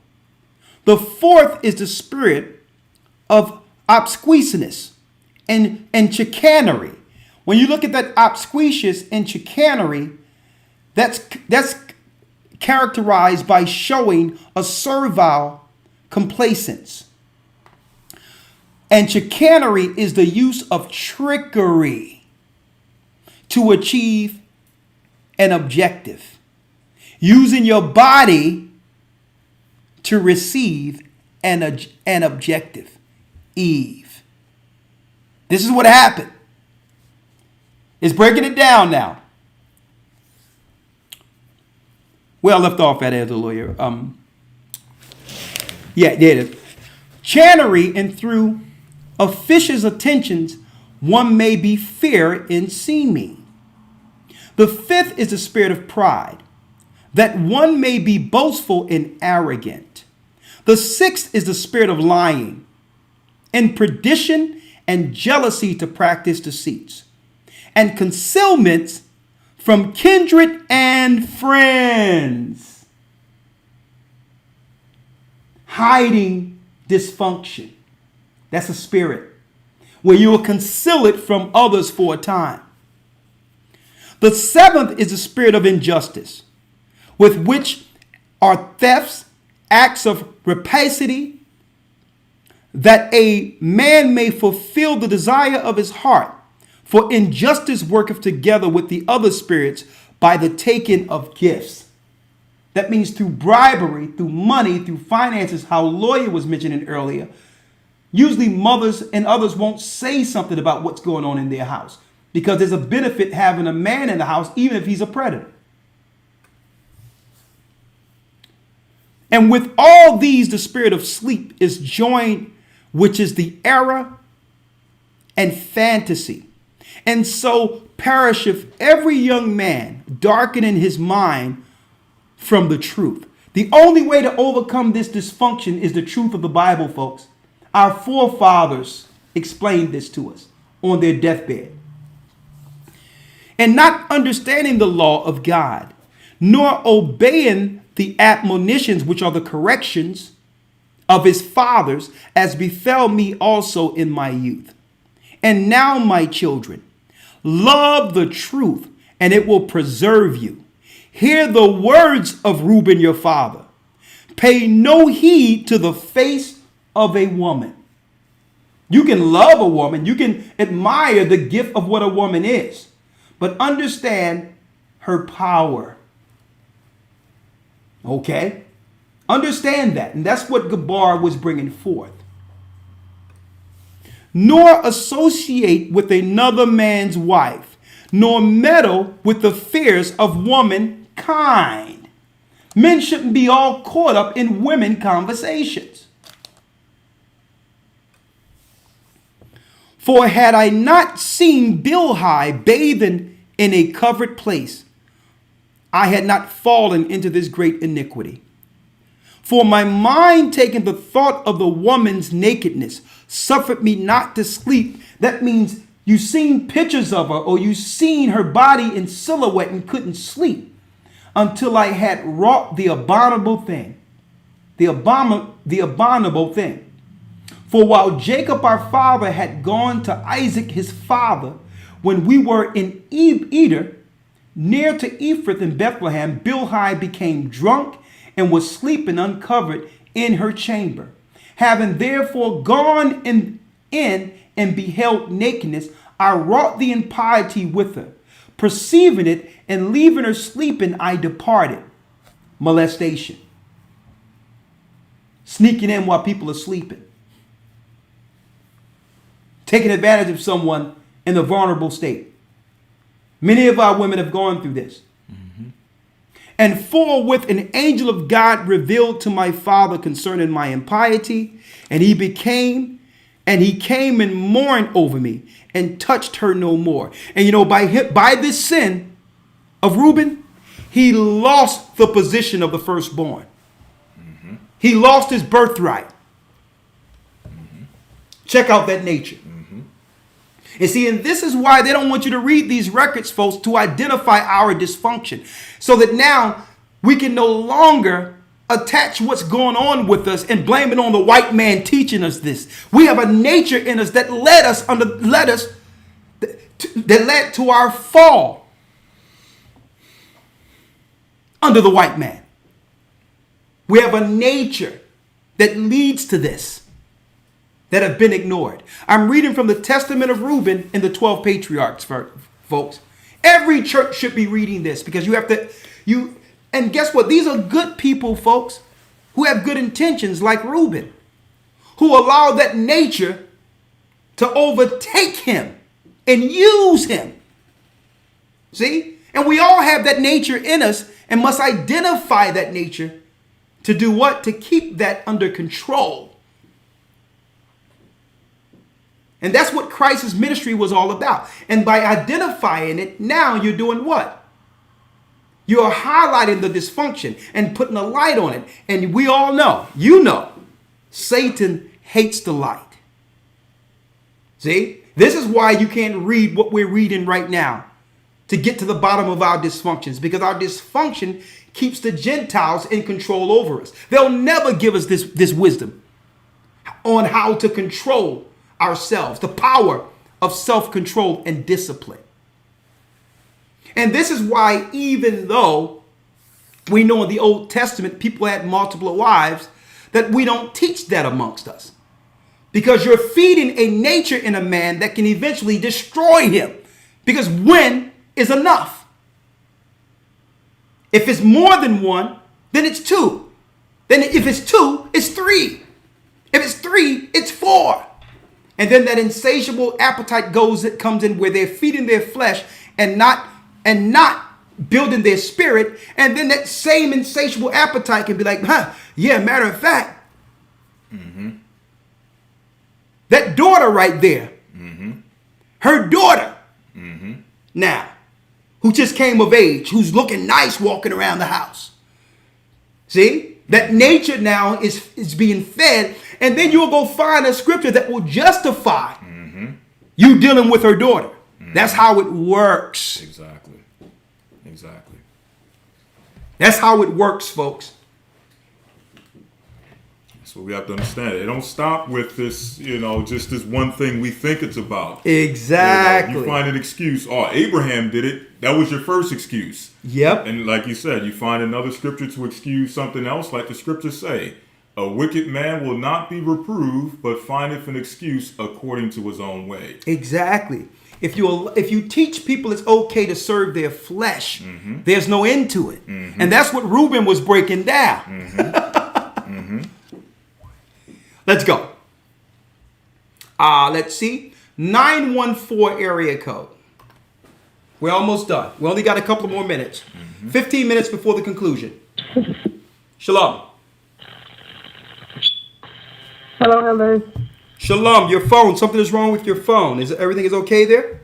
The fourth is the spirit of obsequiousness and chicanery. When you look at that obsequious and chicanery, that's characterized by showing a servile complacence. And chicanery is the use of trickery to achieve an objective. Using your body to receive an objective. Eve. This is what happened. It's breaking it down now. Well, I left off at as a lawyer. Yeah, did. Chicanery, and through officious attentions, one may be fair in seeming. The fifth is the spirit of pride, that one may be boastful and arrogant. The sixth is the spirit of lying, and perdition and jealousy to practice deceits, and concealments from kindred and friends. Hiding dysfunction. That's a spirit where you will conceal it from others for a time. The seventh is the spirit of injustice, with which are thefts, acts of rapacity, that a man may fulfill the desire of his heart. For injustice worketh together with the other spirits by the taking of gifts. That means through bribery, through money, through finances, how lawyer was mentioning earlier. Usually mothers and others won't say something about what's going on in their house because there's a benefit having a man in the house, even if he's a predator. And with all these, the spirit of sleep is joined, which is the error and fantasy. And so perisheth every young man, darkening his mind from the truth. The only way to overcome this dysfunction is the truth of the Bible, folks. Our forefathers explained this to us on their deathbed. And not understanding the law of God, nor obeying the admonitions, which are the corrections of his fathers, as befell me also in my youth. And now, my children, love the truth, and it will preserve you. Hear the words of Reuben your father. Pay no heed to the face of a woman. You can love a woman. You can admire the gift of what a woman is. But understand her power. Okay? Understand that. And that's what Gabar was bringing forth. Nor associate with another man's wife, nor meddle with the affairs of womankind. Men shouldn't be all caught up in women conversations. For had I not seen Bilhah bathing in a covered place, I had not fallen into this great iniquity. For my mind, taking the thought of the woman's nakedness, suffered me not to sleep. That means you seen pictures of her, or you seen her body in silhouette and couldn't sleep until I had wrought the abominable thing. The abominable thing. For while Jacob our father had gone to Isaac his father, when we were in Eder, near to Ephrath in Bethlehem, Bilhah became drunk and was sleeping uncovered in her chamber. Having therefore gone in and beheld nakedness, I wrought the impiety with her. Perceiving it and leaving her sleeping, I departed. Molestation. Sneaking in while people are sleeping. Taking advantage of someone in a vulnerable state. Many of our women have gone through this. And forthwith an angel of God revealed to my father concerning my impiety, and he came and mourned over me and touched her no more. And you know, by this sin of Reuben, he lost the position of the firstborn. He lost his birthright. Check out that nature. And see, and this is why they don't want you to read these records, folks, to identify our dysfunction. So that now we can no longer attach what's going on with us and blame it on the white man teaching us this. We have a nature in us that led to our fall under the white man. We have a nature that leads to this. that have been ignored. I'm reading from the Testament of Reuben and the 12 patriarchs, folks. Every church should be reading this because and guess what? These are good people, folks, who have good intentions like Reuben, who allow that nature to overtake him and use him. See? And we all have that nature in us and must identify that nature to do what? To keep that under control. And that's what Christ's ministry was all about. And by identifying it, now you're doing what? You're highlighting the dysfunction and putting a light on it. And we all know, Satan hates the light. See? This is why you can't read what we're reading right now to get to the bottom of our dysfunctions, because our dysfunction keeps the Gentiles in control over us. They'll never give us this wisdom on how to control ourselves, the power of self-control and discipline. And this is why, even though we know in the Old Testament people had multiple wives, that we don't teach that amongst us. Because you're feeding a nature in a man that can eventually destroy him. Because when is enough? If it's more than one, then it's two. Then if it's two, it's three. If it's three, it's four. And then that insatiable appetite comes in where they're feeding their flesh and not building their spirit. And then that same insatiable appetite can be like, matter of fact, that daughter right there, her daughter, now, who just came of age, who's looking nice walking around the house. See? That nature now is being fed. And then you'll go find a scripture that will justify you dealing with her daughter. That's how it works. Exactly. That's how it works, folks. So we have to understand it. It don't stop with this, just this one thing we think it's about. Exactly. You find an excuse. Oh, Abraham did it. That was your first excuse. Yep. And like you said, you find another scripture to excuse something else, like the scriptures say. A wicked man will not be reproved, but findeth an excuse according to his own way. Exactly. If you teach people it's okay to serve their flesh, there's no end to it. And that's what Reuben was breaking down. Let's go. Let's see. 914 area code. We're almost done. We only got a couple more minutes. 15 minutes before the conclusion. Shalom. Hello, elders. Shalom. Your phone. Something is wrong with your phone. Everything is okay there?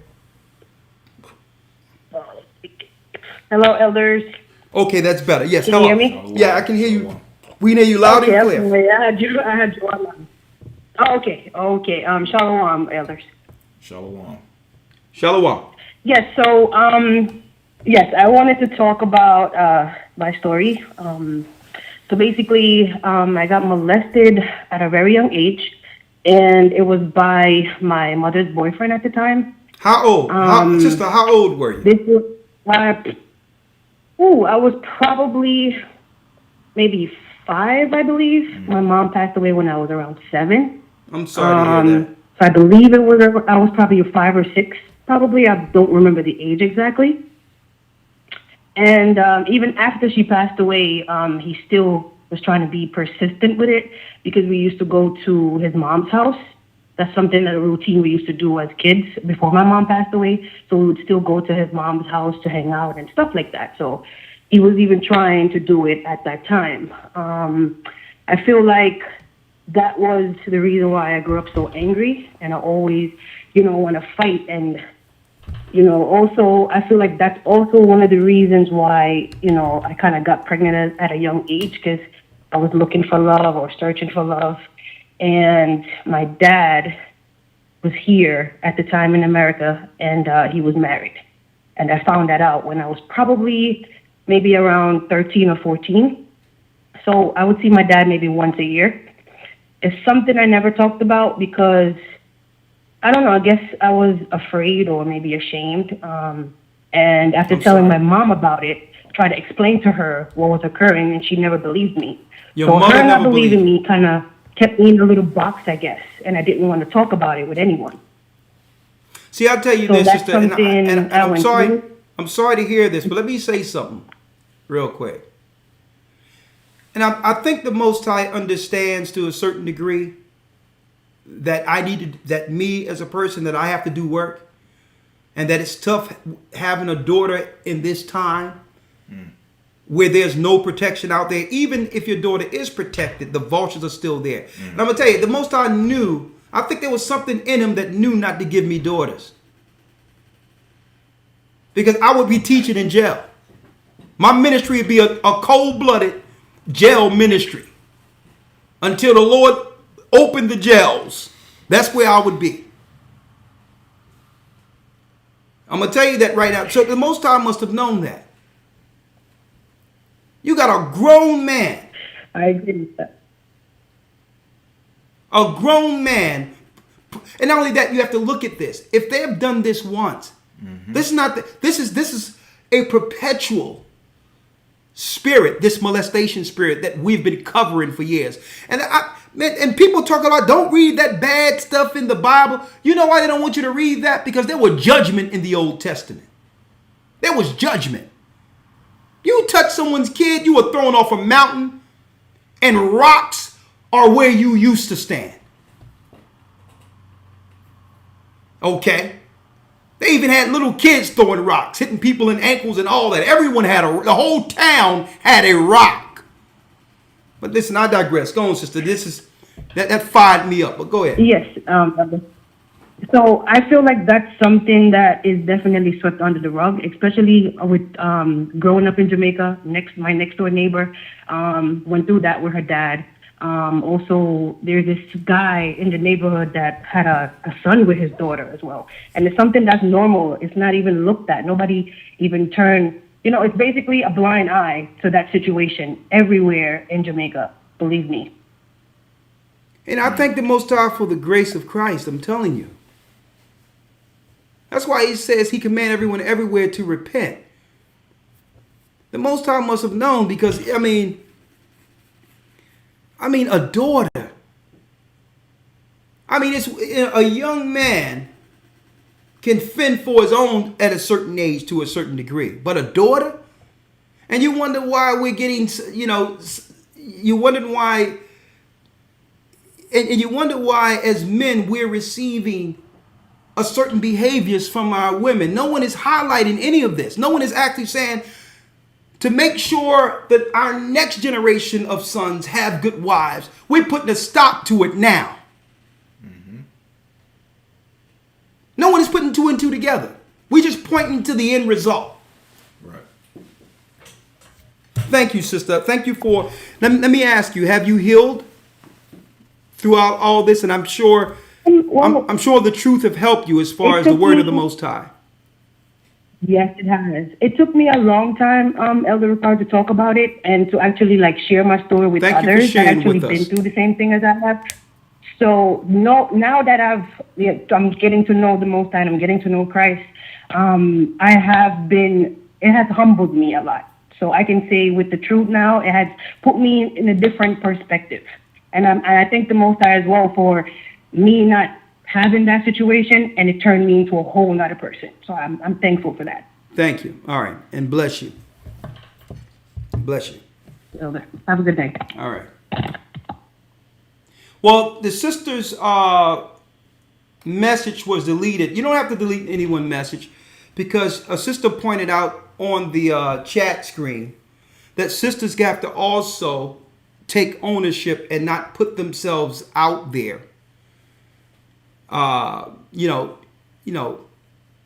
Hello, elders. Okay, that's better. Yes. Can you hear me? Yeah, I can hear you. We hear you loud and clear. Okay, I had you on. Oh, okay. Shalom, elders. Shalom. Yes. So, yes, I wanted to talk about my story. So basically, I got molested at a very young age, and it was by my mother's boyfriend at the time. How old? Sister, how old were you? This was, I was probably maybe 5, I believe. My mom passed away when I was around 7. I'm sorry to hear that. So I believe I was probably 5 or 6, probably. I don't remember the age exactly. And even after she passed away, he still was trying to be persistent with it because we used to go to his mom's house. That's something, a routine we used to do as kids before my mom passed away. So we would still go to his mom's house to hang out and stuff like that. So he was even trying to do it at that time. I feel like that was the reason why I grew up so angry, and I always, want to fight. And, also, I feel like that's also one of the reasons why, I kind of got pregnant at a young age, because I was looking for love or searching for love. And my dad was here at the time in America, and he was married. And I found that out when I was probably maybe around 13 or 14. So I would see my dad maybe once a year. It's something I never talked about because, I don't know, I guess I was afraid or maybe ashamed. And after telling my mom about it, tried to explain to her what was occurring, and she never believed me. Your mother her never not believing me kind of kept me in a little box, I guess, and I didn't want to talk about it with anyone. See, I'll tell you So this, that's sister, and something I I'm went sorry. through. I'm sorry to hear this, but let me say something real quick. And I think the Most High understands to a certain degree that that me as a person, that I have to do work, and that it's tough having a daughter in this time where there's no protection out there. Even if your daughter is protected, the vultures are still there. And I'm going to tell you, the Most High knew, I think there was something in him that knew not to give me daughters. Because I would be teaching in jail. My ministry would be a cold-blooded jail ministry until the Lord opened the jails. That's where I would be. I'm going to tell you that right now. So the Most High must have known that. You got a grown man. I agree with that. A grown man. And not only that, you have to look at this. If they have done this once, this is a perpetual spirit, this molestation spirit that we've been covering for years. And people talk about, don't read that bad stuff in the Bible. You know why they don't want you to read that? Because there was judgment in the Old Testament. There was judgment. You touch someone's kid, you were thrown off a mountain, and rocks are where you used to stand. Okay? They even had little kids throwing rocks, hitting people in ankles and all that. Everyone had the whole town had a rock. But listen, I digress. Go on, sister. That fired me up, but go ahead. Yes. So I feel like that's something that is definitely swept under the rug, especially with growing up in Jamaica. My next door neighbor went through that with her dad. Also, there's this guy in the neighborhood that had a son with his daughter as well. And it's something that's normal. It's not even looked at. Nobody even turned, it's basically a blind eye to that situation everywhere in Jamaica, believe me. And I thank the Most High for the grace of Christ, I'm telling you. That's why he says he commands everyone everywhere to repent. The Most High must have known, because, I mean, a daughter. I mean, it's a young man can fend for his own at a certain age to a certain degree. But a daughter? And you wonder why we're getting, you wonder why, and you wonder why as men we're receiving a certain behaviors from our women. No one is highlighting any of this. No one is actually saying, to make sure that our next generation of sons have good wives, we're putting a stop to it now. No one is putting two and two together. We're just pointing to the end result. Right. Thank you, sister. Thank you for... Let me ask you, have you healed throughout all this? And I'm sure I'm sure the truth have helped you as far as the word of the Most High. Yes, it has. It took me a long time, Elder Ricard, to talk about it and to actually share my story with others that actually been through the same thing as I have. So now that I'm getting to know the Most High and I'm getting to know Christ, it has humbled me a lot. So I can say with the truth now, it has put me in a different perspective. And I thank the Most High as well for me not having that situation, and it turned me into a whole nother person. So I'm thankful for that. Thank you. All right. And bless you. Bless you. Elder, have a good day. All right. Well, the sister's message was deleted. You don't have to delete anyone's message, because a sister pointed out on the chat screen that sisters have to also take ownership and not put themselves out there.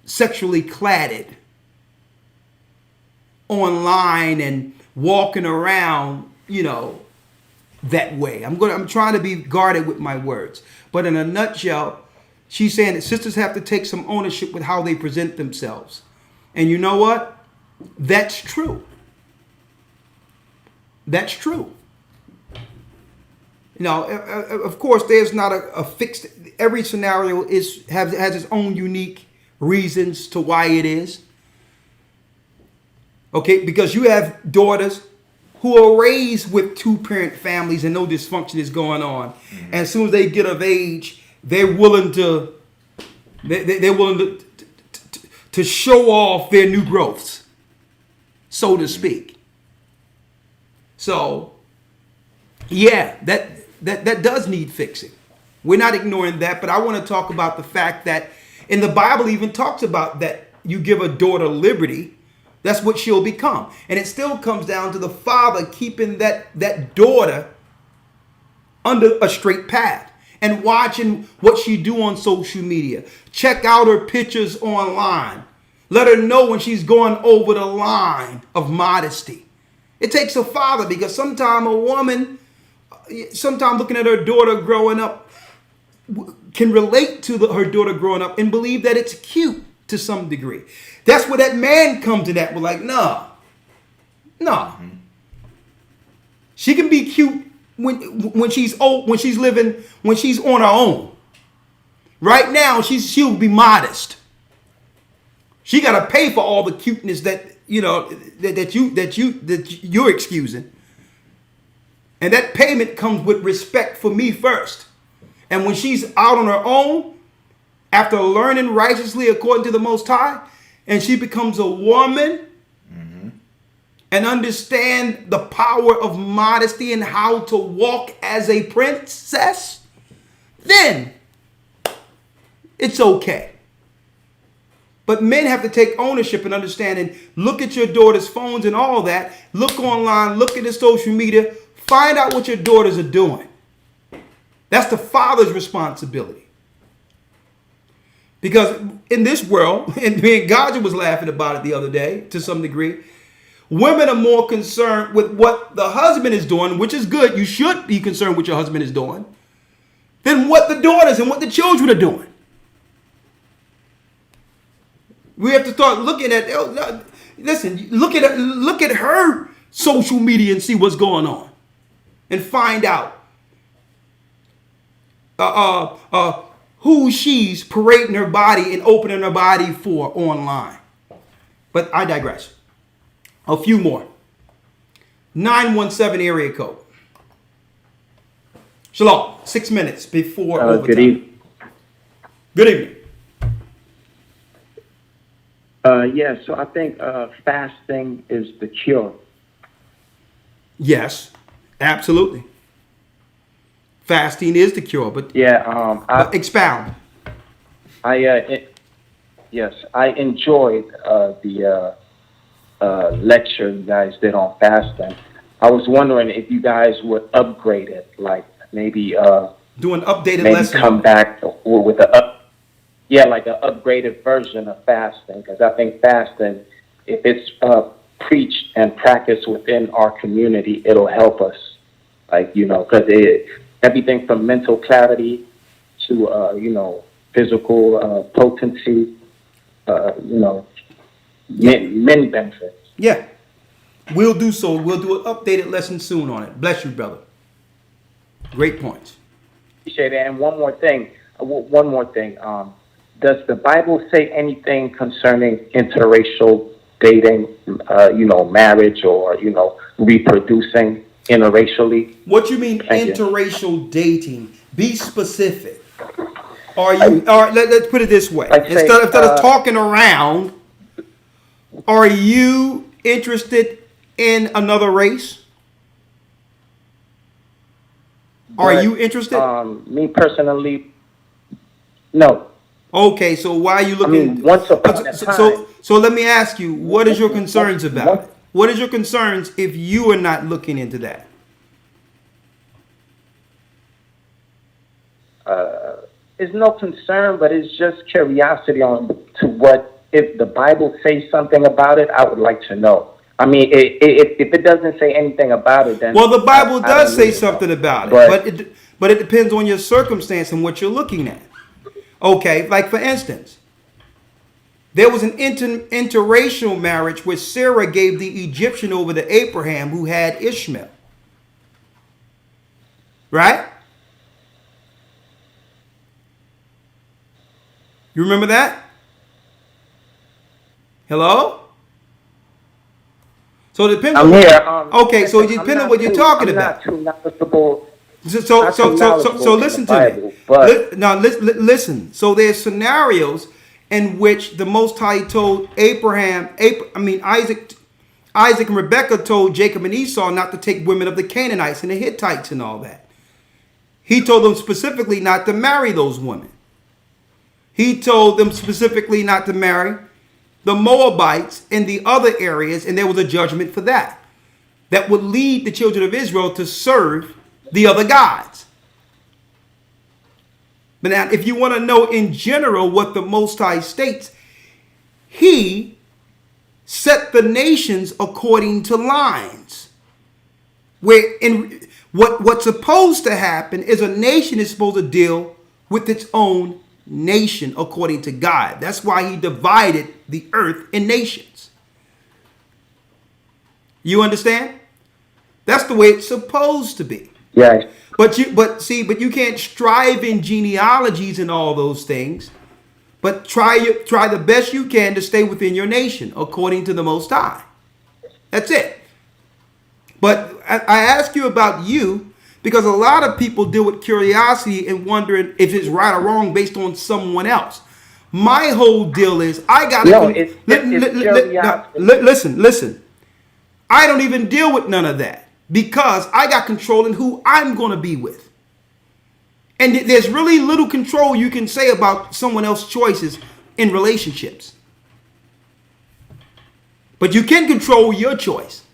Sexually cladded online and walking around, that way. I'm trying to be guarded with my words. But in a nutshell, she's saying that sisters have to take some ownership with how they present themselves. And you know what? That's true. That's true. Of course, there's not a fixed. Every scenario has its own unique reasons to why it is. Okay, because you have daughters who are raised with two-parent families and no dysfunction is going on. And as soon as they get of age, they're willing to they're willing to show off their new growths, so to speak. So, yeah, that does need fixing. We're not ignoring that, but I want to talk about the fact that in the Bible even talks about that you give a daughter liberty, that's what she'll become. And it still comes down to the father keeping that daughter under a straight path and watching what she do on social media. Check out her pictures online. Let her know when she's going over the line of modesty. It takes a father, because sometimes a woman, sometimes looking at her daughter growing up, can relate to her daughter growing up and believe that it's cute to some degree. That's where that man comes to that. We're like, no. She can be cute when she's old, when she's on her own. Right now, she'll be modest. She got to pay for all the cuteness that you're excusing, and that payment comes with respect for me first. And when she's out on her own, after learning righteously according to the Most High, and she becomes a woman and understand the power of modesty and how to walk as a princess, then it's okay. But men have to take ownership and understand and look at your daughter's phones and all that. Look online, look at the social media, find out what your daughters are doing. That's the father's responsibility. Because in this world, and me and Gaja was laughing about it the other day to some degree, women are more concerned with what the husband is doing, which is good. You should be concerned with what your husband is doing, than what the daughters and what the children are doing. We have to start looking at, listen, look at her social media and see what's going on, and find out who she's parading her body and opening her body for online. But I digress. A few more. 917 area code. Shalom. 6 minutes before overtime. Good evening. Good evening. So I think fasting is the cure. Yes, absolutely. Fasting is the cure, but but expound. I enjoyed the lecture you guys did on fasting. I was wondering if you guys would upgrade it, like maybe do an updated maybe lesson. come back with like an upgraded version of fasting, because I think fasting, if it's preached and practiced within our community, it'll help us. Because everything from mental clarity to physical potency, many benefits. Yeah, we'll do so. We'll do an updated lesson soon on it. Bless you, brother. Great points. Appreciate it. And one more thing. Does the Bible say anything concerning interracial dating, marriage, or, reproducing interracially? What you mean interracial dating? Be specific. Are you? All right, let's put it this way. Instead of talking around, are you interested in another race? Are you interested? Me personally, no. Okay, so why are you looking? Once upon a time. So let me ask you, what is your concerns about it? What is your concerns if you are not looking into that? It's no concern, but it's just curiosity on to what, if the Bible says something about it, I would like to know. I mean, if it doesn't say anything about it, then... Well, the Bible does say something about it, but it depends on your circumstance and what you're looking at. Okay, like for instance, there was an interracial marriage where Sarah gave the Egyptian over to Abraham, who had Ishmael. Right? You remember that? Hello? So it depends I'm on here. okay, so it depends on what you're talking about. I'm not too knowledgeable. So listen to me. But Now listen. So there's scenarios in which the Most High told Isaac and Rebekah told Jacob and Esau not to take women of the Canaanites and the Hittites and all that. He told them specifically not to marry those women. He told them specifically not to marry the Moabites in the other areas, and there was a judgment for that. That would lead the children of Israel to serve the other gods. But now, if you want to know in general what the Most High states, he set the nations according to lines. Where in what's supposed to happen is a nation is supposed to deal with its own nation according to God. That's why he divided the earth in nations. You understand? That's the way it's supposed to be. yeah, But you can't strive in genealogies and all those things. But try the best you can to stay within your nation according to the Most High. That's it. But I ask you about you because a lot of people deal with curiosity and wondering if it's right or wrong based on someone else. My whole deal is I got to listen. I don't even deal with none of that because I got control in who I'm going to be with. And there's really little control you can say about someone else's choices in relationships. But you can control your choice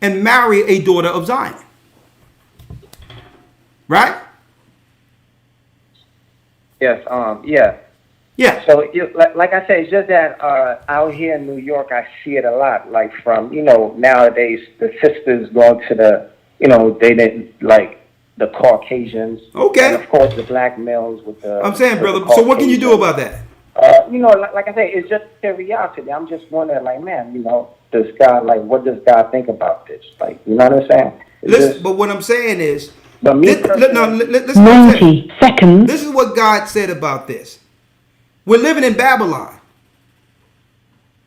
and marry a daughter of Zion. Right? yes, yeah. Yeah. So, like I said, it's just that out here in New York, I see it a lot. Like from, nowadays, the sisters going to the, they didn't like the Caucasians. Okay. And of course, the black males with the. I'm saying, with brother, the so what can you do about that? Like I say, it's just curiosity. I'm just wondering, like, man, does God, like, what does God think about this? Like, you know what I'm saying? Listen, but what I'm saying is, but me listen, 90 seconds. this is what God said about this. We're living in Babylon.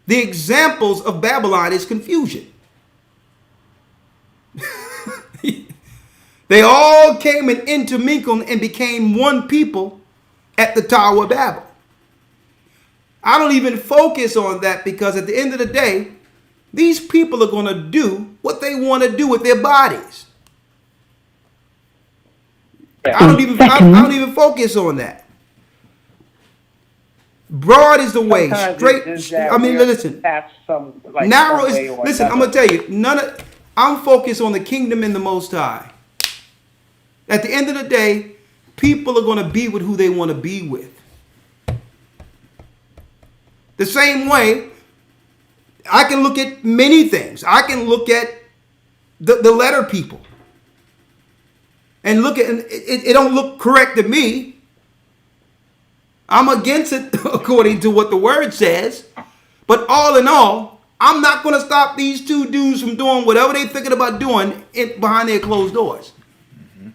The examples of Babylon is confusion. They all came and intermingled and became one people at the Tower of Babel. I don't even focus on that because at the end of the day, these people are going to do what they want to do with their bodies. I don't even focus on that. Broad is the way. Straight. Listen. Narrow is. Listen, I'm gonna tell you. I'm focused on the kingdom and the Most High. At the end of the day, people are gonna be with who they want to be with. The same way, I can look at many things. I can look at the letter people, and look at it don't look correct to me. I'm against it according to what the word says. But all in all, I'm not going to stop these two dudes from doing whatever they're thinking about doing behind their closed doors. Mm-hmm.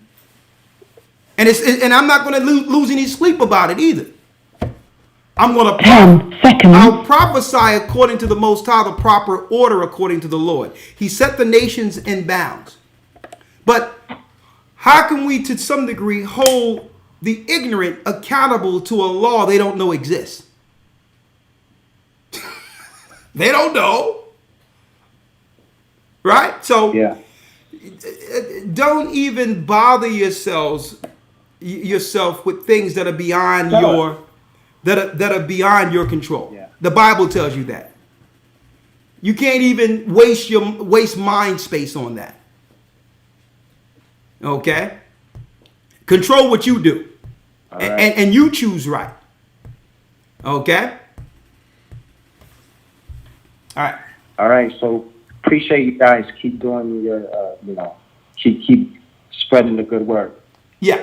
And I'm not going to lose any sleep about it either. I'm going to 10 seconds. I'll prophesy according to the Most High, the proper order according to the Lord. He set the nations in bounds. But how can we, to some degree, hold the ignorant accountable to a law they don't know exists? They don't know. Right? So yeah. Don't even bother yourself with things that are beyond that are beyond your control. Yeah. The Bible tells you that. You can't even waste mind space on that. Okay? Control what you do. Right. And you choose right. Okay? All right. So appreciate you guys. Keep doing your, keep spreading the good word. Yeah.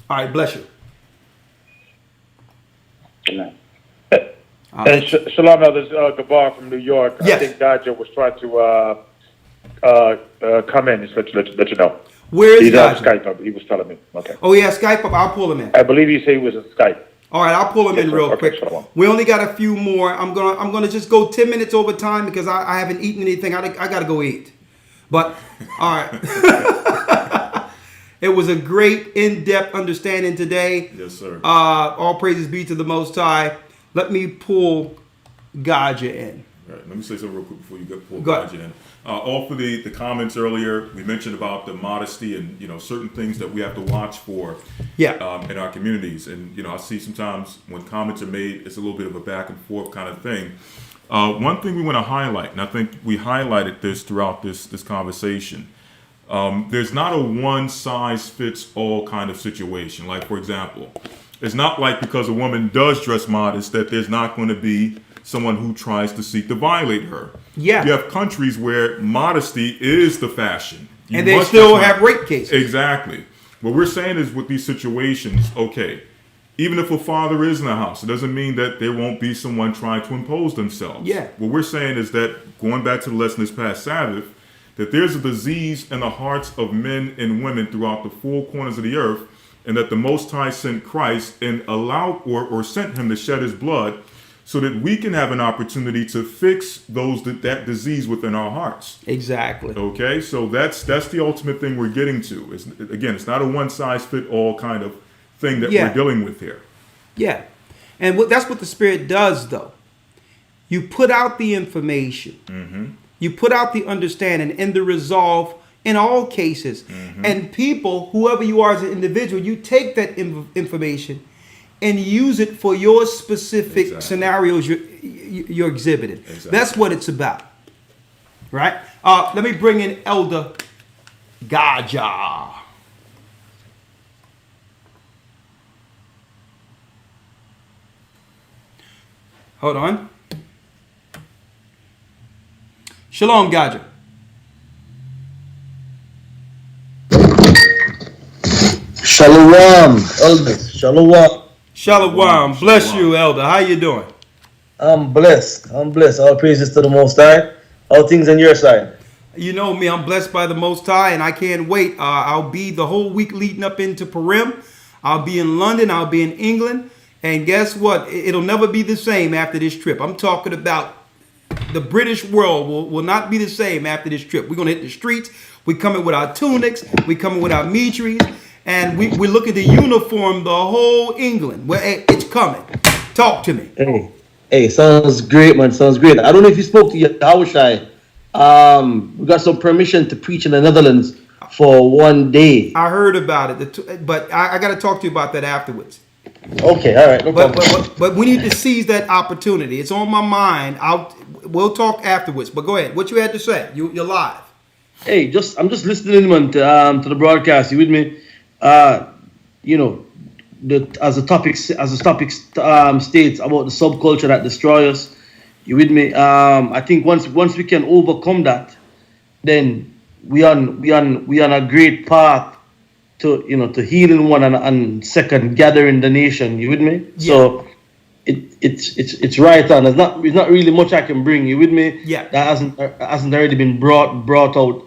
All right. Bless you. Good night. And Shalom, Elders, Gabar from New York. Yes. I think Dodger was trying to come in. Just let you know. Where is He's on Dodger? Skype. He was telling me. Okay. Oh, yeah, Skype up. I'll pull him in. I believe he said he was on Skype. All right, I'll pull them Yes, in sir. real Okay, quick. shalom. We only got a few more. I'm gonna just go 10 minutes over time because I haven't eaten anything. I gotta go eat. But all right. It was a great in-depth understanding today. Yes, sir. All praises be to the Most High. Let me pull Gaja in. All right, let me say something real quick before you pull Go ahead. Gaja in. All for the comments earlier, we mentioned about the modesty and certain things that we have to watch for. Yeah. In our communities, and I see sometimes when comments are made, it's a little bit of a back and forth kind of thing. One thing we want to highlight, and I think we highlighted this throughout this conversation. There's not a one-size-fits-all kind of situation. Like, for example, it's not like because a woman does dress modest that there's not going to be someone who tries to seek to violate her. Yeah. You have countries where modesty is the fashion. And they still have rape cases. Exactly. What we're saying is with these situations, okay, even if a father is in the house, it doesn't mean that there won't be someone trying to impose themselves. Yeah. What we're saying is that, going back to the lesson this past Sabbath, that there's a disease in the hearts of men and women throughout the four corners of the earth, and that the Most High sent Christ and allowed or sent him to shed his blood so that we can have an opportunity to fix that disease within our hearts. Exactly. Okay, so that's the ultimate thing we're getting to. It's not a one-size-fit-all kind of thing that we're dealing with here. Yeah. And that's what the Spirit does, though. You put out the information. Mm-hmm. You put out the understanding and the resolve in all cases. Mm-hmm. And people, whoever you are as an individual, you take that information and use it for your specific scenarios you're exhibiting. Exactly. That's what it's about. Right? Let me bring in Elder Gaja. Hold on. Shalom, Gaja. Shalom, elders. Shalom. Shalom. Bless you, Elder. How you doing? I'm blessed. All praises to the Most High. All things on your side. You know me, I'm blessed by the Most High, and I can't wait. I'll be the whole week leading up into Purim. I'll be in London. I'll be in England. And guess what? It'll never be the same after this trip. I'm talking about the British world will not be the same after this trip. We're going to hit the streets. We're coming with our tunics. We're coming with our mitris. And we're looking to uniform the whole England. Well, hey, it's coming. Talk to me. Hey, sounds great, man. Sounds great. I don't know if you spoke to Yahushai. We got some permission to preach in the Netherlands for 1 day. I heard about it, but I got to talk to you about that afterwards. Okay, all right, no problem. But we need to seize that opportunity. It's on my mind. We'll talk afterwards. But go ahead. What you had to say? You're live. Hey, I'm just listening, man, to the broadcast. You with me? As the topic states about the subculture that destroys us. You with me? I think once we can overcome that, then we on a great path to healing one and second gathering the nation. You with me? Yeah. So it's right on. There's not really much I can bring. You with me? Yeah. That hasn't already been brought out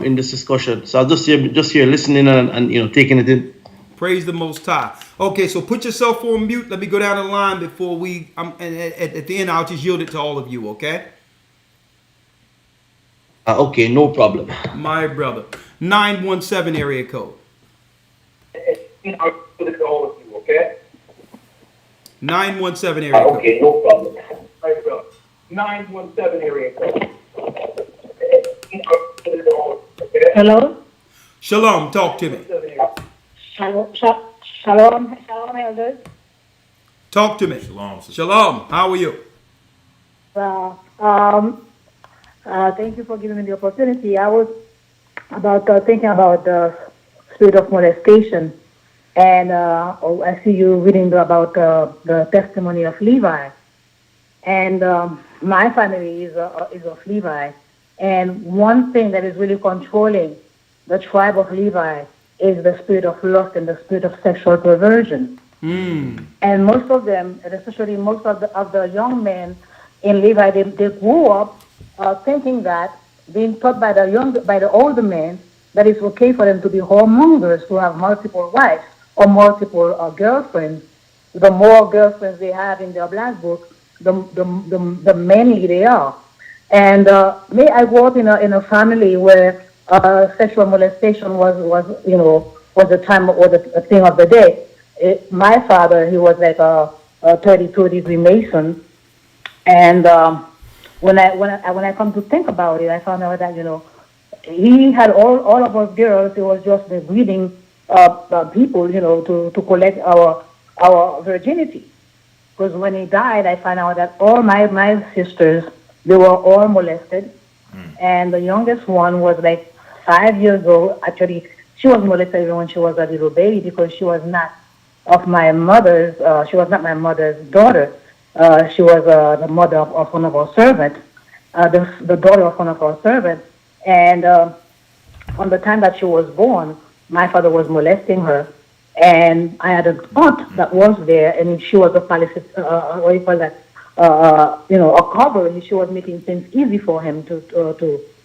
in this discussion. So I'll just here listening and taking it in. Praise the Most High. Okay, so put yourself on mute. Let me go down the line before at the end, I'll just yield it to all of you, okay? Okay, no problem. My brother. 917 area code. I'll put it to all of you, okay? 917 area code. Okay, no problem. Right, bro. 917 area code. Hello? Shalom, talk to me. Shalom, elders. Talk to me. Shalom, how are you? Thank you for giving me the opportunity. I was thinking about the spirit of molestation, and I see you reading about the testimony of Levi, and my family is of Levi, and one thing that is really controlling the tribe of Levi is the spirit of lust and the spirit of sexual perversion. And most of them, and especially most of the young men in Levi, they grew up thinking that, being taught by the older men, that it's okay for them to be whoremongers, to have multiple wives or multiple girlfriends. the more girlfriends they have in their black book, the many they are. And me, I grew up in a family where sexual molestation was the time was a thing of the day. My father, he was like a 32-degree Mason, and when I come to think about it, I found out that he had all of us girls. It was just the breeding people, to collect our virginity. Because when he died, I found out that all my sisters, they were all molested, and the youngest one was like 5 years old. Actually, she was molested even when she was a little baby because she was not of my mother's. She was not my mother's daughter. She was the mother of one of our servants, the daughter of one of our servants. And from the time that she was born, my father was molesting her. And I had an aunt that was there, and she was a what do you call that? A cover, and she was making things easy for him to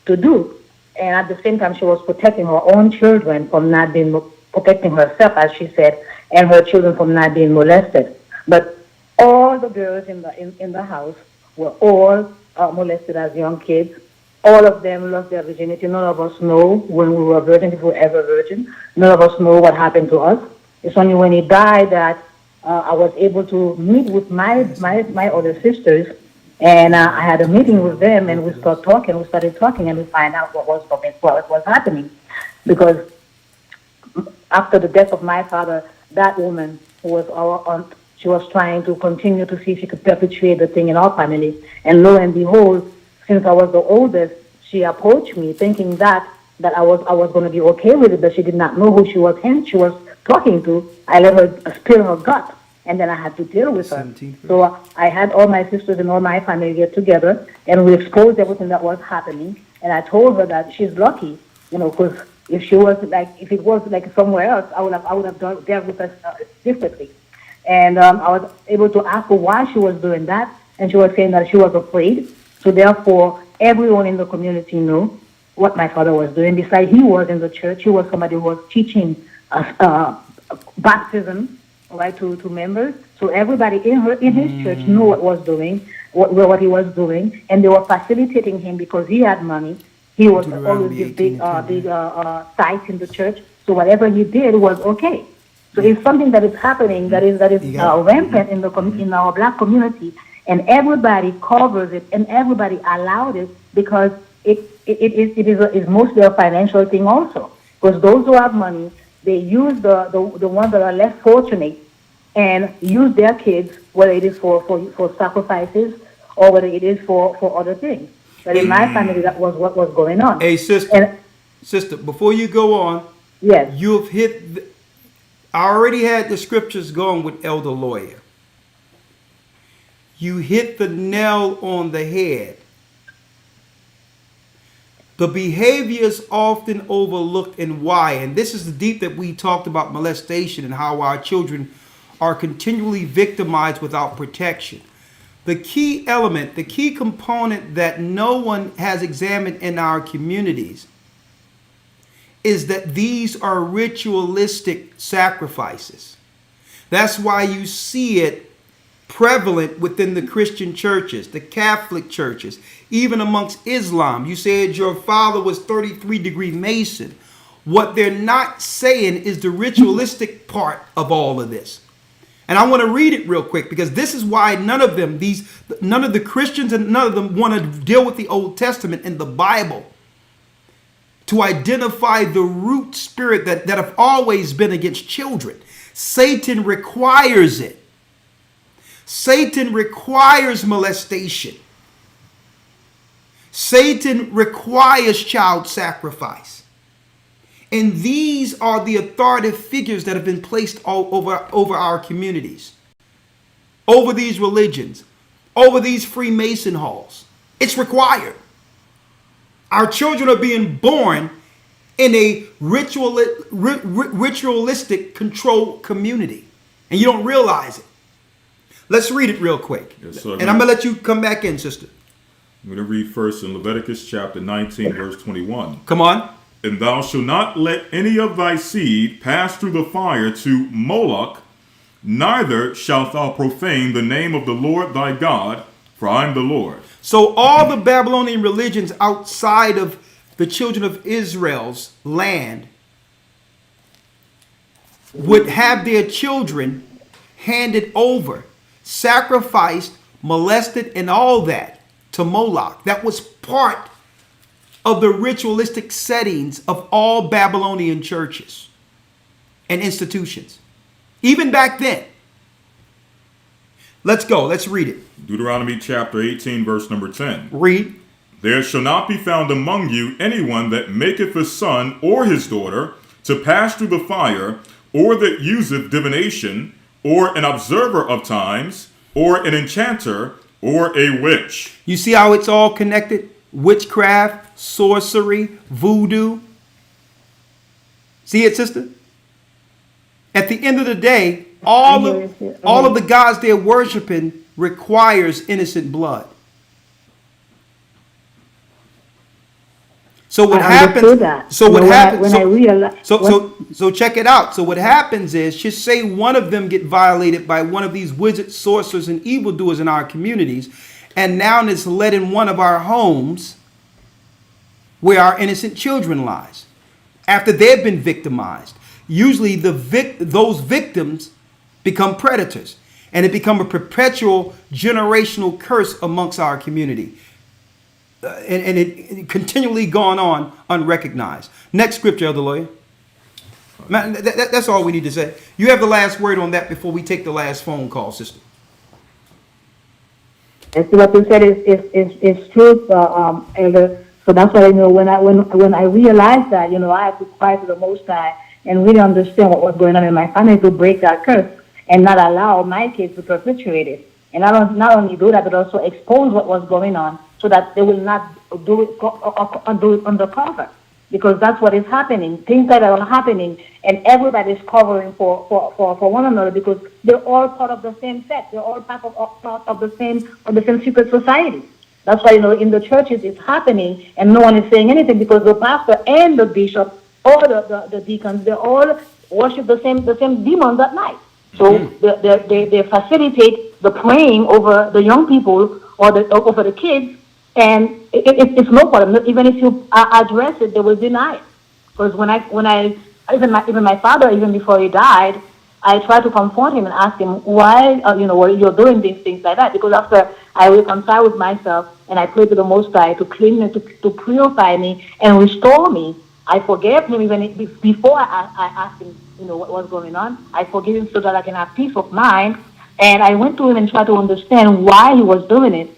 do. And at the same time, she was protecting her own children from not being protecting herself, as she said, and her children from not being molested. But all the girls in the house were all molested as young kids. All of them lost their virginity. None of us know when we were virgin, if we were ever virgin. None of us know what happened to us. It's only when he died that I was able to meet with my other sisters, and I had a meeting with them, and we started talking, and we find out what was happening. Because after the death of my father, that woman who was our aunt, she was trying to continue to see if she could perpetuate the thing in our family. And lo and behold, since I was the oldest, she approached me thinking that I was going to be okay with it, but she did not know who she was talking to. I let her spill her gut, and then I had to deal with her. So I had all my sisters and all my family get together, and we exposed everything that was happening. And I told her that she's lucky, because if it was like somewhere else, I would have dealt with her differently. And I was able to ask her why she was doing that, and she was saying that she was afraid. So therefore, everyone in the community knew what my father was doing. Besides, he was in the church. He was somebody who was teaching baptism, right, to members. So everybody in his church knew what he was doing, and they were facilitating him because he had money. He was always this big site in the church. So whatever he did was okay. So it's something that is happening that is rampant in our black community, and everybody covers it and everybody allowed it because it is mostly a financial thing also. Because those who have money, they use the ones that are less fortunate and use their kids, whether it is for sacrifices or whether it is for other things. But in my family, that was what was going on. Hey, sister, before you go on, yes, you've hit. I already had the scriptures going with Elder Lawyer. You hit the nail on the head. The behavior is often overlooked and why. And this is the deep that we talked about molestation and how our children are continually victimized without protection. The key element, the key component that no one has examined in our communities is that these are ritualistic sacrifices. That's why you see it prevalent within the Christian churches, the Catholic churches, even amongst Islam. You said your father was 33-degree Mason. What they're not saying is the ritualistic part of all of this. And I want to read it real quick because this is why none of the Christians and none of them want to deal with the Old Testament and the Bible to identify the root spirit that have always been against children. Satan requires it. Satan requires molestation. Satan requires child sacrifice. And these are the authoritative figures that have been placed all over our communities, over these religions, over these Freemason halls. It's required. Our children are being born in a ritualistic control community, and you don't realize it. Let's read it real quick. Yes, sir. And I'm going to let you come back in, sister. I'm going to read first in Leviticus chapter 19, verse 21. Come on. And thou shalt not let any of thy seed pass through the fire to Moloch, neither shalt thou profane the name of the Lord thy God, for I am the Lord. So all the Babylonian religions outside of the children of Israel's land would have their children handed over, sacrificed, molested, and all that to Moloch. That was part of the ritualistic settings of all Babylonian churches and institutions, even back then. Let's go. Let's read it. Deuteronomy chapter 18, verse number 10. Read. There shall not be found among you anyone that maketh his son or his daughter to pass through the fire, or that useth divination, or an observer of times, or an enchanter, or a witch. You see how it's all connected? Witchcraft, sorcery, voodoo. See it, sister? At the end of the day, all of the gods they're worshiping requires innocent blood. So what happens? So check it out. So what happens is, just say one of them get violated by one of these wizards, sorcerers, and evildoers in our communities, and now it's led in one of our homes where our innocent children lies after they've been victimized. Usually those victims become predators, and it becomes a perpetual generational curse amongst our community. And it continually gone on unrecognized. Next scripture, Elder Lawyer. Man, that's all we need to say. You have the last word on that before we take the last phone call, sister. And so what you said is true, Elder. So that's why, when I realized that, I had to cry to the Most High and really understand what was going on in my family to break that curse and not allow my kids to perpetuate it. And not only do that, but also expose what was going on so that they will not do it undercover. Because that's what is happening. Things that are happening, and everybody's covering for one another because they're all part of the same set. They're all part of the same secret society. That's why, in the churches it's happening, and no one is saying anything because the pastor and the bishop or the deacons, they all worship the same demons at night. So they facilitate the praying over the young people or over the kids, and it's no problem. Even if you address it, they will deny it. Because when I even my father, even before he died, I tried to comfort him and ask him why you're doing these things like that. Because after I reconcile with myself and I pray to the Most High to clean me, to purify me and restore me, I forgave him even before I asked him, what was going on. I forgave him so that I can have peace of mind. And I went to him and tried to understand why he was doing it.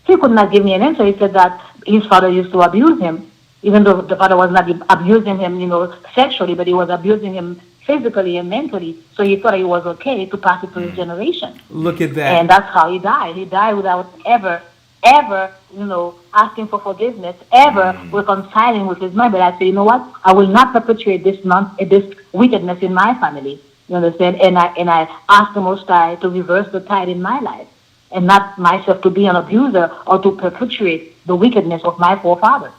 He could not give me an answer. He said that his father used to abuse him, even though the father was not abusing him, sexually, but he was abusing him physically and mentally. So he thought it was okay to pass it to his generation. Look at that. And that's how he died. He died without ever, asking for forgiveness, ever reconciling with his mother. But I said, you know what? I will not perpetuate this wickedness in my family. You understand? And I asked the Most High to reverse the tide in my life, and not myself to be an abuser or to perpetuate the wickedness of my forefathers.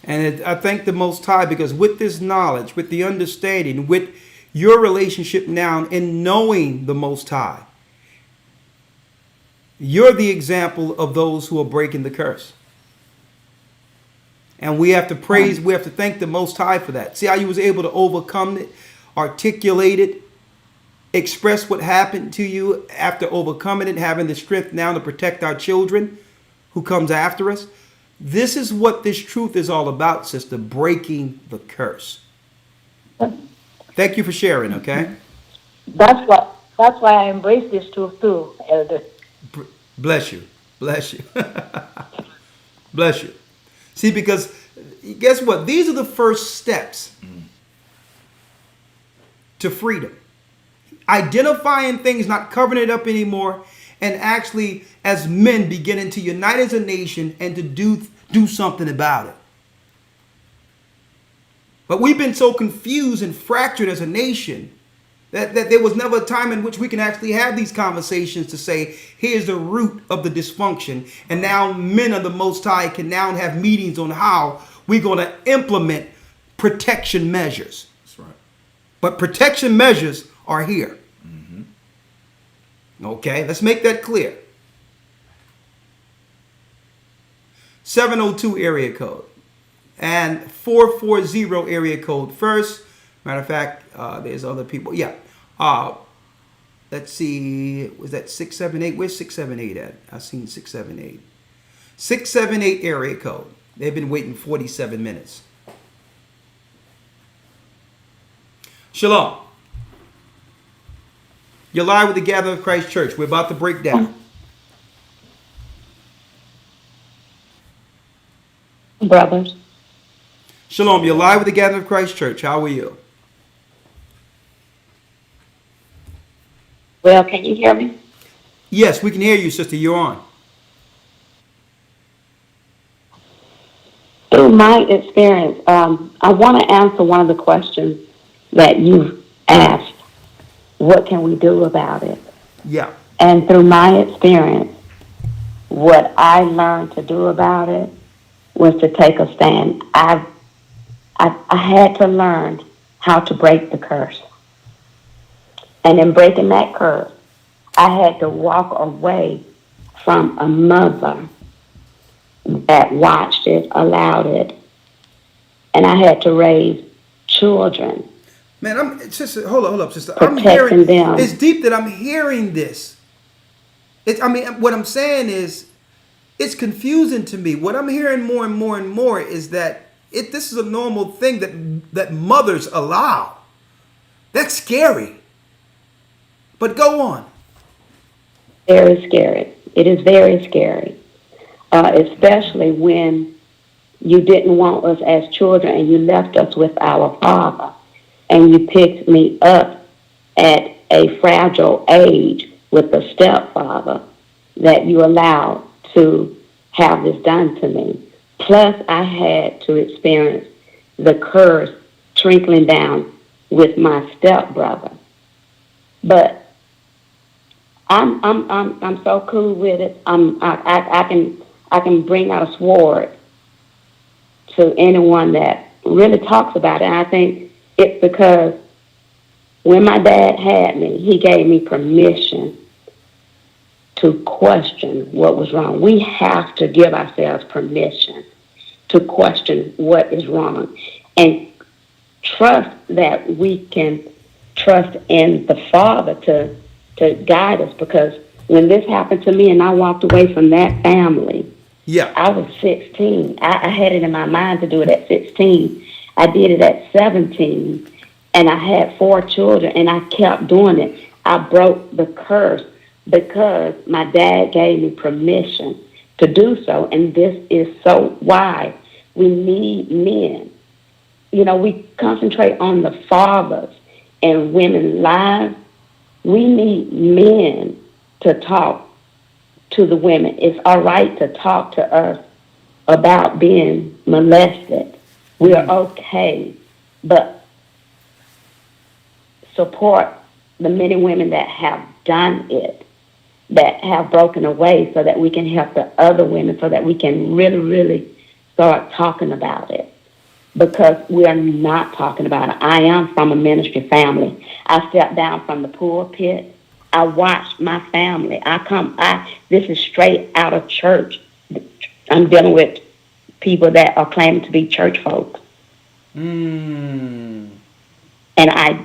And I thank the Most High because with this knowledge, with the understanding, with your relationship now and knowing the Most High, you're the example of those who are breaking the curse. And we have to praise, we have to thank the Most High for that. See how you was able to overcome it, articulate it, express what happened to you after overcoming it, having the strength now to protect our children who comes after us. This is what this truth is all about, sister, breaking the curse. Thank you for sharing, okay? That's why I embrace this truth too, Elder. Bless you. Bless you. Bless you. See, because guess what? These are the first steps to freedom. Identifying things, not covering it up anymore, and actually as men beginning to unite as a nation and to do something about it. But we've been so confused and fractured as a nation that there was never a time in which we can actually have these conversations to say, here's the root of the dysfunction. And now men of the Most High can now have meetings on how we're going to implement protection measures. That's right. But protection measures are here. Okay, let's make that clear. 702 area code and 440 area code first. Matter of fact, there's other people. Yeah. Let's see. Was that 678? Where's 678 at? I seen 678. 678 area code. They've been waiting 47 minutes. Shalom. You're live with the Gathering of Christ Church. We're about to break down. Brothers. Shalom. You're live with the Gathering of Christ Church. How are you? Well, can you hear me? Yes, we can hear you, sister. You're on. Through my experience, I want to answer one of the questions that you've asked. What can we do about it? Yeah. And through my experience, what I learned to do about it was to take a stand. I had to learn how to break the curse. And in breaking that curse, I had to walk away from a mother that watched it, allowed it, and I had to raise children. Man, sister, hold up, sister. Protecting I'm hearing them. It's deep that I'm hearing this. What I'm saying is, it's confusing to me. What I'm hearing more and more and more is that this is a normal thing that mothers allow. That's scary. But go on. Very scary. It is very scary, especially when you didn't want us as children and you left us with our father, and you picked me up at a fragile age with a stepfather that you allowed to have this done to me. Plus, I had to experience the curse trickling down with my stepbrother. But I'm so cool with it. I can bring out a sword to anyone that really talks about it. And I think it's because when my dad had me, he gave me permission to question what was wrong. We have to give ourselves permission to question what is wrong and trust that we can trust in the Father to guide us. Because when this happened to me and I walked away from that family, I was 16. I had it in my mind to do it at 16. I did it at 17, and I had 4 children, and I kept doing it. I broke the curse because my dad gave me permission to do so, and this is so why we need men. You know, we concentrate on the fathers and women's lives. We need men to talk to the women. It's all right to talk to us about being molested. We are okay, but support the men and women that have done it, that have broken away, so that we can help the other women, so that we can really, really start talking about it. Because we are not talking about it. I am from a ministry family. I stepped down from the pulpit. I watched my family. This is straight out of church. I'm dealing with people that are claiming to be church folks. And I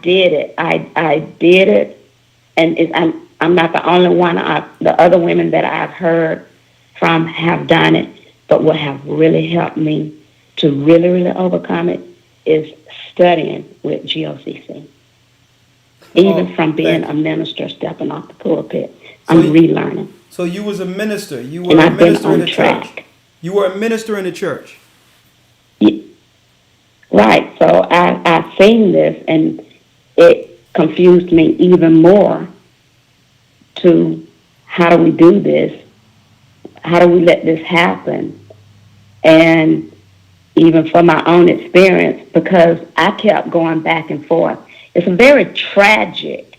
did it. I did it, and I'm not the only one. The other women that I've heard from have done it. But what have really helped me to really, really overcome it is studying with GOCC. Even from being a minister, stepping off the pulpit, I'm relearning. So you was a minister. You were a minister in the church. You were a minister in the church. Right. So I seen this, and it confused me even more to how do we do this? How do we let this happen? And even for my own experience, because I kept going back and forth. It's a very tragic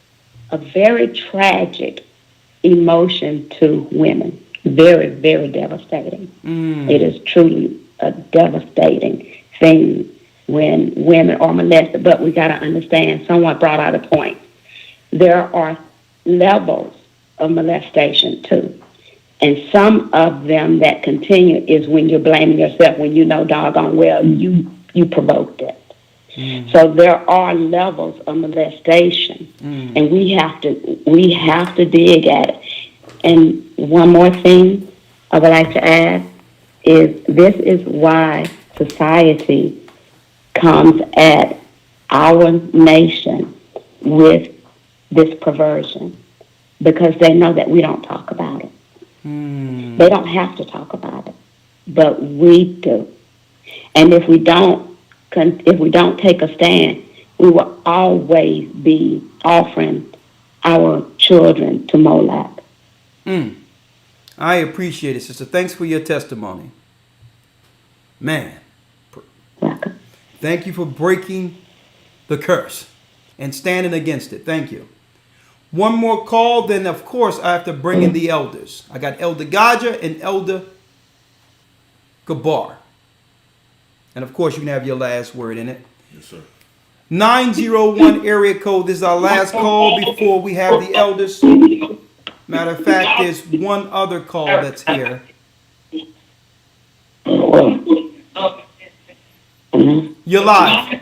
emotion to women. Very, very devastating. It is truly a devastating thing when women are molested. But we got to understand, someone brought out a point. There are levels of molestation too. And some of them that continue is when you're blaming yourself, when you know doggone well you provoked it. So there are levels of molestation, and we have to dig at it. And one more thing I would like to add is this is why society comes at our nation with this perversion, because they know that we don't talk about it. They don't have to talk about it, but we do. And if we don't take a stand, we will always be offering our children to Molech. I appreciate it, sister. Thanks for your testimony. Man. Welcome. Thank you for breaking the curse and standing against it. Thank you. One more call, then of course I have to bring in the elders. I got Elder Gaja and Elder Gabar. And of course you can have your last word in it. Yes, sir. 901 area code. This is our last call before we have the elders. Matter of fact, there's one other call that's here. You're live.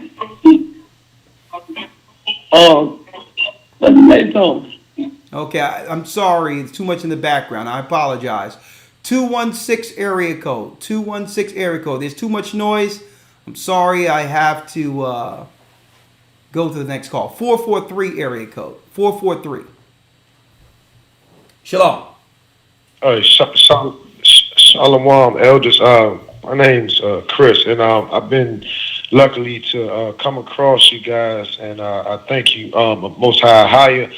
Okay, I'm sorry. It's too much in the background. I apologize. 216 area code. 216 area code. There's too much noise. I'm sorry. I have to go to the next call. 443 area code. 443. Shalom. Shalom, elders. My name's Chris, and I've been luckily to come across you guys, and I thank you, Most Higher,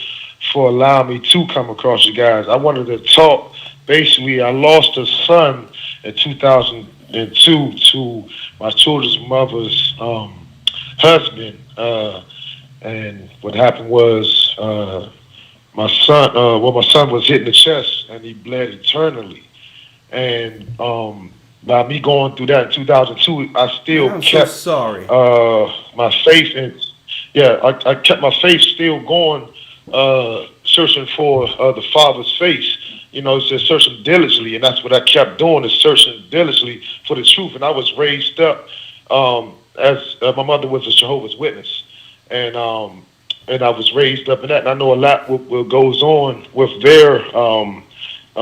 for allowing me to come across you guys. I wanted to talk. Basically, I lost a son in 2002 to my children's mother's husband, and what happened was my son was hit in the chest, and he bled eternally. And by me going through that in 2002, I still kept my faith in. Yeah, I kept my faith still going, searching for the Father's face. You know, it's just searching diligently, and that's what I kept doing, is searching diligently for the truth. And I was raised up as my mother was a Jehovah's Witness, and I was raised up in that. And I know a lot what goes on with their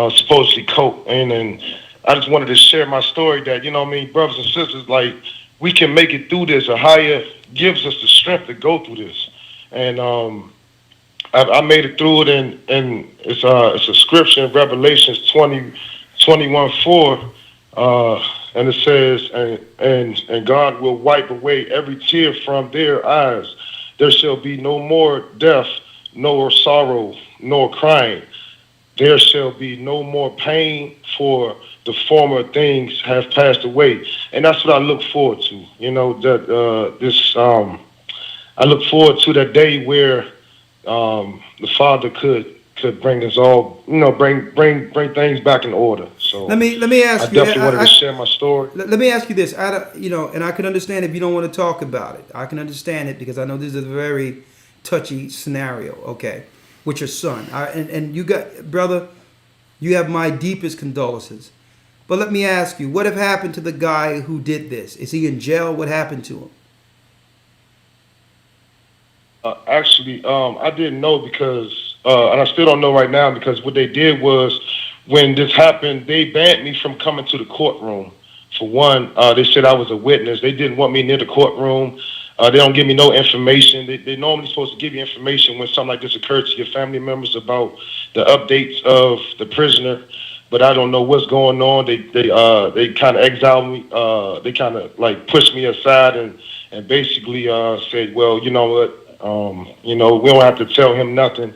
supposedly cult, and I just wanted to share my story that, you know what I mean, brothers and sisters, like, we can make it through this. A higher gives us the strength to go through this. And I made it through it, and it's a scripture in Revelations 21:4, and it says, and God will wipe away every tear from their eyes. There shall be no more death, nor sorrow, nor crying. There shall be no more pain, for the former things have passed away. And that's what I look forward to. You know, that I look forward to that day where the Father could bring us all, you know, bring things back in order. So let me ask you. I definitely wanted to share my story. Let me ask you this. And I can understand if you don't want to talk about it. I can understand it, because I know this is a very touchy scenario. Okay, with your son, and you got, brother, you have my deepest condolences. But let me ask you, what have happened to the guy who did this? Is he in jail? What happened to him? Actually, I didn't know because, and I still don't know right now, because what they did was, when this happened, they banned me from coming to the courtroom. For one, they said I was a witness. They didn't want me near the courtroom. They don't give me no information. They normally supposed to give you information when something like this occurs to your family members about the updates of the prisoner. But I don't know what's going on. They kind of exiled me. They kind of like pushed me aside and basically said, well, you know what, you know, we don't have to tell him nothing.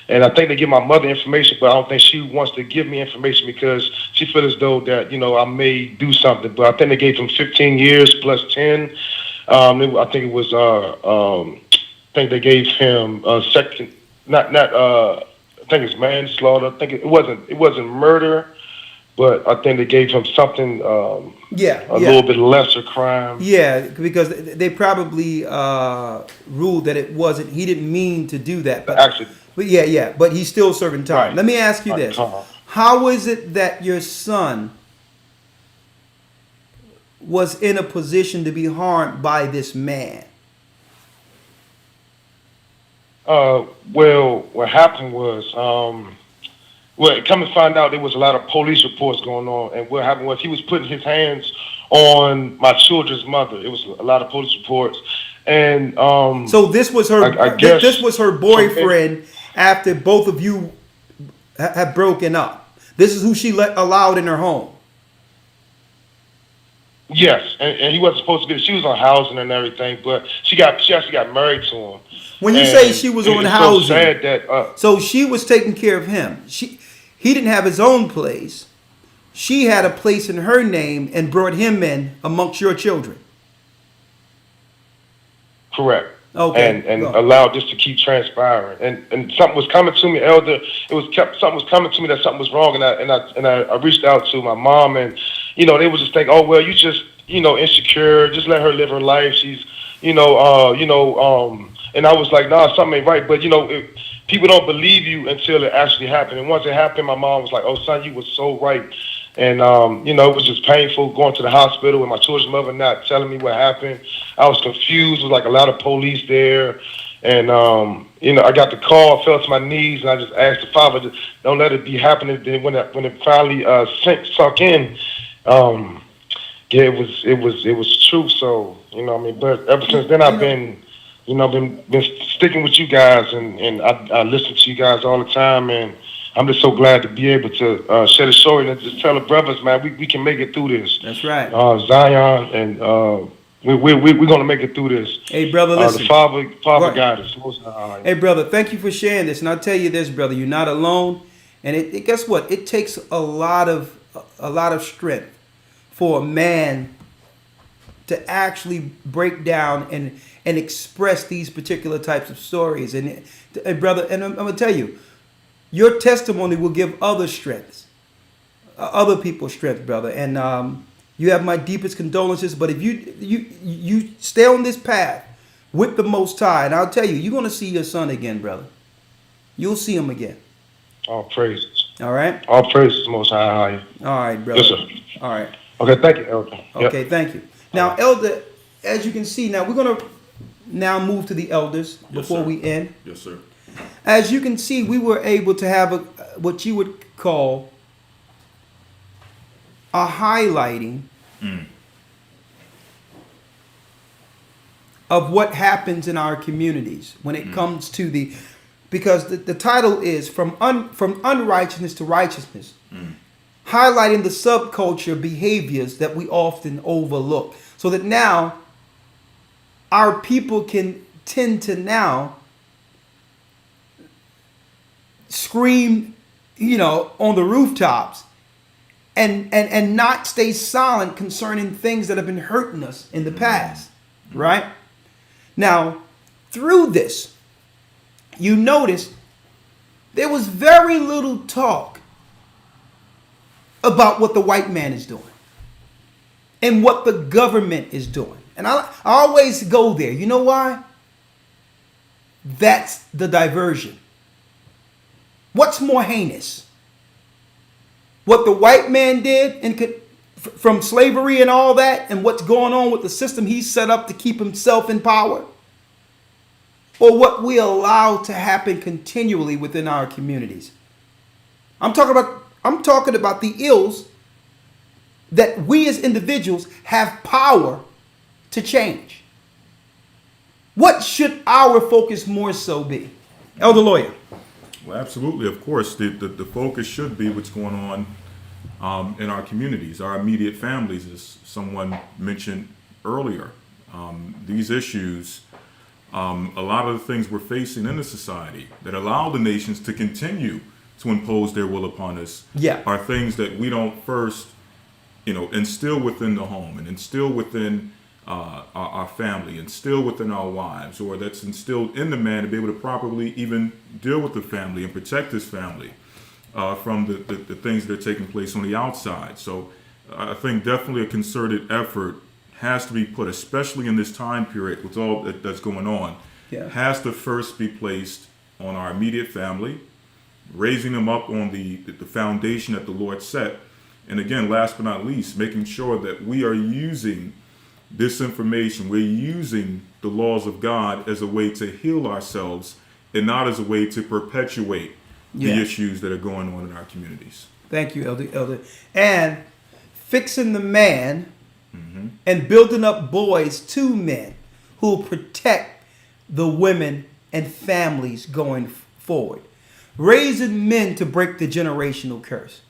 And I think they give my mother information, but I don't think she wants to give me information because she feels as though that, you know, I may do something. But I think they gave him 15 years plus 10. I think it was, I think they gave him I think it's manslaughter. I think it wasn't murder. but I think they gave him something, a little bit lesser crime. Yeah, because they probably ruled that it wasn't. He didn't mean to do that. But Actually, but he's still serving time. Right. Let me ask you Right, this: uh-huh. how is it that your son was in a position to be harmed by this man? Well, what happened was, come to find out, there was a lot of police reports going on, and what happened was he was putting his hands on my children's mother. It was a lot of police reports, and so this was her. I guess this was her boyfriend after both of you have broken up. This is who she allowed in her home. Yes, and he wasn't supposed to be. She was on housing and everything, but she actually got married to him. When you say she was on housing, so sad that so she was taking care of him. He didn't have his own place. She had a place in her name and brought him in amongst your children. Correct. Okay. And allowed this to keep transpiring. And something was coming to me, Elder. Something was coming to me that something was wrong, and I reached out to my mom, and they would just think, oh well, you just insecure, just let her live her life. She's and I was like, nah, something ain't right. But people don't believe you until it actually happened. And once it happened, my mom was like, oh son, you was so right. And it was just painful going to the hospital with my children's mother not telling me what happened. I was confused. There was like a lot of police there. And I got the call, fell to my knees, and I just asked the Father, to don't let it be happening. Then when it finally sunk in, it was true. So but ever since then I've been sticking with you guys, and I listen to you guys all the time, and I'm just so glad to be able to share the story and just tell the brothers, man, we can make it through this. That's right. Zion, and we're gonna make it through this. Hey brother, listen. The Father Right. got us. Hey brother, thank you for sharing this, and I'll tell you this, brother, you're not alone. And it guess what? It takes a lot of strength for a man to actually break down and express these particular types of stories. And brother, and I'm gonna tell you, your testimony will give other strengths, other people strength, brother. And you have my deepest condolences. But if you stay on this path with the Most High, and I'll tell you, you're gonna see your son again, brother. You'll see him again. All praises. All right. All praises, Most High. All right, brother. Yes, sir. All right. Okay, thank you, Elder. Okay, thank you. Now, Elder, as you can see, now we're gonna move to the elders before we end. Yes, sir. As you can see, we were able to have what you would call a highlighting of what happens in our communities when it comes to because the title is from unrighteousness to righteousness, highlighting the subculture behaviors that we often overlook, so that now our people can tend to now scream, on the rooftops and not stay silent concerning things that have been hurting us in the past, right? Now, through this, you notice there was very little talk about what the white man is doing and what the government is doing. And I always go there. You know why? That's the diversion. What's more heinous? What the white man did from slavery and all that, and what's going on with the system he set up to keep himself in power? Or what we allow to happen continually within our communities? I'm talking about the ills that we as individuals have power to change. What should our focus more so be? Elder Lawyer. Well, absolutely. Of course, the focus should be what's going on in our communities, our immediate families, as someone mentioned earlier. These issues, a lot of the things we're facing in the society that allow the nations to continue to impose their will upon us are things that we don't first, instill within the home and instill within our family, instill within our wives, or that's instilled in the man to be able to properly even deal with the family and protect his family. from the things that are taking place on the outside. So I think definitely a concerted effort has to be put, especially in this time period with all that's going on, has to first be placed on our immediate family, raising them up on the foundation that the Lord set. And again, last but not least, making sure that we are using this information, we're using the laws of God as a way to heal ourselves and not as a way to perpetuate the issues that are going on in our communities. Thank you, Elder. And fixing the man and building up boys to men who will protect the women and families going forward. Raising men to break the generational curse.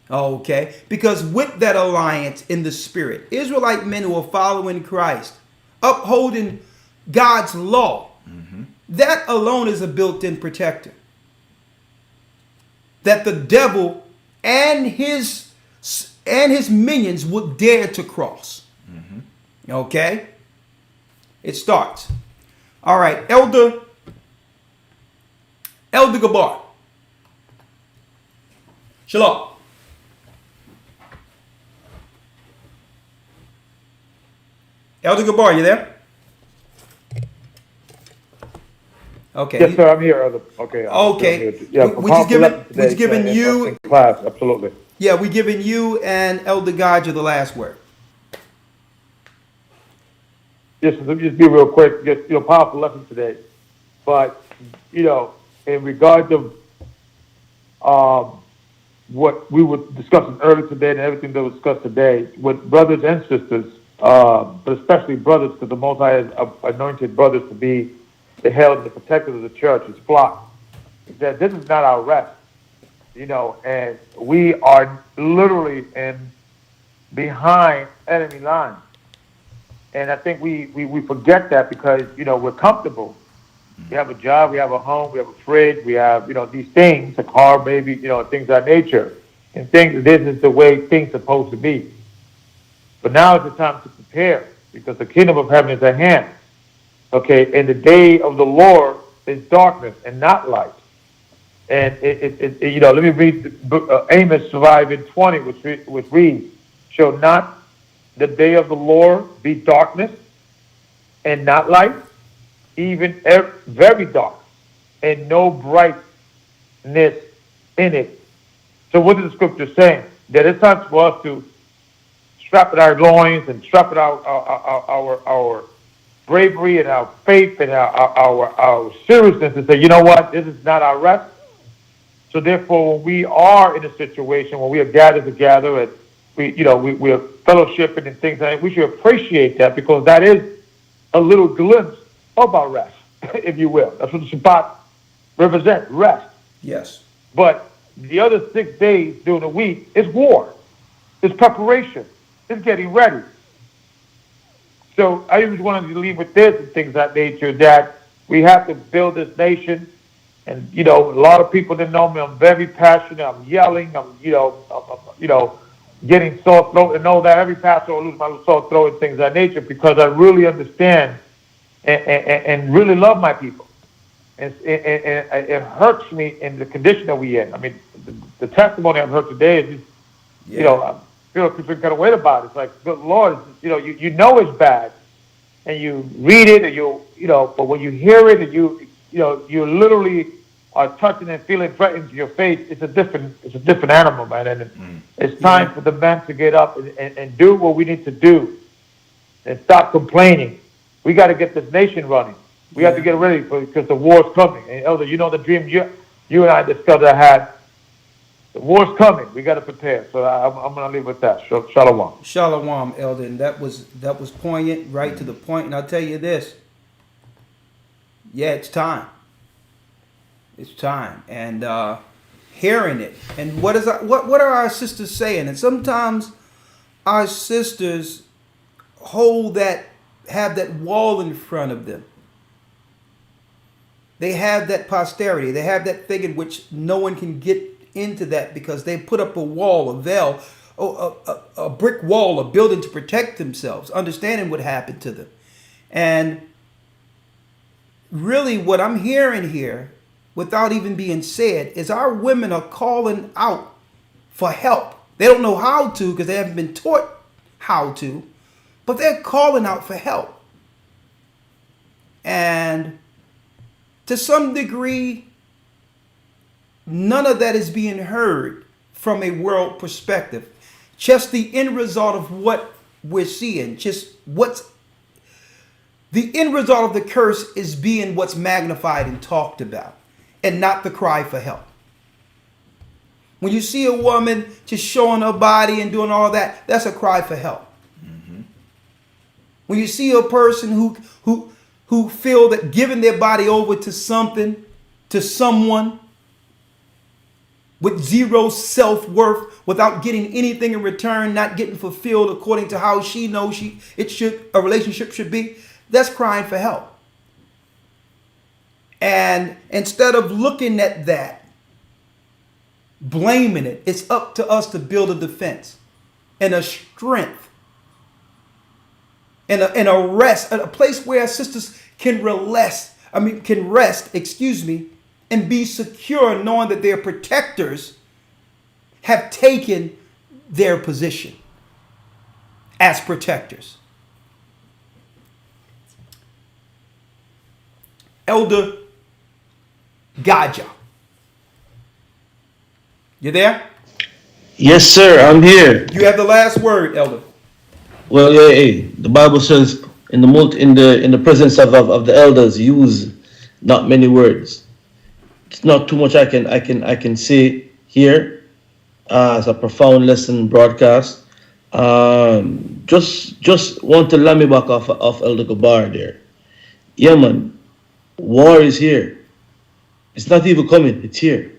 Okay? Because with that alliance in the spirit, Israelite men who are following Christ, upholding God's law, that alone is a built-in protector. That the devil and his minions would dare to cross. Okay? It starts. All right, Elder Gabar. Shalom. Elder Gabar, you there? Okay. Yes, sir. I'm here. Okay. Okay. Yeah, we just giving you in class. Absolutely. Yeah, we giving you and Elder Gaja the last word. Yes, let me just be real quick. Just powerful lesson today, but in regard to what we were discussing earlier today and everything that was discussed today with brothers and sisters, but especially brothers, because the Most High has anointed brothers to be the head and the protectors of the church, his flock, that this is not our rest, and we are literally behind enemy lines. And I think we forget that because, we're comfortable. We have a job, we have a home, we have a fridge, we have, these things, a car maybe, things of that nature. And this is the way things are supposed to be. But now is the time to prepare because the kingdom of heaven is at hand. Okay, and the day of the Lord is darkness and not light. And let me read the book, Amos 5:20, which reads, "Shall not the day of the Lord be darkness and not light, even very dark, and no brightness in it?" So what is the scripture saying? That it's time for us to strap at our loins and strap at our bravery and our faith and our seriousness and say, you know what, this is not our rest. So therefore, when we are in a situation where we are gathered together and we're fellowshipping and things like that, we should appreciate that because that is a little glimpse of our rest, if you will. That's what the Shabbat represents, rest. Yes. But the other 6 days during the week is war. It's preparation. It's getting ready. So I just wanted to leave with this and things of that nature, that we have to build this nation. And, a lot of people that know me, I'm very passionate. I'm yelling. I'm getting sore throat and all that. Every pastor will lose my sore throat and things of that nature because I really understand and really love my people. And it hurts me in the condition that we're in. I mean, the testimony I've heard today is just, I feel a certain kind of weight about it. It's like, good Lord, you know it's bad, and you read it, and but when you hear it, and you literally are touching and feeling threatened to your face. It's a different animal, man. And it's time for the men to get up and do what we need to do, and stop complaining. We got to get this nation running. We have to get ready because the war's coming. And Elder, the dream you and I discussed I had. The war's coming. We got to prepare. So I'm going to leave with that. Shalom. Shalom, Elder. And that was poignant, right to the point. And I'll tell you this. Yeah, it's time. It's time. And hearing it. And what are our sisters saying? And sometimes our sisters have that wall in front of them. They have that posterity. They have that thing in which no one can get into that because they put up a wall, a veil, a brick wall, a building to protect themselves, understanding what happened to them. And really what I'm hearing here without even being said is our women are calling out for help. They don't know how to because they haven't been taught how to, but they're calling out for help. And to some degree, none of that is being heard from a world perspective. Just the end result of what we're seeing, just what's the end result of the curse is being what's magnified and talked about, and not the cry for help. When you see a woman just showing her body and doing all that, that's a cry for help. Mm-hmm. When you see a person who feel that giving their body over to something, to someone, with zero self-worth, without getting anything in return, not getting fulfilled according to how she knows a relationship should be, that's crying for help. And instead of looking at that, blaming it, it's up to us to build a defense and a strength and a rest, a place where our sisters can rest, and be secure knowing that their protectors have taken their position as protectors. Elder Gaja. You there? Yes, sir, I'm here. You have the last word, Elder. Well, yeah, the Bible says in the presence of the elders, use not many words. It's not too much I can say here. It's a profound lesson broadcast. Just want to let me back off Elder Gabar there. Yeah, man. War is here. It's not even coming. It's here.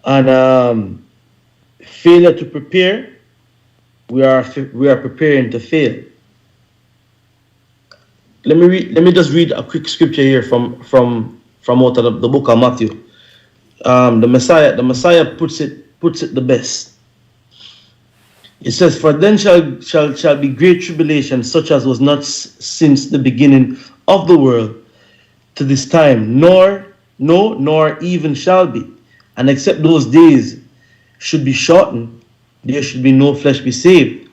And failure to prepare, we are preparing to fail. Let me just read a quick scripture here from out of the book of Matthew. The Messiah puts it the best. It says, "For then shall be great tribulation, such as was not since the beginning of the world to this time, nor even shall be. And except those days should be shortened, there should be no flesh be saved.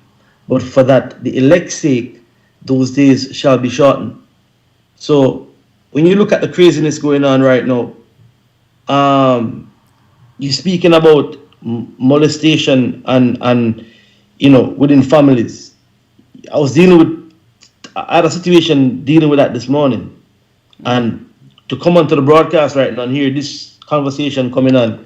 But for that the elect's sake, those days shall be shortened." So when you look at the craziness going on right now, you're speaking about molestation and within families. I had a situation dealing with that this morning. And to come onto the broadcast right now and hear this conversation coming on,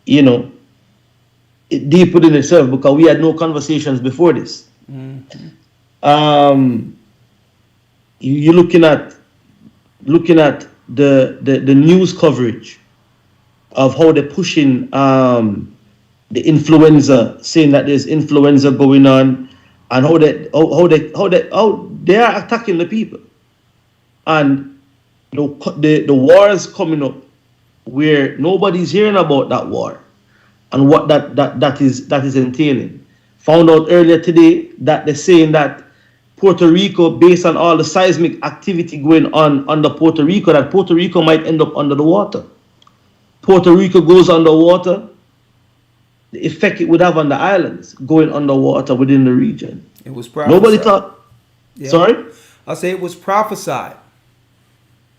it deep within itself, because we had no conversations before this. Mm-hmm. You're looking at the news coverage of how they're pushing the influenza, saying that there's influenza going on, and how they are attacking the people. And the war is coming up where nobody's hearing about that war and what that is entailing. Found out earlier today that they're saying that Puerto Rico, based on all the seismic activity going on under Puerto Rico, that Puerto Rico might end up under the water. Puerto Rico goes underwater, the effect it would have on the islands going underwater within the region. It was prophesied. Nobody thought. Yeah. Sorry? I say it was prophesied.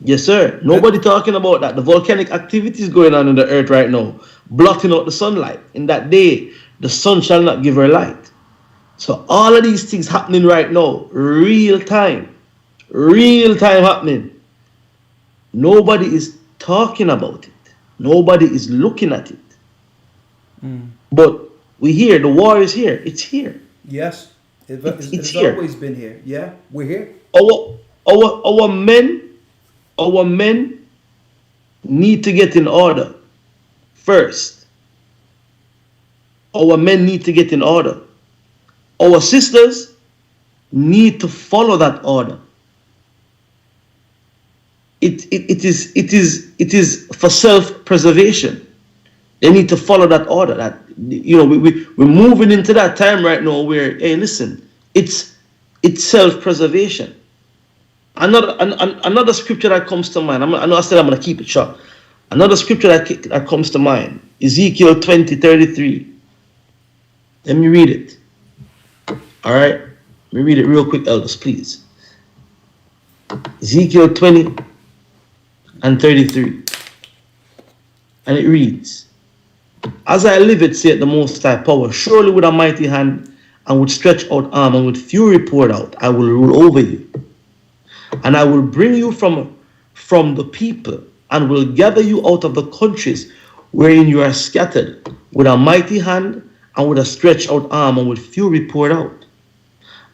Yes, sir. Nobody talking about that. The volcanic activities going on in the earth right now, blocking out the sunlight. In that day, the sun shall not give her light. So all of these things happening right now, real time happening. Nobody is talking about it. Nobody is looking at it. But we hear the war is here. It's here. Yes, it's here. Always been here. Yeah, we're here. Our men need to get in order first. Our men need to get in order. Our sisters need to follow that order. It is for self-preservation. They need to follow that order. That we're moving into that time right now where, hey, listen, it's self-preservation. Another scripture that comes to mind. I know I said I'm going to keep it short. Another scripture that comes to mind, Ezekiel 20:33. Let me read it. All right? Let me read it real quick, elders, please. Ezekiel 20:33. And it reads, As I live, it saith the Most High Power, surely with a mighty hand and with stretched out arm and with fury poured out, I will rule over you. And I will bring you from the people and will gather you out of the countries wherein you are scattered with a mighty hand and with a stretched out arm and with fury poured out.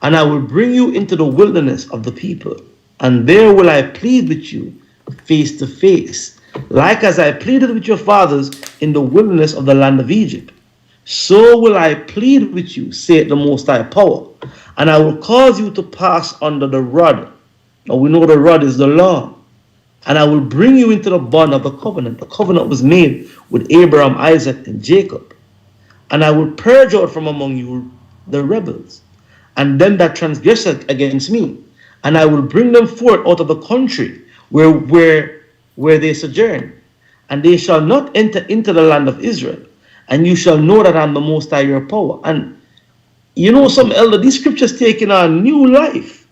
And I will bring you into the wilderness of the people, and there will I plead with you face to face, like as I pleaded with your fathers in the wilderness of the land of Egypt. So will I plead with you, saith the Most High Power, and I will cause you to pass under the rod. Now we know the rod is the law. And I will bring you into the bond of the covenant. The covenant was made with Abraham, Isaac, and Jacob. And I will purge out from among you the rebels, and them that transgress against me. And I will bring them forth out of the country where they sojourn. And they shall not enter into the land of Israel. And you shall know that I am the Most High your power. And you know, some elder, these scriptures taking on new life.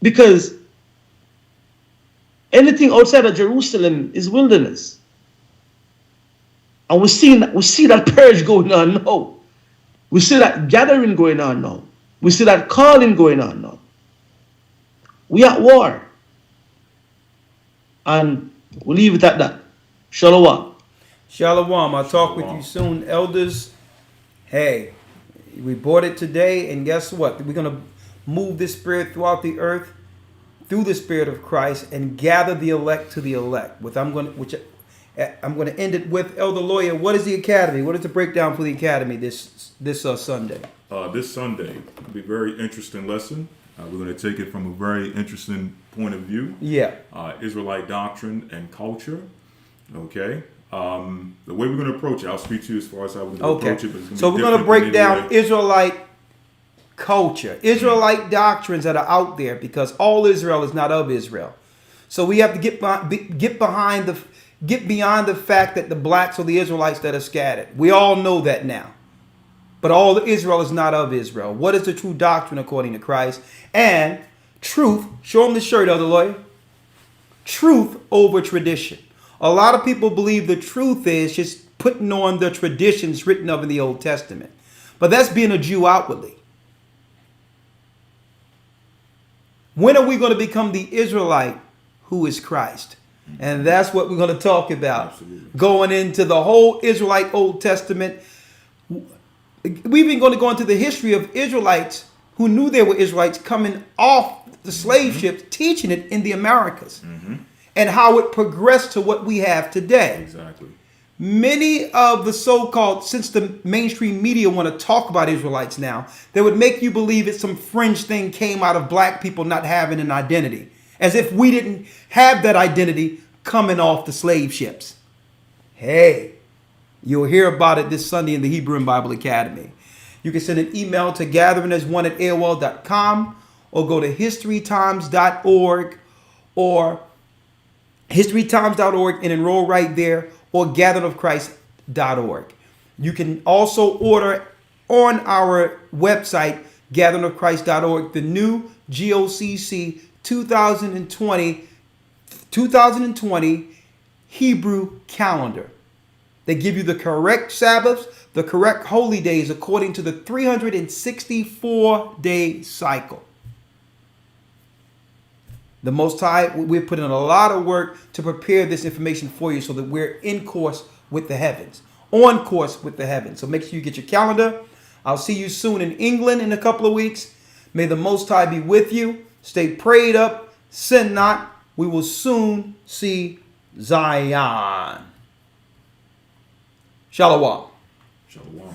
Because anything outside of Jerusalem is wilderness. And we see that purge going on now. We see that gathering going on now. We see that calling going on now. We at war. And we'll leave it at that. Shalom. Shalom. I'll talk with you soon, elders. Hey, we bought it today, and guess what? We're going to move this spirit throughout the earth through the Spirit of Christ and gather the elect to the elect. I'm going to end it with Elder Lawyer. What is the academy? What is the breakdown for the academy this Sunday? This Sunday will be a very interesting lesson. We're going to take it from a very interesting point of view. Yeah. Israelite doctrine and culture. Okay. The way we're going to approach it, I'll speak to you as far as how we're going to approach it. But it's so we're going to break down Israelite culture, Israelite doctrines that are out there, because all Israel is not of Israel. So we have to get beyond the fact that the blacks are the Israelites that are scattered. We all know that now. But all Israel is not of Israel. What is the true doctrine according to Christ? And truth, show them the shirt, Elder Lawyer. Truth over tradition. A lot of people believe the truth is just putting on the traditions written of in the Old Testament. But that's being a Jew outwardly. When are we going to become the Israelite who is Christ? And that's what we're going to talk about. Absolutely. Going into the whole Israelite Old Testament. We've been going to go into the history of Israelites who knew they were Israelites coming off the slave ships, teaching it in the Americas, and how it progressed to what we have today. Exactly. Many of the so-called, since the mainstream media want to talk about Israelites now, they would make you believe it's some fringe thing came out of black people not having an identity, as if we didn't have that identity coming off the slave ships. Hey, you'll hear about it this Sunday in the Hebrew and Bible Academy. You can send an email to gatheringas1@AOL.com or go to historytimes.org or historytimes.org and enroll right there, or gatheringofchrist.org. You can also order on our website, gatheringofchrist.org, the new GOCC 2020 Hebrew calendar. They give you the correct Sabbaths, the correct holy days according to the 364-day cycle. The Most High, we're putting in a lot of work to prepare this information for you so that we're in course with the heavens, on course with the heavens. So make sure you get your calendar. I'll see you soon in England in a couple of weeks. May the Most High be with you. Stay prayed up, sin not. We will soon see Zion. Shalom. Shalom.